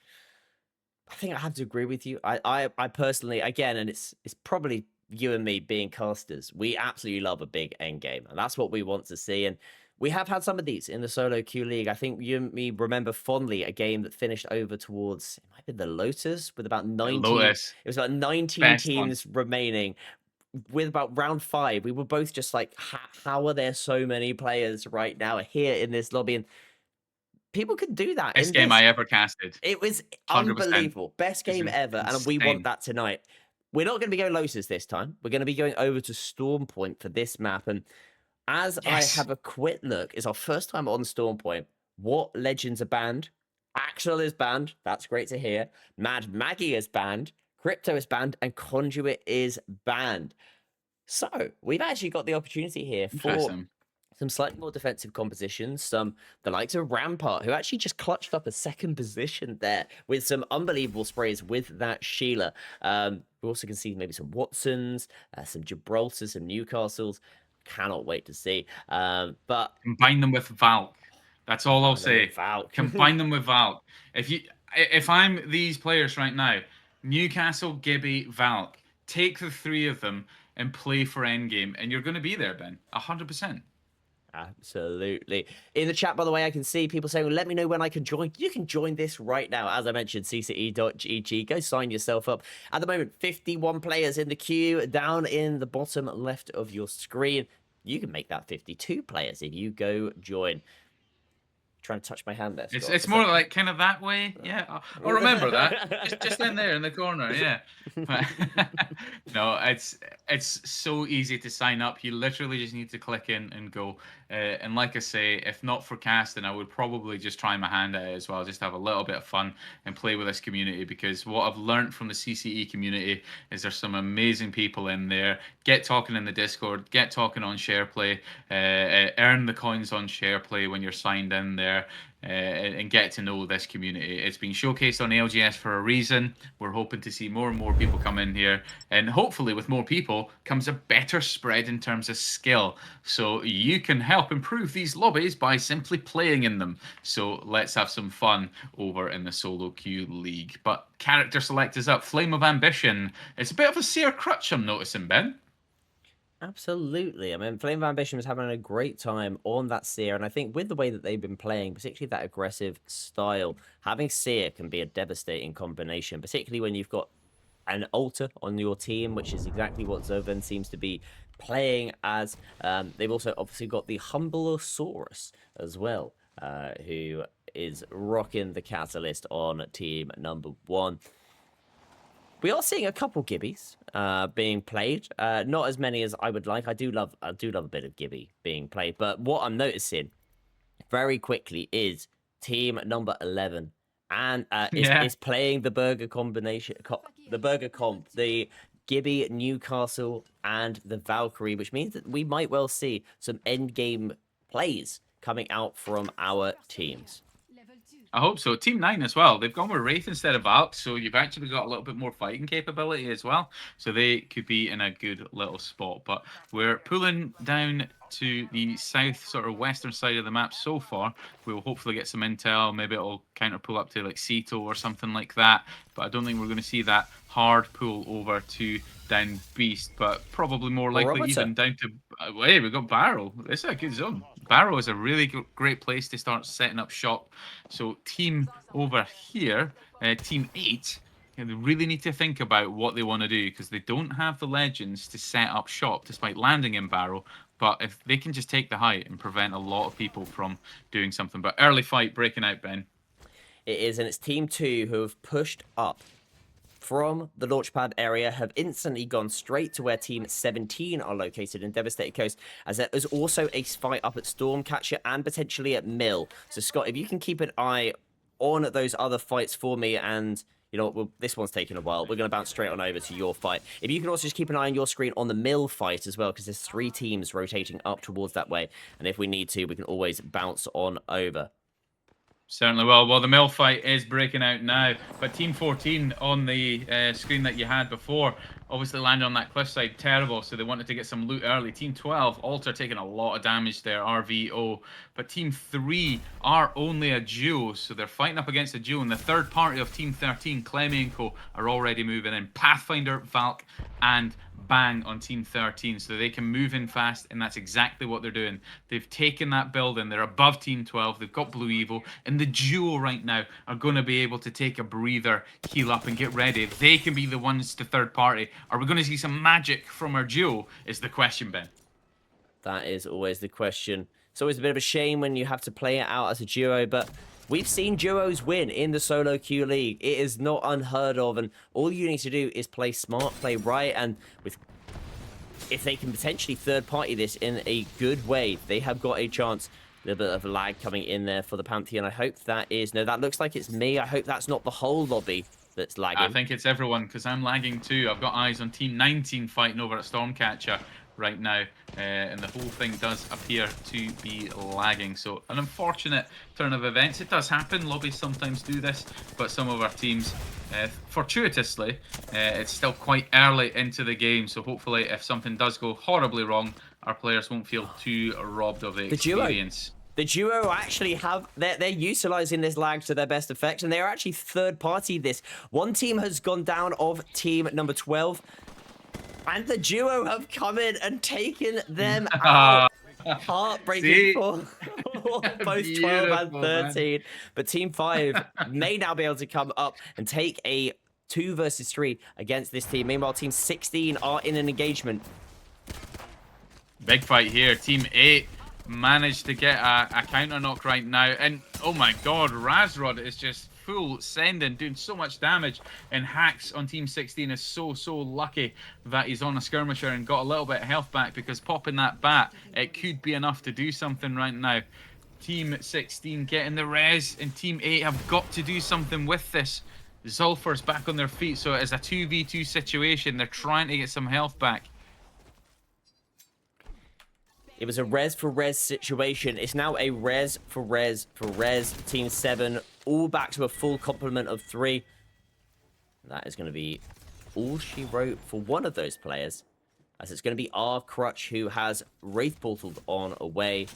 I think I have to agree with you. I personally, again, and it's probably you and me being casters, we absolutely love a big end game, and that's what we want to see. And we have had some of these in the solo queue league. I think you and me remember fondly a game that finished over towards, it might have been the Lotus, with about 19. Lotus, It was about 19 best one. teams remaining. With about round 5, we were both just like, how are there so many players right now here in this lobby? And people could do that Best in game this. I ever casted. It was 100%. unbelievable. Best It's game ever, and we want insane. that tonight. We're not going to be going Lotus this time. We're going to be going over to Storm Point for this map. And as Yes. I have a quick look, it's our first time on Storm Point. What legends are banned? Axel is banned. That's great to hear. Mad Maggie is banned. Crypto is banned. And Conduit is banned. So we've actually got the opportunity here for Interesting. some slightly more defensive compositions, some the likes of Rampart, who actually just clutched up a second position there with some unbelievable sprays with that Sheila. We also can see maybe some Watsons, some Gibraltars, some Newcastles. Cannot wait to see. But Combine them with Valk. That's all I'll say. Valk. Combine them with Valk. If I'm these players right now, Newcastle, Gibby, Valk, take the 3 of them and play for endgame, and you're going to be there, Ben. 100%. Absolutely. In the chat, by the way, I can see people saying, let me know when I can join. You can join this right now. As I mentioned, CCE.gg. Go sign yourself up. At the moment, 51 players in the queue down in the bottom left of your screen. You can make that 52 players if you go join. Trying to touch my hand there, Scott. It's more like kind of that way. Yeah, I'll remember that. just in there in the corner. Yeah. No, it's so easy to sign up. You literally just need to click in and go. And like I say, if not for casting, I would probably just try my hand at it as well. Just have a little bit of fun and play with this community, because what I've learned from the CCE community is there's some amazing people in there. Get talking in the Discord, get talking on Shareplay, earn the coins on Shareplay when you're signed in there. And get to know this community. It's been showcased on LGS for a reason. We're hoping to see more and more people come in here, and hopefully with more people comes a better spread in terms of skill, so you can help improve these lobbies by simply playing in them. So let's have some fun over in the solo queue league. But character select is up. Flame of Ambition. It's a bit of a Seer crutch, I'm noticing, Ben. Absolutely. I mean, Flame of Ambition was having a great time on that Seer, and I think with the way that they've been playing, particularly that aggressive style, having Seer can be a devastating combination, particularly when you've got an altar on your team, which is exactly what Zoven seems to be playing as. They've also obviously got the Humbleosaurus as well, who is rocking the Catalyst on team number 1. We are seeing a couple Gibbies being played. Not as many as I would like. I do love a bit of Gibby being played. But what I'm noticing very quickly is team number 11 and is playing the burger combination, the burger comp, the Gibby, Newcastle, and the Valkyrie, which means that we might well see some end game plays coming out from our teams. I hope so. Team 9 as well. They've gone with Wraith instead of Valk, so you've actually got a little bit more fighting capability as well. So they could be in a good little spot. But we're pulling down to the south, sort of western side of the map so far. We'll hopefully get some intel. Maybe it'll counter pull up to like Ceto or something like that. But I don't think we're going to see that hard pull over to down Beast, but probably more likely even down to... Hey, we've got Barrow. This is a good zone. Barrow is a really great place to start setting up shop. So team over here, team 8, they really need to think about what they want to do, because they don't have the legends to set up shop despite landing in Barrow. But if they can just take the height and prevent a lot of people from doing something. But early fight breaking out, Ben. It is, and it's team 2 who have pushed up from the launchpad area, have instantly gone straight to where team 17 are located in Devastated Coast, as there is also a fight up at Stormcatcher and potentially at Mill. So Scott, if you can keep an eye on those other fights for me, and you know, well, this one's taking a while. We're going to bounce straight on over to your fight. If you can also just keep an eye on your screen on the Mill fight as well, because there's 3 teams rotating up towards that way. And if we need to, we can always bounce on over. Certainly will. Well, the Mill fight is breaking out now, but Team 14 on the screen that you had before obviously landed on that cliffside, terrible, so they wanted to get some loot early. Team 12, Alter taking a lot of damage there, RVO, but Team 3 are only a duo, so they're fighting up against a duo, and the third party of Team 13, Clemmy and Co, are already moving in. Pathfinder, Valk, and bang on Team 13 so they can move in fast, and that's exactly what they're doing. They've taken that building. They're above Team 12. They've got Blue Evo, and the duo right now are going to be able to take a breather, heal up, and get ready. They can be the ones to third party. Are we going to see some magic from our duo is the question, Ben. That is always the question. It's always a bit of a shame when you have to play it out as a duo, but we've seen duos win in the solo queue league. It is not unheard of, and all you need to do is play smart, play right, and if they can potentially third party this in a good way, they have got a chance. A little bit of lag coming in there for the Pantheon. I hope that is... No, that looks like it's me. I hope that's not the whole lobby that's lagging. I think it's everyone, because I'm lagging too. I've got eyes on Team 19 fighting over at Stormcatcher right now, and the whole thing does appear to be lagging. So an unfortunate turn of events. It does happen. Lobbies sometimes do this, but some of our teams, fortuitously, it's still quite early into the game. So hopefully, if something does go horribly wrong, our players won't feel too robbed of the experience. The duo actually have, they're utilizing this lag to their best effect, and they're actually third party this. One team has gone down of team number 12, and the duo have come in and taken them out. Heartbreaking for both 12 and 13. Man. But team 5 may now be able to come up and take a 2 versus 3 against this team. Meanwhile, team 16 are in an engagement. Big fight here. Team 8 managed to get a counter knock right now, and oh my god, Razrod is just full sending, doing so much damage, and Hacks on Team 16 is so lucky that he's on a skirmisher and got a little bit of health back, because popping that bat, it could be enough to do something right now. Team 16 getting the res, and Team 8 have got to do something with this. Zulfer's back on their feet, so it is a 2v2 situation. They're trying to get some health back. It was a res for res situation. It's now a res for res for res. Team 7 all back to a full complement of 3. That is going to be all she wrote for one of those players, as it's going to be our Crutch who has Wraith Portaled on away.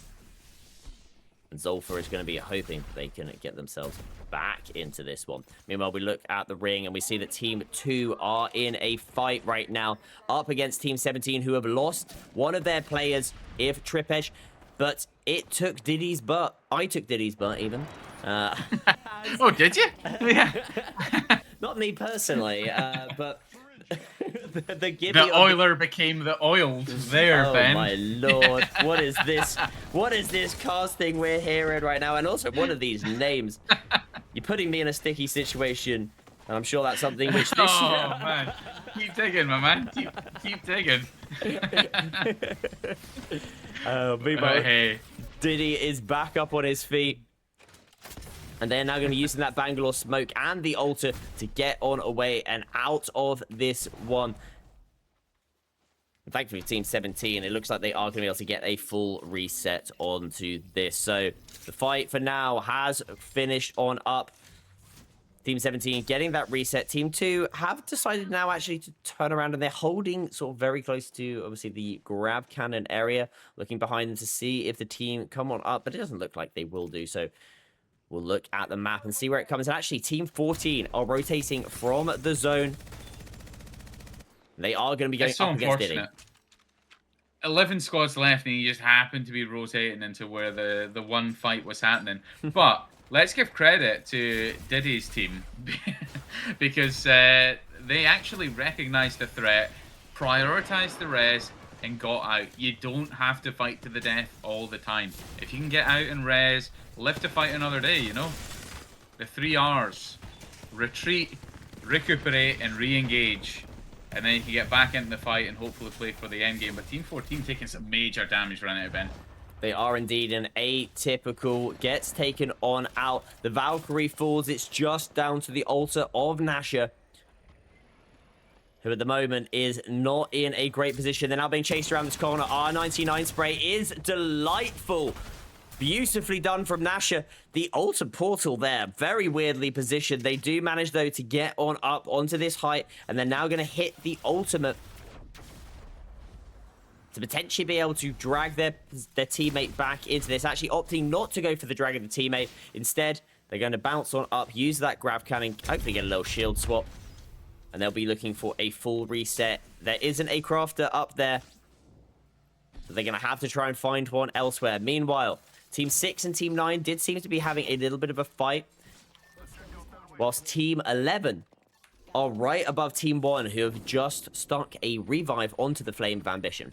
And Zulfer is going to be hoping they can get themselves back into this one. Meanwhile, we look at the ring and we see that Team 2 are in a fight right now up against Team 17, who have lost one of their players, if Tripesh, but it took Diddy's butt. I took Diddy's butt even. Oh, did you? Yeah. Not me personally, but the oiler became the oiled there, oh, Ben. Oh my lord, what is this? What is this casting we're hearing right now? And also, what are these names? You're putting me in a sticky situation, and I'm sure that's something which this... Oh man, keep digging, my man. Keep digging. Meanwhile, hey. Diddy is back up on his feet. And they're now going to be using that Bangalore smoke and the altar to get on away and out of this one. And thankfully, Team 17, it looks like they are going to be able to get a full reset onto this. So the fight for now has finished on up. Team 17 getting that reset. Team 2 have decided now actually to turn around, and they're holding sort of very close to, obviously, the grab cannon area, looking behind them to see if the team come on up, but it doesn't look like they will do so. We'll look at the map and see where it comes. And actually, Team 14 are rotating from the zone. They are going to be going up against Diddy. 11 squads left, and you just happen to be rotating into where the one fight was happening. But let's give credit to Diddy's team, because they actually recognized the threat, prioritized the res, and got out. You don't have to fight to the death all the time. If you can get out and res, live to fight another day, you know? The 3 R's. Retreat, recuperate, and re-engage. And then you can get back into the fight and hopefully play for the end game. But Team 14 taking some major damage right now, Ben. They are indeed an atypical. Gets taken on out. The Valkyrie falls. It's just down to the altar of Nasha, who at the moment is not in a great position. They're now being chased around this corner. R99 spray is delightful. Beautifully done from Nasha. The altar portal there, very weirdly positioned. They do manage, though, to get on up onto this height, and they're now going to hit the ultimate to potentially be able to drag their teammate back into this. Actually opting not to go for the drag of the teammate. Instead, they're going to bounce on up, use that grab cannon, hopefully get a little shield swap. and they'll be looking for a full reset. There isn't a crafter up there, so they're going to have to try and find one elsewhere. Meanwhile, Team 6 and Team 9 did seem to be having a little bit of a fight, whilst Team 11 are right above Team 1, who have just stuck a revive onto the Flame of Ambition.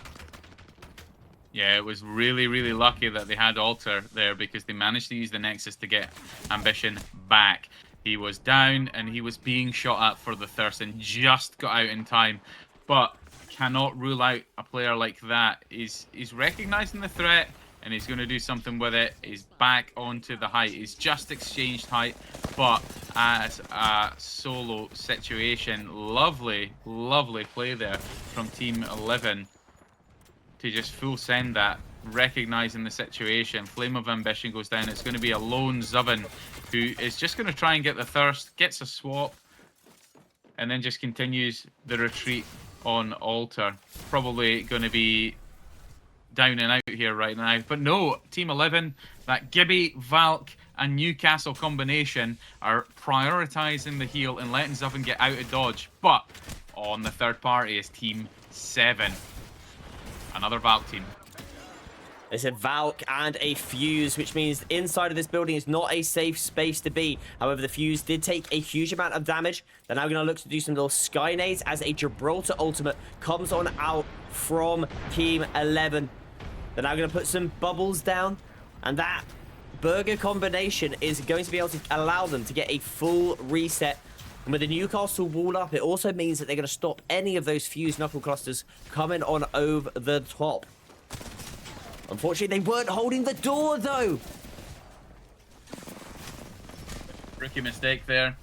Yeah, it was really, really lucky that they had Alter there, because they managed to use the Nexus to get Ambition back. He was down and he was being shot at for the Thirst and just got out in time. But cannot rule out a player like that. He's recognizing the threat and he's going to do something with it. He's back onto the height. He's just exchanged height, but as a solo situation, lovely, lovely play there from Team 11 to just full send that, recognizing the situation. Flame of Ambition goes down. It's going to be a lone Zubbin who is just going to try and get the Thirst, gets a swap, and then just continues the retreat on Alter. Probably going to be down and out here right now. But no, Team 11, that Gibby, Valk, and Newcastle combination are prioritizing the heal and letting Zubbin get out of dodge. But on the third party is Team 7. Another Valk team. They said Valk and a Fuse, which means inside of this building is not a safe space to be. However, the Fuse did take a huge amount of damage. They're now going to look to do some little Skynades as a Gibraltar ultimate comes on out from Team 11. They're now going to put some bubbles down, and that burger combination is going to be able to allow them to get a full reset. And with the Newcastle wall up, it also means that they're going to stop any of those Fuse knuckle clusters coming on over the top. Unfortunately, they weren't holding the door, though. Rookie mistake there.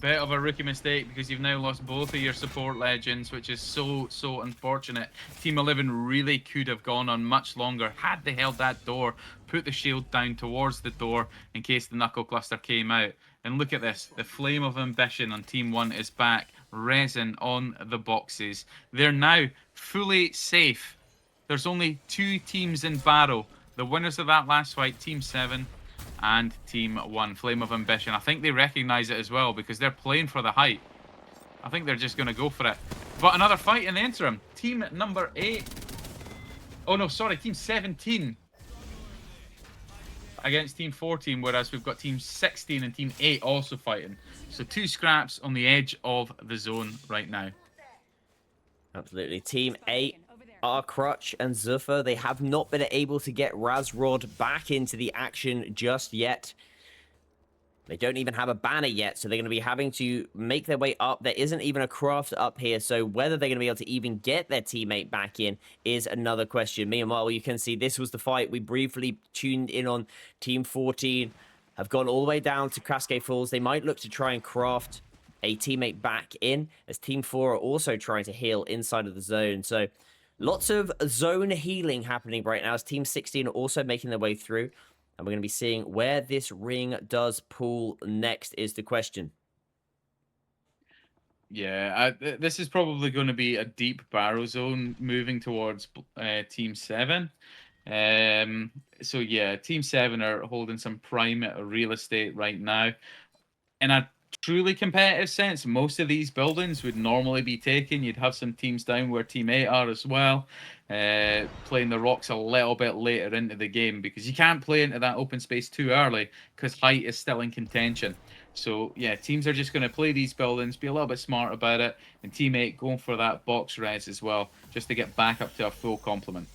Bit of a rookie mistake, because you've now lost both of your support legends, which is so unfortunate. Team 11 really could have gone on much longer had they held that door, put the shield down towards the door in case the knuckle cluster came out. And look at this, the Flame of Ambition on Team 1 is back, resin on the boxes. They're now fully safe. There's only 2 teams in battle. The winners of that last fight, Team 7 and Team 1, Flame of Ambition. I think they recognize it as well, because they're playing for the height. I think they're just going to go for it. But another fight in the interim. Team number 8. Oh no, sorry, Team 17 against Team 14, whereas we've got Team 16 and Team 8 also fighting. So 2 scraps on the edge of the zone right now. Absolutely. Team 8 are Crutch and Zuffer. They have not been able to get Razrod back into the action just yet. They don't even have a banner yet, so they're going to be having to make their way up. There isn't even a craft up here, so whether they're going to be able to even get their teammate back in is another question. Meanwhile, you can see this was the fight. We briefly tuned in on Team 14, have gone all the way down to Cascade Falls. They might look to try and craft a teammate back in, as Team 4 are also trying to heal inside of the zone. So lots of zone healing happening right now as Team 16 are also making their way through. And we're going to be seeing where this ring does pull next is the question. Yeah, this is probably going to be a deep barrow zone moving towards Team 7. So yeah, Team 7 are holding some prime real estate right now. In a truly competitive sense, most of these buildings would normally be taken. You'd have some teams down where Team 8 are as well, playing the rocks a little bit later into the game, because you can't play into that open space too early because height is still in contention. So yeah, teams are just going to play these buildings, be a little bit smart about it, and Team 8 going for that box res as well, just to get back up to a full complement.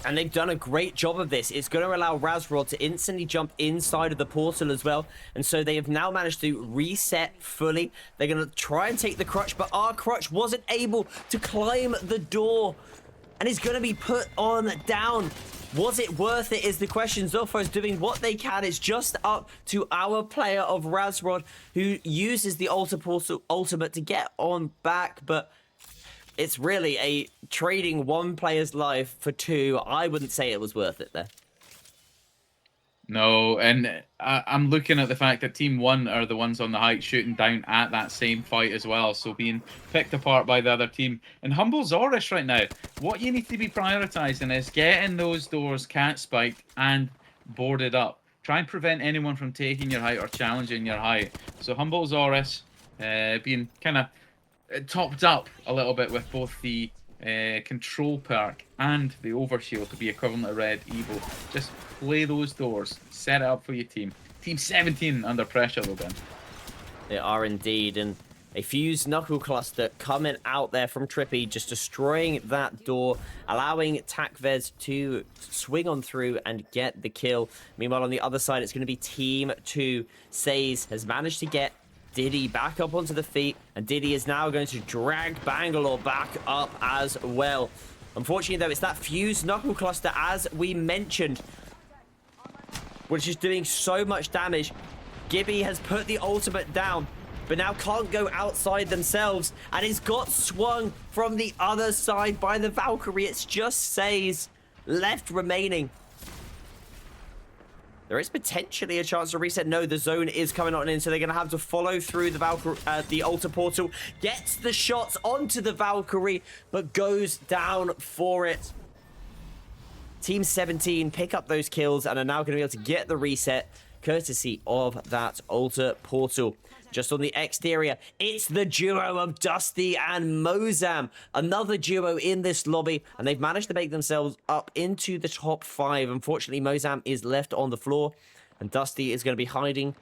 And they've done a great job of this. It's going to allow Razrod to instantly jump inside of the portal as well. And so they have now managed to reset fully. They're going to try and take the Crutch, but our Crutch wasn't able to climb the door. And is going to be put on down. Was it worth it is the question. Zofar is doing what they can. It's just up to our player of Razrod, who uses the Altar Portal ultimate to get on back. But it's really a trading one player's life for 2. I wouldn't say it was worth it there. No, and I'm looking at the fact that Team 1 are the ones on the height shooting down at that same fight as well, so being picked apart by the other team. And Humble Zorish right now, what you need to be prioritizing is getting those doors cat spiked and boarded up. Try and prevent anyone from taking your height or challenging your height. So Humble Zorish being kind of topped up a little bit with both the control perk and the overshield to be equivalent to red Evo. Just play those doors, set it up for your team. Team 17 under pressure though, Ben. They are indeed, and a fused knuckle cluster coming out there from Trippy, just destroying that door, allowing Takvez to swing on through and get the kill. Meanwhile, on the other side, it's going to be Team 2. Says has managed to get Diddy back up onto the feet, and Diddy is now going to drag Bangalore back up as well. Unfortunately, though, it's that fused knuckle cluster, as we mentioned, which is doing so much damage. Gibby has put the ultimate down, but now can't go outside themselves, and it's got swung from the other side by the Valkyrie. It's just Says left remaining. There is potentially a chance to reset. No, the zone is coming on in, so they're going to have to follow through the Valkyrie, the altar portal. Gets the shots onto the Valkyrie, but goes down for it. Team 17 pick up those kills and are now going to be able to get the reset, courtesy of that altar portal. Just on the exterior, it's the duo of Dusty and Mozam. Another duo in this lobby, and they've managed to make themselves up into the top 5. Unfortunately, Mozam is left on the floor, and Dusty is going to be hiding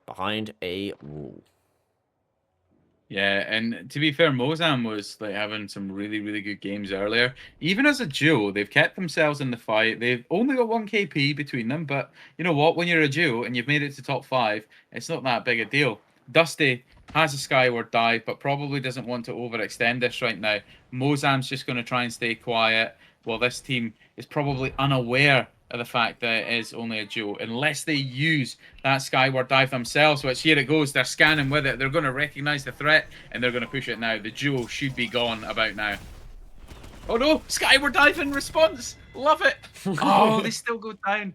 behind a wall. Yeah, and to be fair, Mozam was like having some really, really good games earlier. Even as a duo, they've kept themselves in the fight. They've only got 1 KP between them, but you know what? When you're a duo and you've made it to top 5, it's not that big a deal. Dusty has a skyward dive, but probably doesn't want to overextend this right now. Mozam's just going to try and stay quiet, while this team is probably unaware of the fact that it is only a duo, unless they use that skyward dive themselves, which here it goes, they're scanning with it, they're going to recognize the threat, and they're going to push it now. The duo should be gone about now. Oh no, skyward dive in response, love it. Oh, they still go down.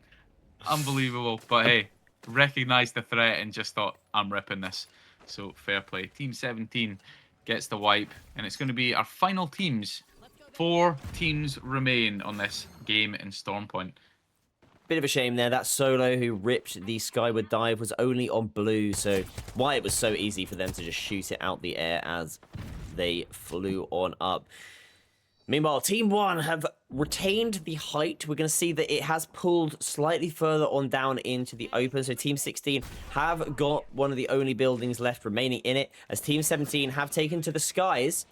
Unbelievable, but hey, recognized the threat and just thought, I'm ripping this. So fair play. Team 17 gets the wipe, and it's going to be our final teams. 4 teams remain on this game in Stormpoint. Bit of a shame there. That solo who ripped the skyward dive was only on blue, so why it was so easy for them to just shoot it out the air as they flew on up. Meanwhile, Team 1 have retained the height. We're going to see that it has pulled slightly further on down into the open. So Team 16 have got one of the only buildings left remaining in it, as Team 17 have taken to the skies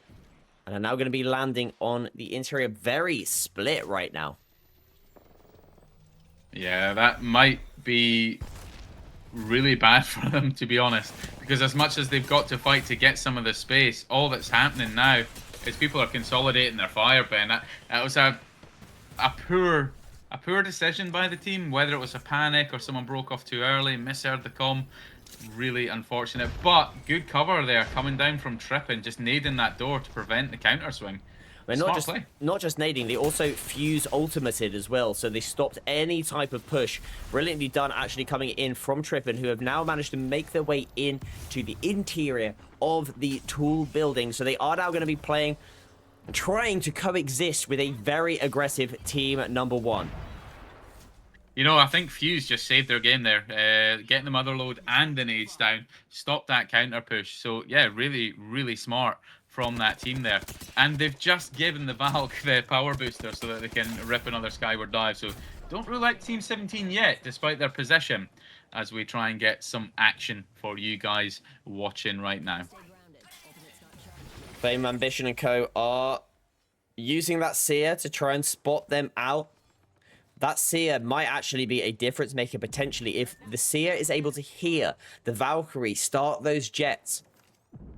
and are now going to be landing on the interior. Very split right now. Yeah, that might be really bad for them, to be honest. Because as much as they've got to fight to get some of the space, all that's happening now is people are consolidating their fire, Ben. That was a poor decision by the team, whether it was a panic or someone broke off too early, misheard the comm. Really unfortunate, but good cover there coming down from Trip and just nading that door to prevent the counter swing. Well, not just nading, they also fuse ultimated as well, so they stopped any type of push. Brilliantly done, actually coming in from Trippin, who have now managed to make their way into the interior of the tool building. So they are now going to be playing, trying to coexist with a very aggressive team number 1. You know, I think Fuse just saved their game there, getting the mother load and the nades down, stopped that counter push. So yeah, really, really smart from that team there. And they've just given the Valk the power booster so that they can rip another skyward dive. So don't rule out Team 17 yet, despite their position, as we try and get some action for you guys watching right now. Fame, Ambition and Co are using that Seer to try and spot them out. That Seer might actually be a difference maker potentially. If the Seer is able to hear the Valkyrie start those jets,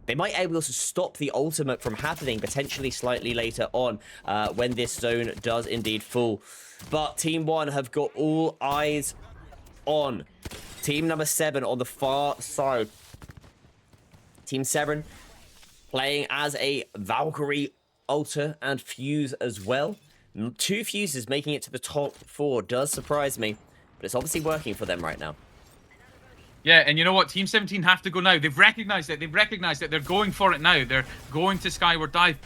they might be able to stop the ultimate from happening potentially slightly later on when this zone does indeed fall. But Team 1 have got all eyes on Team number 7 on the far side. Team 7 playing as a Valkyrie Altar and Fuse as well. 2 Fuses making it to the top 4 does surprise me, but it's obviously working for them right now. Yeah, and you know what? Team 17 have to go now. They've recognized it. They've recognized it. They're going for it now. They're going to skyward dive.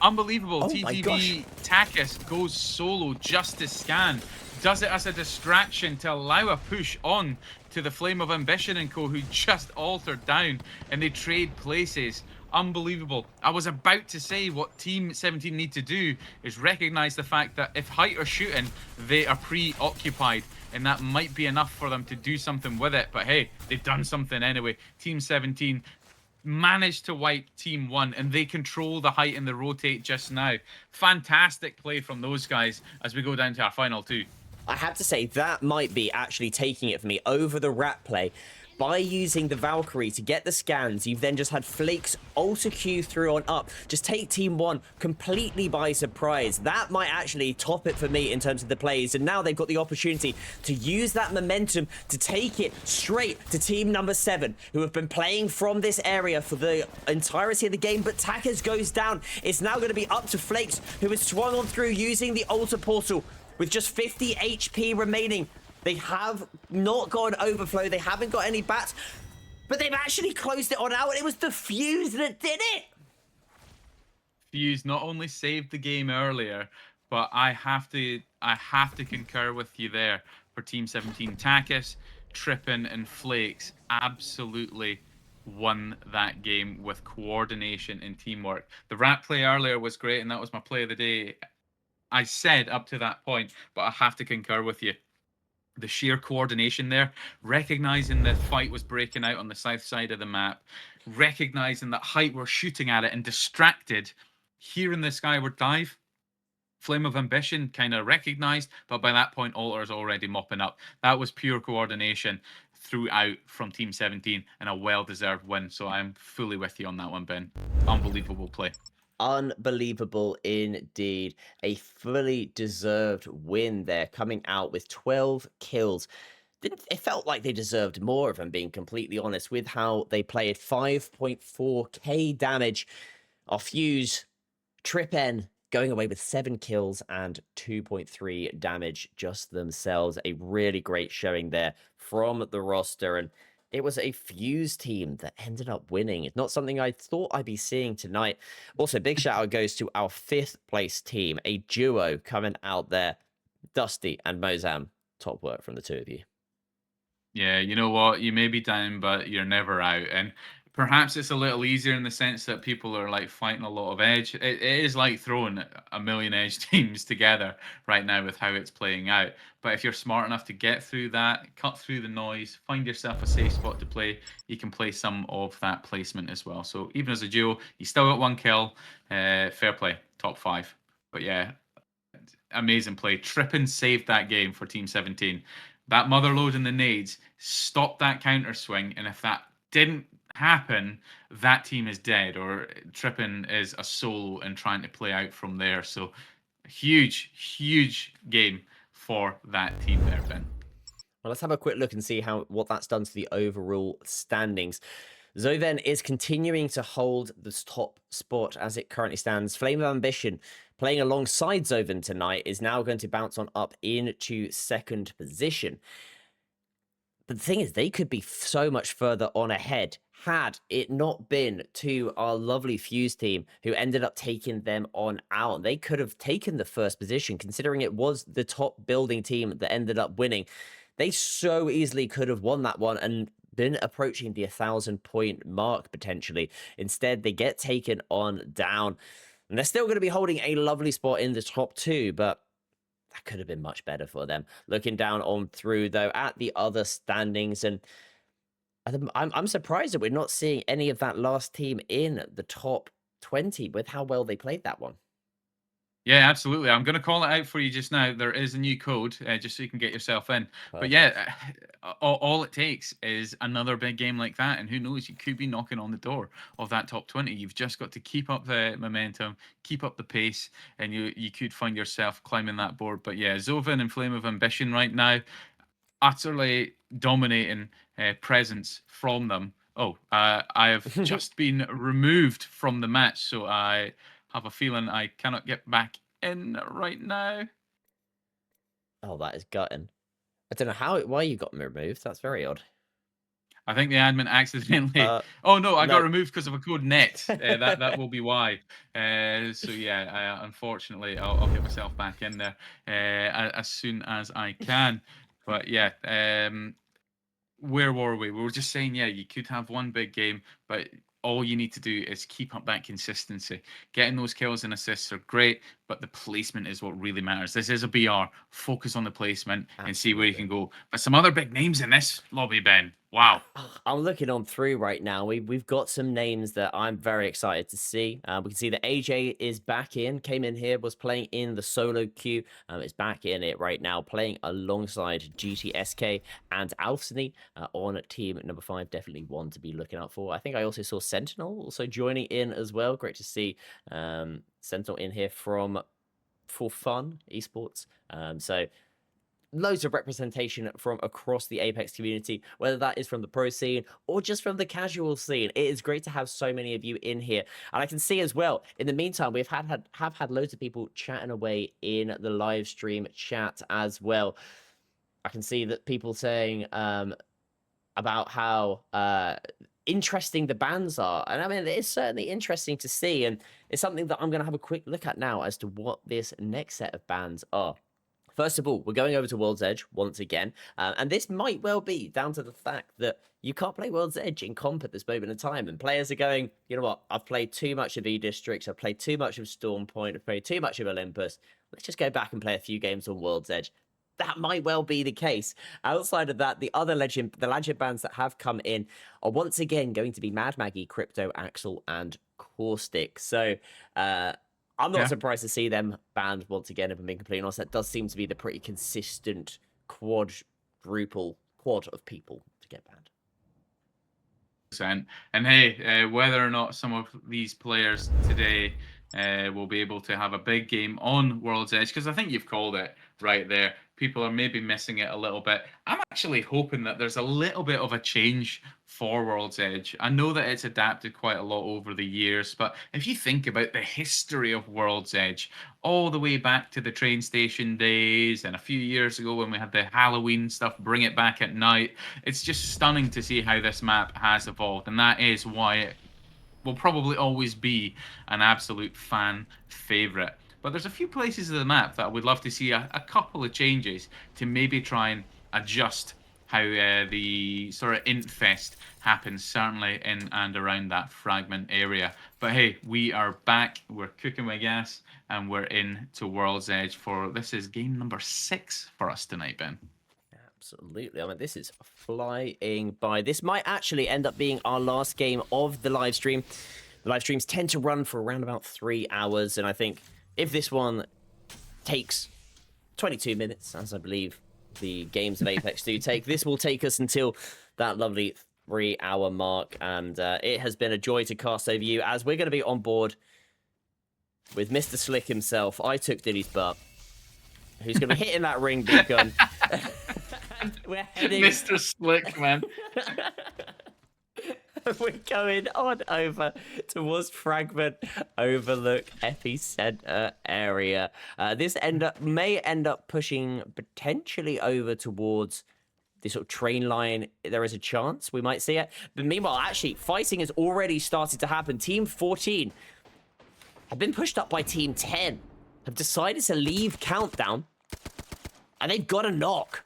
Unbelievable. Oh my gosh. TTV Takis goes solo just to scan. Does it as a distraction to allow a push on to the Flame of Ambition and co, who just altered down, and they trade places. Unbelievable. I was about to say what Team 17 need to do is recognize the fact that if height are shooting, they are preoccupied, and that might be enough for them to do something with it. But hey, they've done something anyway. Team 17 managed to wipe Team 1, and they control the height and the rotate just now. Fantastic play from those guys as we go down to our final two. I have to say, that might be actually taking it for me over the rat play. By using the Valkyrie to get the scans, you've then just had Flake's Alter Q through on up. Just take Team 1 completely by surprise. That might actually top it for me in terms of the plays. And now they've got the opportunity to use that momentum to take it straight to Team number 7, who have been playing from this area for the entirety of the game. But Tackers goes down. It's now going to be up to Flakes, who has swung on through using the Alter Portal with just 50 HP remaining. They have not got an overflow. They haven't got any bats, but they've actually closed it on out. It was the Fuse that did it. Fuse not only saved the game earlier, but I have to concur with you there for Team 17. Takis, Trippin, and Flakes absolutely won that game with coordination and teamwork. The rat play earlier was great, and that was my play of the day. I said up to that point, but I have to concur with you. The sheer coordination there, recognizing the fight was breaking out on the south side of the map, recognizing that height were shooting at it and distracted, hearing the skyward dive. Flame of Ambition kind of recognized, but by that point, Alter's already mopping up. That was pure coordination throughout from Team 17 and a well-deserved win. So I'm fully with you on that one, Ben. Unbelievable play. Unbelievable indeed. A fully deserved win there, coming out with 12 kills. It felt like they deserved more, if I'm being completely honest, with how they played. 5.4k damage. Our Fuse, Trip N, going away with 7 kills and 2.3 damage just themselves. A really great showing there from the roster, and it was a Fuse team that ended up winning. It's not something I thought I'd be seeing tonight. Also, big shout out goes to our 5th place team, a duo coming out there. Dusty and Mozam, top work from the two of you. Yeah, you know what? You may be down, but you're never out. And perhaps it's a little easier in the sense that people are like fighting a lot of edge. It is like throwing a million edge teams together right now with how it's playing out. But if you're smart enough to get through that, cut through the noise, find yourself a safe spot to play, you can play some of that placement as well. So even as a duo, you still got 1 kill. Fair play, top 5. But yeah, amazing play. Trippin saved that game for Team 17. That mother load and the nades stopped that counter swing, and if that didn't happen, that team is dead, or Trippin is a solo and trying to play out from there. So huge game for that team there, Ben. Well, let's have a quick look and see what that's done to the overall standings. Zoven is continuing to hold this top spot as it currently stands. Flame of Ambition, playing alongside Zoven tonight, is now going to bounce on up into 2nd position. But the thing is, they could be so much further on ahead had it not been to our lovely Fuse team, who ended up taking them on out. They could have taken the 1st position, considering it was the top building team that ended up winning. They so easily could have won that one and been approaching the 1,000-point mark potentially. Instead, they get taken on down. And they're still going to be holding a lovely spot in the top 2, but that could have been much better for them. Looking down on through, though, at the other standings, and I'm surprised that we're not seeing any of that last team in the top 20 with how well they played that one. Yeah, absolutely. I'm going to call it out for you just now. There is a new code, just so you can get yourself in. But Perfect. yeah, all it takes is another big game like that, and who knows, you could be knocking on the door of that top 20. You've just got to keep up the momentum, keep up the pace, and you could find yourself climbing that board. But yeah, Zoven and Flame of Ambition right now, utterly dominating presence from them. Oh, I have just been removed from the match, so I have a feeling I cannot get back in right now. Oh, that is gutting. I don't know why you got me removed. That's very odd. I think the admin accidentally. Uh, Oh no, I got no. removed because of a code net. That will be why. So yeah, unfortunately, I'll get myself back in there as soon as I can. But yeah, where were we? We were just saying, yeah, you could have one big game, but all you need to do is keep up that consistency. Getting those kills and assists are great, but the placement is what really matters. This is a BR. Focus on the placement and see where you can Absolutely. go. But some other big names in this lobby, Ben. Wow. I'm looking on through right now. We've got some names that I'm very excited to see. We can see that AJ is back in, came in here, was playing in the solo queue. Is back in it right now, playing alongside GTSK and Alfsony on team number 5. Definitely one to be looking out for. I think I also saw Sentinel also joining in as well. Great to see Sentinel in here from For Fun Esports. So loads of representation from across the Apex community, whether that is from the pro scene or just from the casual scene. It is great to have so many of you in here. And I can see as well, in the meantime, we've have had loads of people chatting away in the live stream chat as well. I can see that people saying about how interesting the bans are. And I mean, it's certainly interesting to see. And it's something that I'm going to have a quick look at now as to what this next set of bans are. First of all, we're going over to World's Edge once again, and this might well be down to the fact that you can't play World's Edge in comp at this moment in time, and players are going, you know what, I've played too much of E-Districts, I've played too much of Storm Point, I've played too much of Olympus, let's just go back and play a few games on World's Edge. That might well be the case. Outside of that, the legend bands that have come in are once again going to be Mad Maggie, Crypto, Axel, and Caustic. So, I'm not Yeah. surprised to see them banned once again, if I'm being completely honest. That does seem to be the pretty consistent quad of people to get banned. And hey, whether or not some of these players today will be able to have a big game on World's Edge, because I think you've called it right there. People are maybe missing it a little bit. I'm actually hoping that there's a little bit of a change for World's Edge. I know that it's adapted quite a lot over the years, but if you think about the history of World's Edge, all the way back to the train station days and a few years ago when we had the Halloween stuff, bring it back at night, it's just stunning to see how this map has evolved, and that is why it will probably always be an absolute fan favorite. But there's a few places of the map that I would love to see a couple of changes to maybe try and adjust how the sort of Infest happens, certainly in and around that fragment area. But hey, we are back, we're cooking with gas, and we're in to World's Edge for, this is game number 6 for us tonight, Ben. Absolutely. I mean, this is flying by. This might actually end up being our last game of the live stream. The live streams tend to run for around about 3 hours, and I think if this one takes 22 minutes, as I believe the games of Apex do take, this will take us until that lovely 3-hour mark, and it has been a joy to cast over you, as we're going to be on board with Mr. Slick himself. I took Diddy's butt, who's going to be hitting that ring beacon. We're heading... Mr. Slick, man. We're going on over towards Fragment Overlook Epicenter area. This may end up pushing potentially over towards the sort of train line. There is a chance we might see it. But meanwhile, actually, fighting has already started to happen. Team 14 have been pushed up by Team 10, have decided to leave Countdown, and they've got a knock.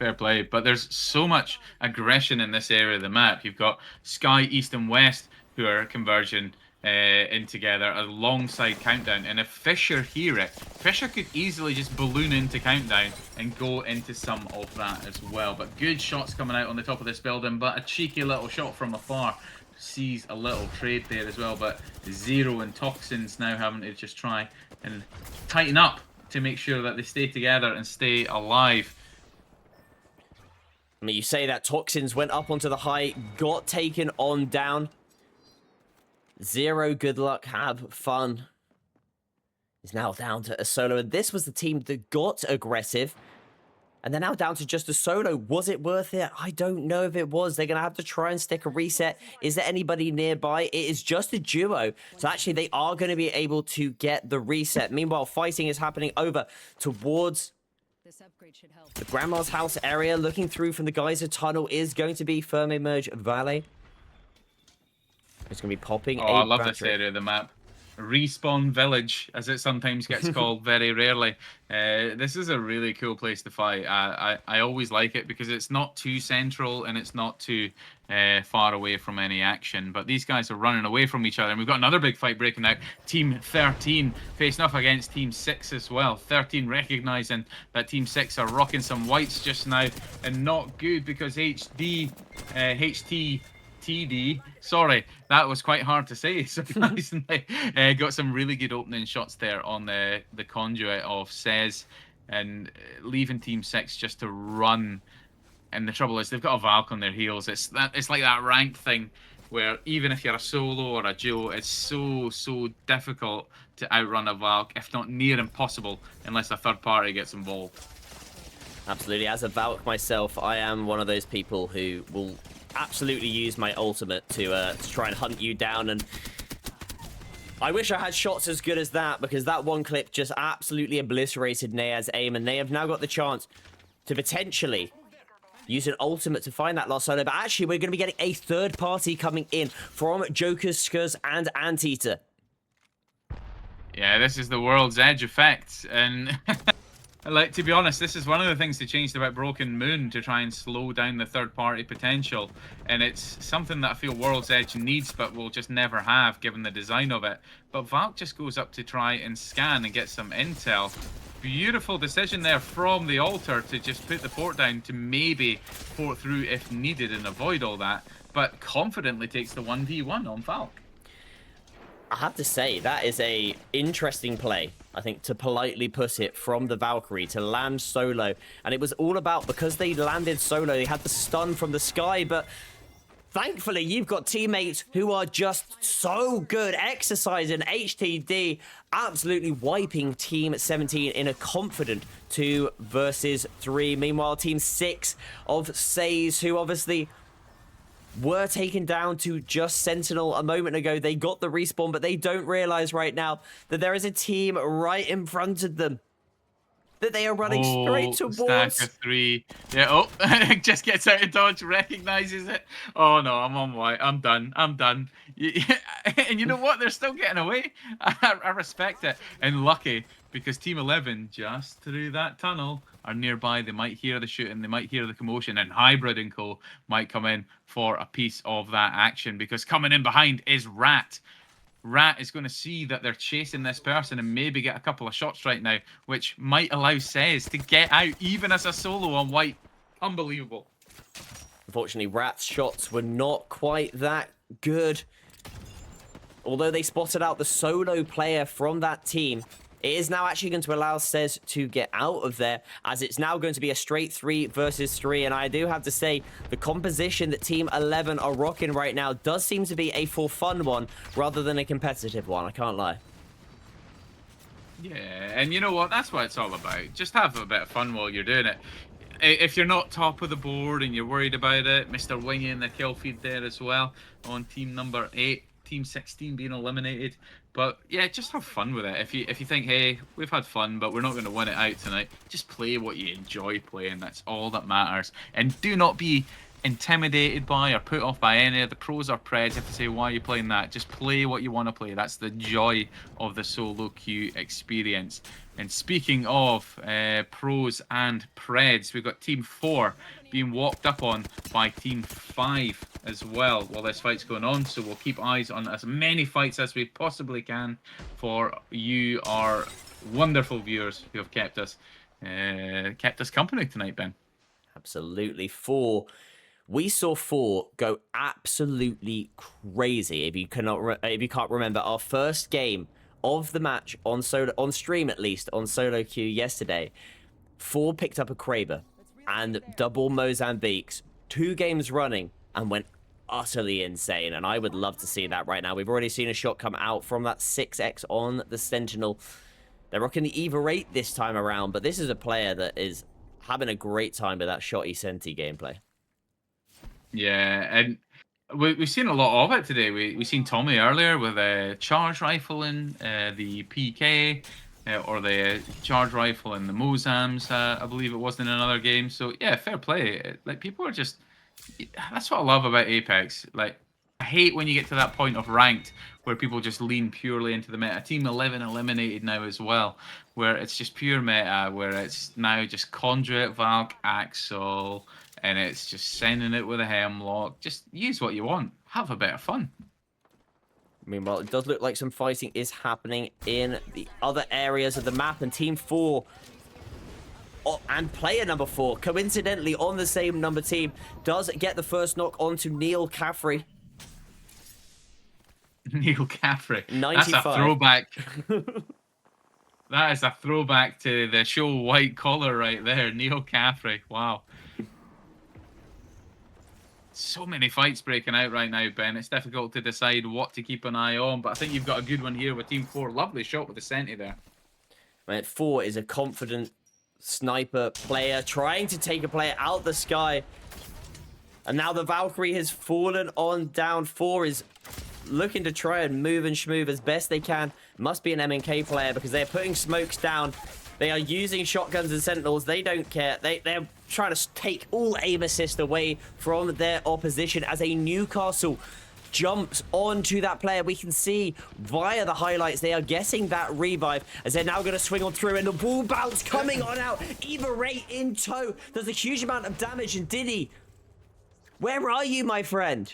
Fair play, but there's so much aggression in this area of the map. You've got Sky, East, and West who are converging in together alongside Countdown, and if Fisher hear it, Fisher could easily just balloon into Countdown and go into some of that as well. But good shots coming out on the top of this building, but a cheeky little shot from afar sees a little trade there as well. But Zero and Toxins now having to just try and tighten up to make sure that they stay together and stay alive. I mean, you say that Toxins went up onto the height, got taken on down. Zero, good luck, have fun. Is now down to a solo, and this was the team that got aggressive. And they're now down to just a solo. Was it worth it? I don't know if it was. They're going to have to try and stick a reset. Is there anybody nearby? It is just a duo. So actually, they are going to be able to get the reset. Meanwhile, fighting is happening over towards This upgrade should help. The Grandma's house area looking through from the geyser tunnel is going to be Firm Emerge Valley. It's going to be popping Oh, a I love this battery. area of the map. Respawn Village, as it sometimes gets called very rarely. This is a really cool place to fight. I always like it because it's not too central and it's not too far away from any action. But these guys are running away from each other. And we've got another big fight breaking out. Team 13 facing off against Team 6 as well. 13 recognizing that Team 6 are rocking some whites just now. And not good because HTTD, sorry, that was quite hard to say, surprisingly. Got some really good opening shots there on the conduit of Says and leaving Team 6 just to run. And the trouble is they've got a Valk on their heels. It's like that rank thing where even if you're a solo or a duo, it's so difficult to outrun a Valk, if not near impossible, unless a third party gets involved. Absolutely. As a Valk myself, I am one of those people who will absolutely use my ultimate to try and hunt you down, and I wish I had shots as good as that, because that one clip just absolutely obliterated Nea's aim, and they have now got the chance to potentially use an ultimate to find that last solo. But actually, we're going to be getting a third party coming in from Jokers, Skurs, and Anteater. Yeah, this is the World's Edge effect, and like, to be honest, this is one of the things they changed about Broken Moon to try and slow down the third-party potential, and it's something that I feel World's Edge needs but will just never have given the design of it. But Valk just goes up to try and scan and get some intel. Beautiful decision there from the altar to just put the port down to maybe port through if needed and avoid all that, but confidently takes the 1v1 on Valk. I have to say, that is a interesting play, I think, to politely put it, from the Valkyrie to land solo. And it was all about, because they landed solo, they had the stun from the sky, but thankfully you've got teammates who are just so good, exercising HTD, absolutely wiping Team 17 in a confident 2 versus 3. Meanwhile, Team 6 of Says, who obviously were taken down to just Sentinel a moment ago. They got the respawn, but they don't realize right now that there is a team right in front of them that they are running straight towards. Stack of 3. Yeah, oh, just gets out of dodge, recognizes it. Oh no, I'm on white. I'm done. And you know what? They're still getting away. I respect it. And lucky, because Team 11, just through that tunnel, are nearby. They might hear the shooting, they might hear the commotion, and Hybrid and co might come in for a piece of that action, because coming in behind is Rat. Rat is going to see that they're chasing this person and maybe get a couple of shots right now, which might allow Says to get out even as a solo on white. Unbelievable. Unfortunately, Rat's shots were not quite that good. Although they spotted out the solo player from that team, it is now actually going to allow Says to get out of there, as it's now going to be a straight 3 versus 3. And I do have to say, the composition that Team 11 are rocking right now does seem to be a for fun one rather than a competitive one. I can't lie. Yeah, and you know what? That's what it's all about. Just have a bit of fun while you're doing it. If you're not top of the board and you're worried about it, Mr. Wingy in the kill feed there as well on team number 8. Team 16 being eliminated. But yeah, just have fun with it. If you think, hey, we've had fun, but we're not going to win it out tonight, just play what you enjoy playing. That's all that matters. And do not be intimidated by or put off by any of the pros or preds. You have to say, why are you playing that? Just play what you want to play. That's the joy of the solo queue experience. And speaking of pros and preds, we've got Team 4 being walked up on by Team 5 as well while this fight's going on. So we'll keep eyes on as many fights as we possibly can for you, our wonderful viewers who have kept us company tonight, Ben. Absolutely. We saw 4 go absolutely crazy. If you can't remember, our first game of the match on stream, at least on solo queue yesterday, 4 picked up a Kraber and double Mozambiques, 2 games running, and went utterly insane. And I would love to see that right now. We've already seen a shot come out from that 6x on the Sentinel. They're rocking the Eva 8 this time around, but this is a player that is having a great time with that shotty Senti gameplay. Yeah, and we've seen a lot of it today. We've seen Tommy earlier with a charge rifle in the PK. or the charge rifle and the Mozams, I believe it was in another game. So yeah, fair play. Like people are just, that's what I love about Apex. Like I hate when you get to that point of ranked where people just lean purely into the meta. Team 11 eliminated now as well, where it's just pure meta, where it's now just Conduit, Valk, Axel, and it's just sending it with a Hemlock. Just use what you want. Have a bit of fun. Meanwhile, it does look like some fighting is happening in the other areas of the map, and Team 4 and player number 4, coincidentally on the same number team, does get the first knock onto Neil Caffrey. Neil Caffrey. 95. That's a throwback. That is a throwback to the show White Collar right there. Neil Caffrey. Wow. So many fights breaking out right now, Ben. It's difficult to decide what to keep an eye on, but I think you've got a good one here with Team 4. Lovely shot with the Senti there. Right, 4 is a confident sniper player trying to take a player out the sky. And now the Valkyrie has fallen on down. 4 is looking to try and move and schmove as best they can. Must be an MNK player because they're putting smokes down. They are using shotguns and sentinels. They don't care. They're trying to take all aim assist away from their opposition as a Newcastle jumps onto that player. We can see via the highlights they are getting that revive as they're now going to swing on through, and the wall bounce coming on out. Eva Ray in tow does a huge amount of damage, and Diddy, where are you, my friend?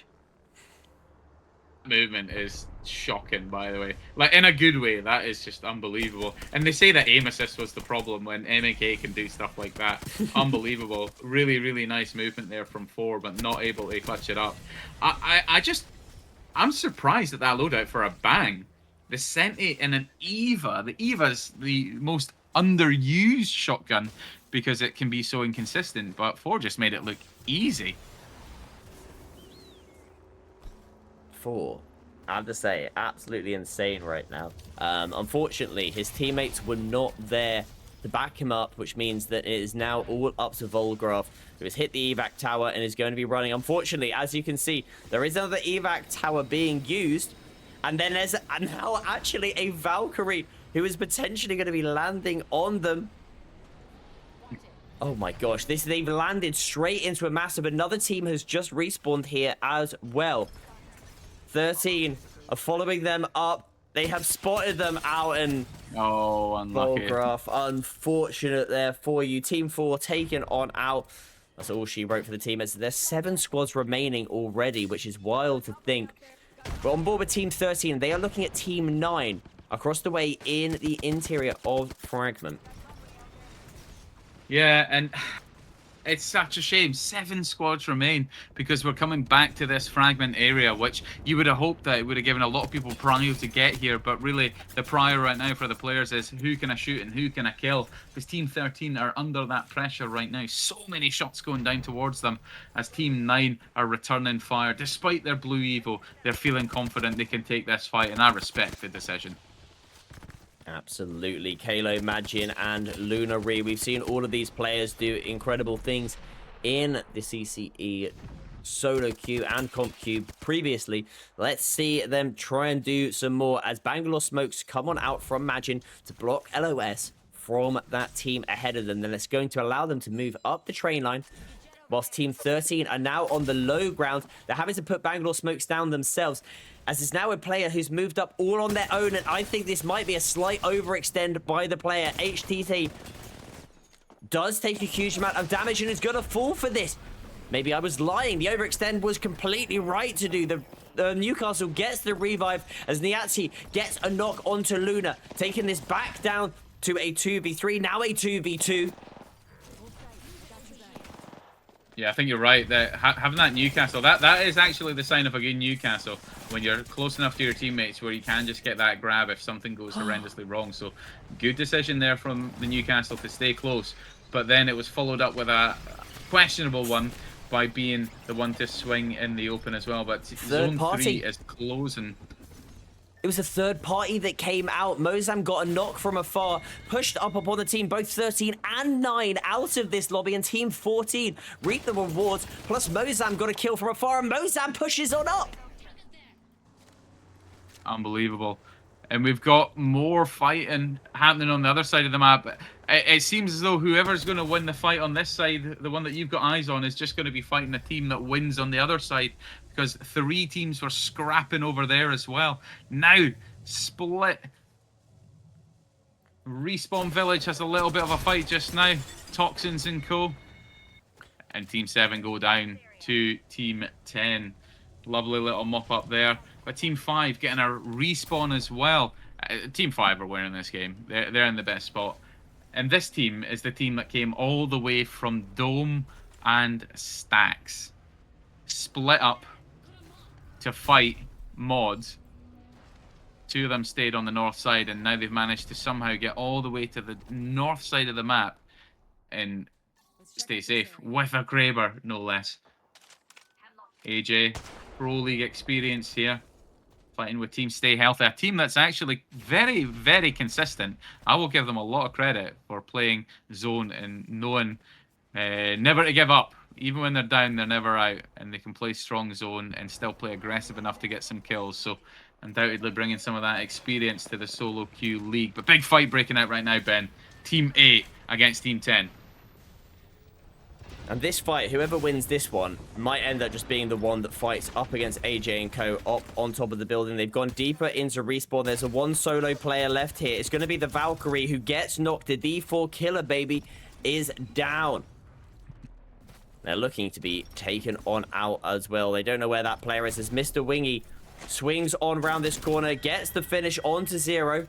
Movement is shocking, by the way. Like, in a good way, that is just unbelievable. And they say that aim assist was the problem when MNK can do stuff like that. Unbelievable. Really, really nice movement there from 4, but not able to clutch it up. I'm surprised at that loadout for a bang. The Senti and an Eva. The Eva's the most underused shotgun because it can be so inconsistent, but 4 just made it look easy. 4, I have to say, absolutely insane right now. Unfortunately, his teammates were not there to back him up, which means that it is now all up to Volgraf, who has hit the evac tower and is going to be running. Unfortunately, as you can see, there is another evac tower being used, and then there's now actually a Valkyrie who is potentially going to be landing on them. Oh my gosh, they've landed straight into a massive. Another team has just respawned here as well. 13 are following them up. They have spotted them out, and oh, unlucky. Volgraf, unfortunate there for you. Team 4 taken on out. That's all she wrote for the team. There's 7 squads remaining already, which is wild to think. But on board with Team 13, they are looking at Team 9 across the way in the interior of Fragment. Yeah, and it's such a shame. 7 squads remain because we're coming back to this Fragment area, which you would have hoped that it would have given a lot of people prio to get here, but really the prior right now for the players is who can I shoot and who can I kill, because Team 13 are under that pressure right now. So many shots going down towards them as Team 9 are returning fire. Despite their blue evo, they're feeling confident they can take this fight, and I respect the decision. Absolutely. Kalo, Majin, and Luna Ree. We've seen all of these players do incredible things in the CCE solo queue and comp queue previously. Let's see them try and do some more as Bangalore smokes come on out from Majin to block LOS from that team ahead of them. Then it's going to allow them to move up the train line, whilst Team 13 are now on the low ground. They're having to put Bangalore smokes down themselves, as it's now a player who's moved up all on their own, and I think this might be a slight overextend by the player. HTT does take a huge amount of damage and is going to fall for this. Maybe I was lying. The overextend was completely right to do. The Newcastle gets the revive as Niatsi gets a knock onto Luna, taking this back down to a 2v3, now a 2v2. Yeah, I think you're right. That having that Newcastle, that is actually the sign of a good Newcastle, when you're close enough to your teammates where you can just get that grab if something goes horrendously wrong. So good decision there from the Newcastle to stay close, but then it was followed up with a questionable one by being the one to swing in the open as well. But Zone 3 is closing. It was a third party that came out. Mozam got a knock from afar, pushed up upon the team, both 13 and 9 out of this lobby, and Team 14 reaped the rewards, plus Mozam got a kill from afar, and Mozam pushes on up. Unbelievable. And we've got more fighting happening on the other side of the map. It seems as though whoever's going to win the fight on this side, the one that you've got eyes on, is just going to be fighting a team that wins on the other side, because 3 teams were scrapping over there as well. Now, split. Respawn Village has a little bit of a fight just now. Toxins and co. And Team 7 go down to Team 10. Lovely little mop up there. But Team 5 getting a respawn as well. Team 5 are winning this game. They're in the best spot. And this team is the team that came all the way from Dome and Stacks. Split up to fight mods. 2 of them stayed on the north side, and now they've managed to somehow get all the way to the north side of the map and stay safe with a Kraber, no less. AJ, Pro League experience here, fighting with Team Stay Healthy, a team that's actually very, very consistent. I will give them a lot of credit for playing zone and knowing never to give up. Even when they're down, they're never out, and they can play strong zone and still play aggressive enough to get some kills. So undoubtedly bringing some of that experience to the solo queue league. But big fight breaking out right now, Ben. Team 8 against Team 10. And this fight, whoever wins this one, might end up just being the one that fights up against AJ and co up on top of the building. They've gone deeper into respawn. There's a 1 solo player left here. It's going to be the Valkyrie who gets knocked. The D4 killer, baby, is down. They're looking to be taken on out as well. They don't know where that player is as Mr. Wingy swings on round this corner, gets the finish onto 0.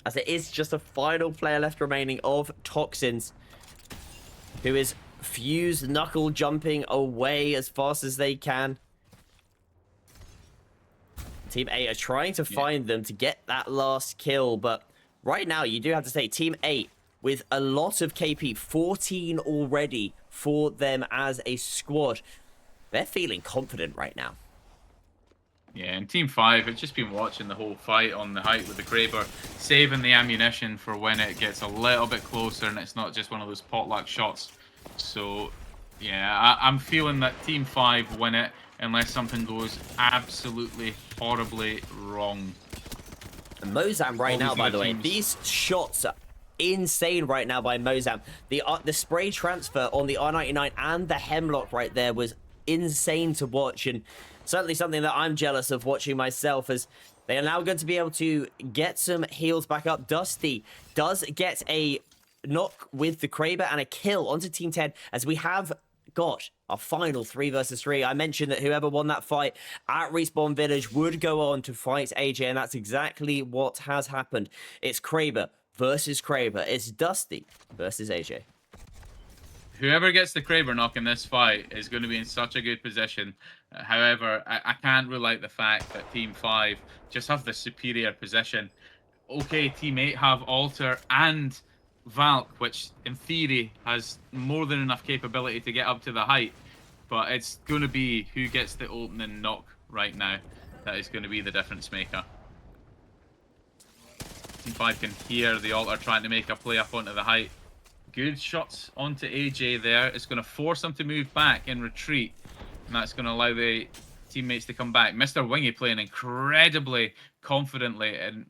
As it is just a final player left remaining of Toxins, who is fused knuckle jumping away as fast as they can. Team 8 are trying to find them to get that last kill, but right now you do have to say Team 8 with a lot of KP, 14 already for them as a squad. They're feeling confident right now. Yeah, and Team 5 have just been watching the whole fight on the height with the Kraber, saving the ammunition for when it gets a little bit closer and it's not just one of those potluck shots. So, yeah, I'm feeling that Team 5 win it unless something goes absolutely horribly wrong. And Mozam right now, by the way, these shots are insane right now by Mozam. The spray transfer on the R99 and the Hemlock right there was insane to watch, and certainly something that I'm jealous of watching myself, as they are now going to be able to get some heals back up. Dusty does get a knock with the Kraber and a kill onto Team 10, as we have got our final 3 versus 3. I mentioned that whoever won that fight at Respawn Village would go on to fight AJ, and that's exactly what has happened. It's Kraber versus Kraber. It's Dusty versus AJ. Whoever gets the Kraber knock in this fight is going to be in such a good position. However, I can't rule out the fact that Team 5 just have the superior position. Okay, Team 8 have Alter and Valk, which in theory has more than enough capability to get up to the height, but it's going to be who gets the opening knock right now that is going to be the difference maker. Team 5 can hear the Alter trying to make a play up onto the height. Good shots onto AJ there. It's going to force him to move back and retreat, and that's going to allow the teammates to come back. Mr. Wingy playing incredibly confidently, and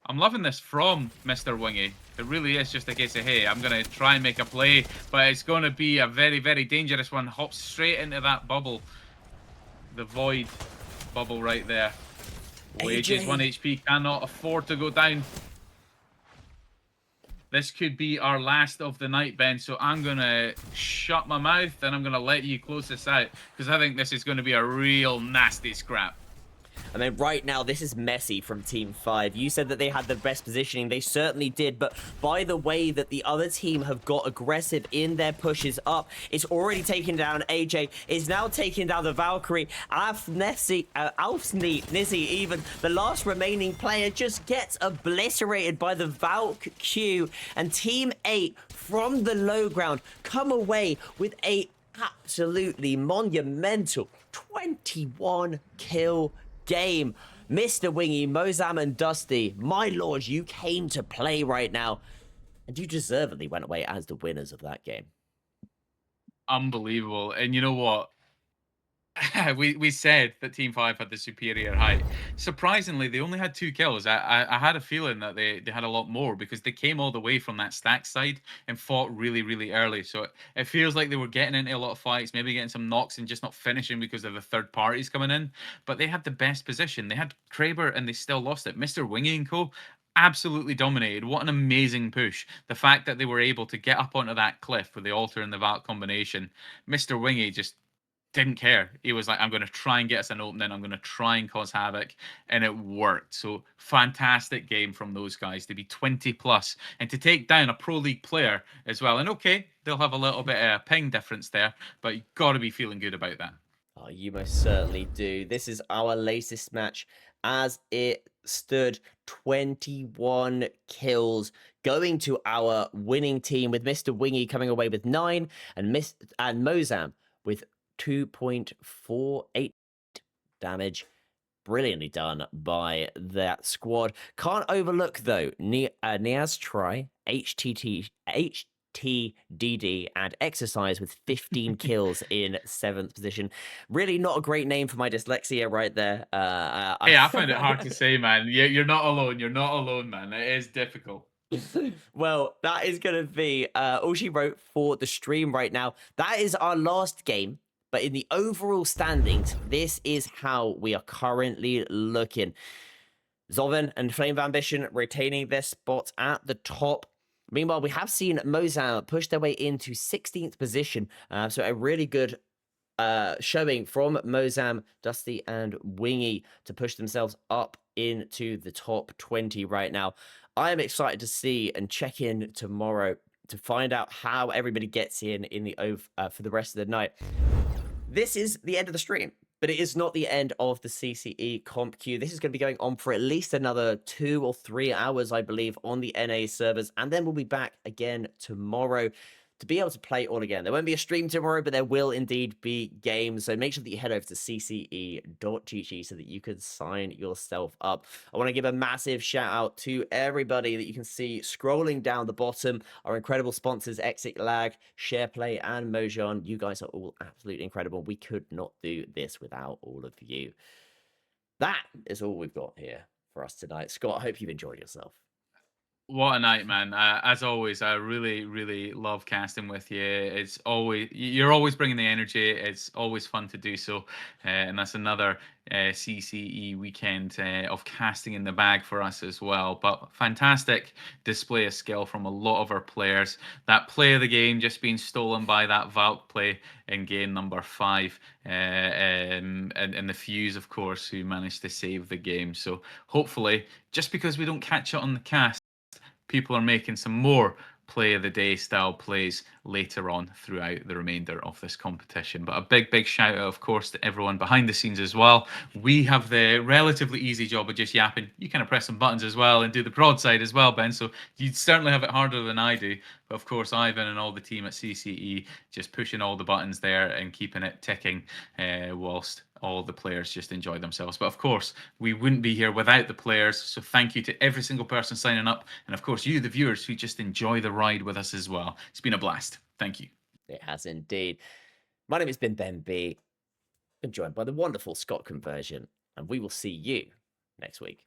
I'm loving this from Mr. Wingy. It really is just a case of, hey, I'm going to try and make a play, but it's going to be a very, very dangerous one. Hops straight into that bubble. The void bubble right there. Oh, AJ's 1 HP, cannot afford to go down. This could be our last of the night, Ben, so I'm going to shut my mouth and I'm going to let you close this out, because I think this is going to be a real nasty scrap. I mean, right now, this is messy from Team 5. You said that they had the best positioning. They certainly did. But by the way that the other team have got aggressive in their pushes up, it's already taken down AJ. It's now taking down the Valkyrie. Nizzy, even the last remaining player, just gets obliterated by the Valk Q. And Team 8 from the low ground come away with a absolutely monumental 21 kill game. Mr. Wingy, Mozam, and Dusty, my lord, you came to play right now, and you deservedly went away as the winners of that game. Unbelievable. And you know what? we said that Team Five had the superior height. Surprisingly, they only had 2 kills. I had a feeling that they had a lot more because they came all the way from that stack side and fought really early. So it feels like they were getting into a lot of fights, maybe getting some knocks and just not finishing because of the third parties coming in. But they had the best position. They had Kraber and they still lost it. Mr. Wingy and Co. Absolutely dominated. What an amazing push. The fact that they were able to get up onto that cliff with the altar and the vault combination. Mr. Wingy just didn't care. He was like, I'm going to try and get us an opening. I'm going to try and cause havoc. And it worked. So fantastic game from those guys to be 20 plus and to take down a Pro League player as well. And okay, they'll have a little bit of a ping difference there, but you've got to be feeling good about that. Oh, you most certainly do. This is our latest match as it stood 21 kills going to our winning team with Mr. Wingy coming away with 9 and Mozam with 2.48 damage. Brilliantly done by that squad. Can't overlook, though, Niaz Try, HTDD, and Exercise with 15 kills in 7th position. Really not a great name for my dyslexia right there. Hey, I found it hard to say, man. You're not alone. You're not alone, man. It is difficult. Well, that is going to be all she wrote for the stream right now. That is our last game. But in the overall standings, this is how we are currently looking. Zoven and Flame of Ambition retaining their spot at the top. Meanwhile, we have seen Mozam push their way into 16th position. So a really good showing from Mozam, Dusty, and Wingy to push themselves up into the top 20 right now. I am excited to see and check in tomorrow to find out how everybody gets in the for the rest of the night. This is the end of the stream, but it is not the end of the CCE comp queue. This is going to be going on for at least another 2 or 3 hours, I believe, on the NA servers, and then we'll be back again tomorrow to be able to play all again. There won't be a stream tomorrow, but there will indeed be games. So make sure that you head over to cce.gg so that you can sign yourself up. I want to give a massive shout out to everybody that you can see scrolling down the bottom. Our incredible sponsors, Exit Lag, Shareplay, and Mojon. You guys are all absolutely incredible. We could not do this without all of you. That is all we've got here for us tonight. Scott, I hope you've enjoyed yourself. What a night, man. As always, I really love casting with you. It's always, you're always bringing the energy. It's always fun to do so. And that's another CCE weekend of casting in the bag for us as well. But fantastic display of skill from a lot of our players. That play of the game just being stolen by that Valk play in game number 5. And the Fuse, of course, who managed to save the game. So hopefully, just because we don't catch it on the cast, people are making some more play of the day style plays later on throughout the remainder of this competition. But a big shout out, of course, to everyone behind the scenes as well. We have the relatively easy job of just yapping. You kind of press some buttons as well and do the prod side as well, Ben. So you certainly have it harder than I do. But of course, Ivan and all the team at CCE just pushing all the buttons there and keeping it ticking whilst all the players just enjoy themselves. But of course, we wouldn't be here without the players. So thank you to every single person signing up. And of course, you, the viewers, who just enjoy the ride with us as well. It's been a blast. Thank you. It has indeed. My name has been Ben B. Been joined by the wonderful Scott Convergent, and we will see you next week.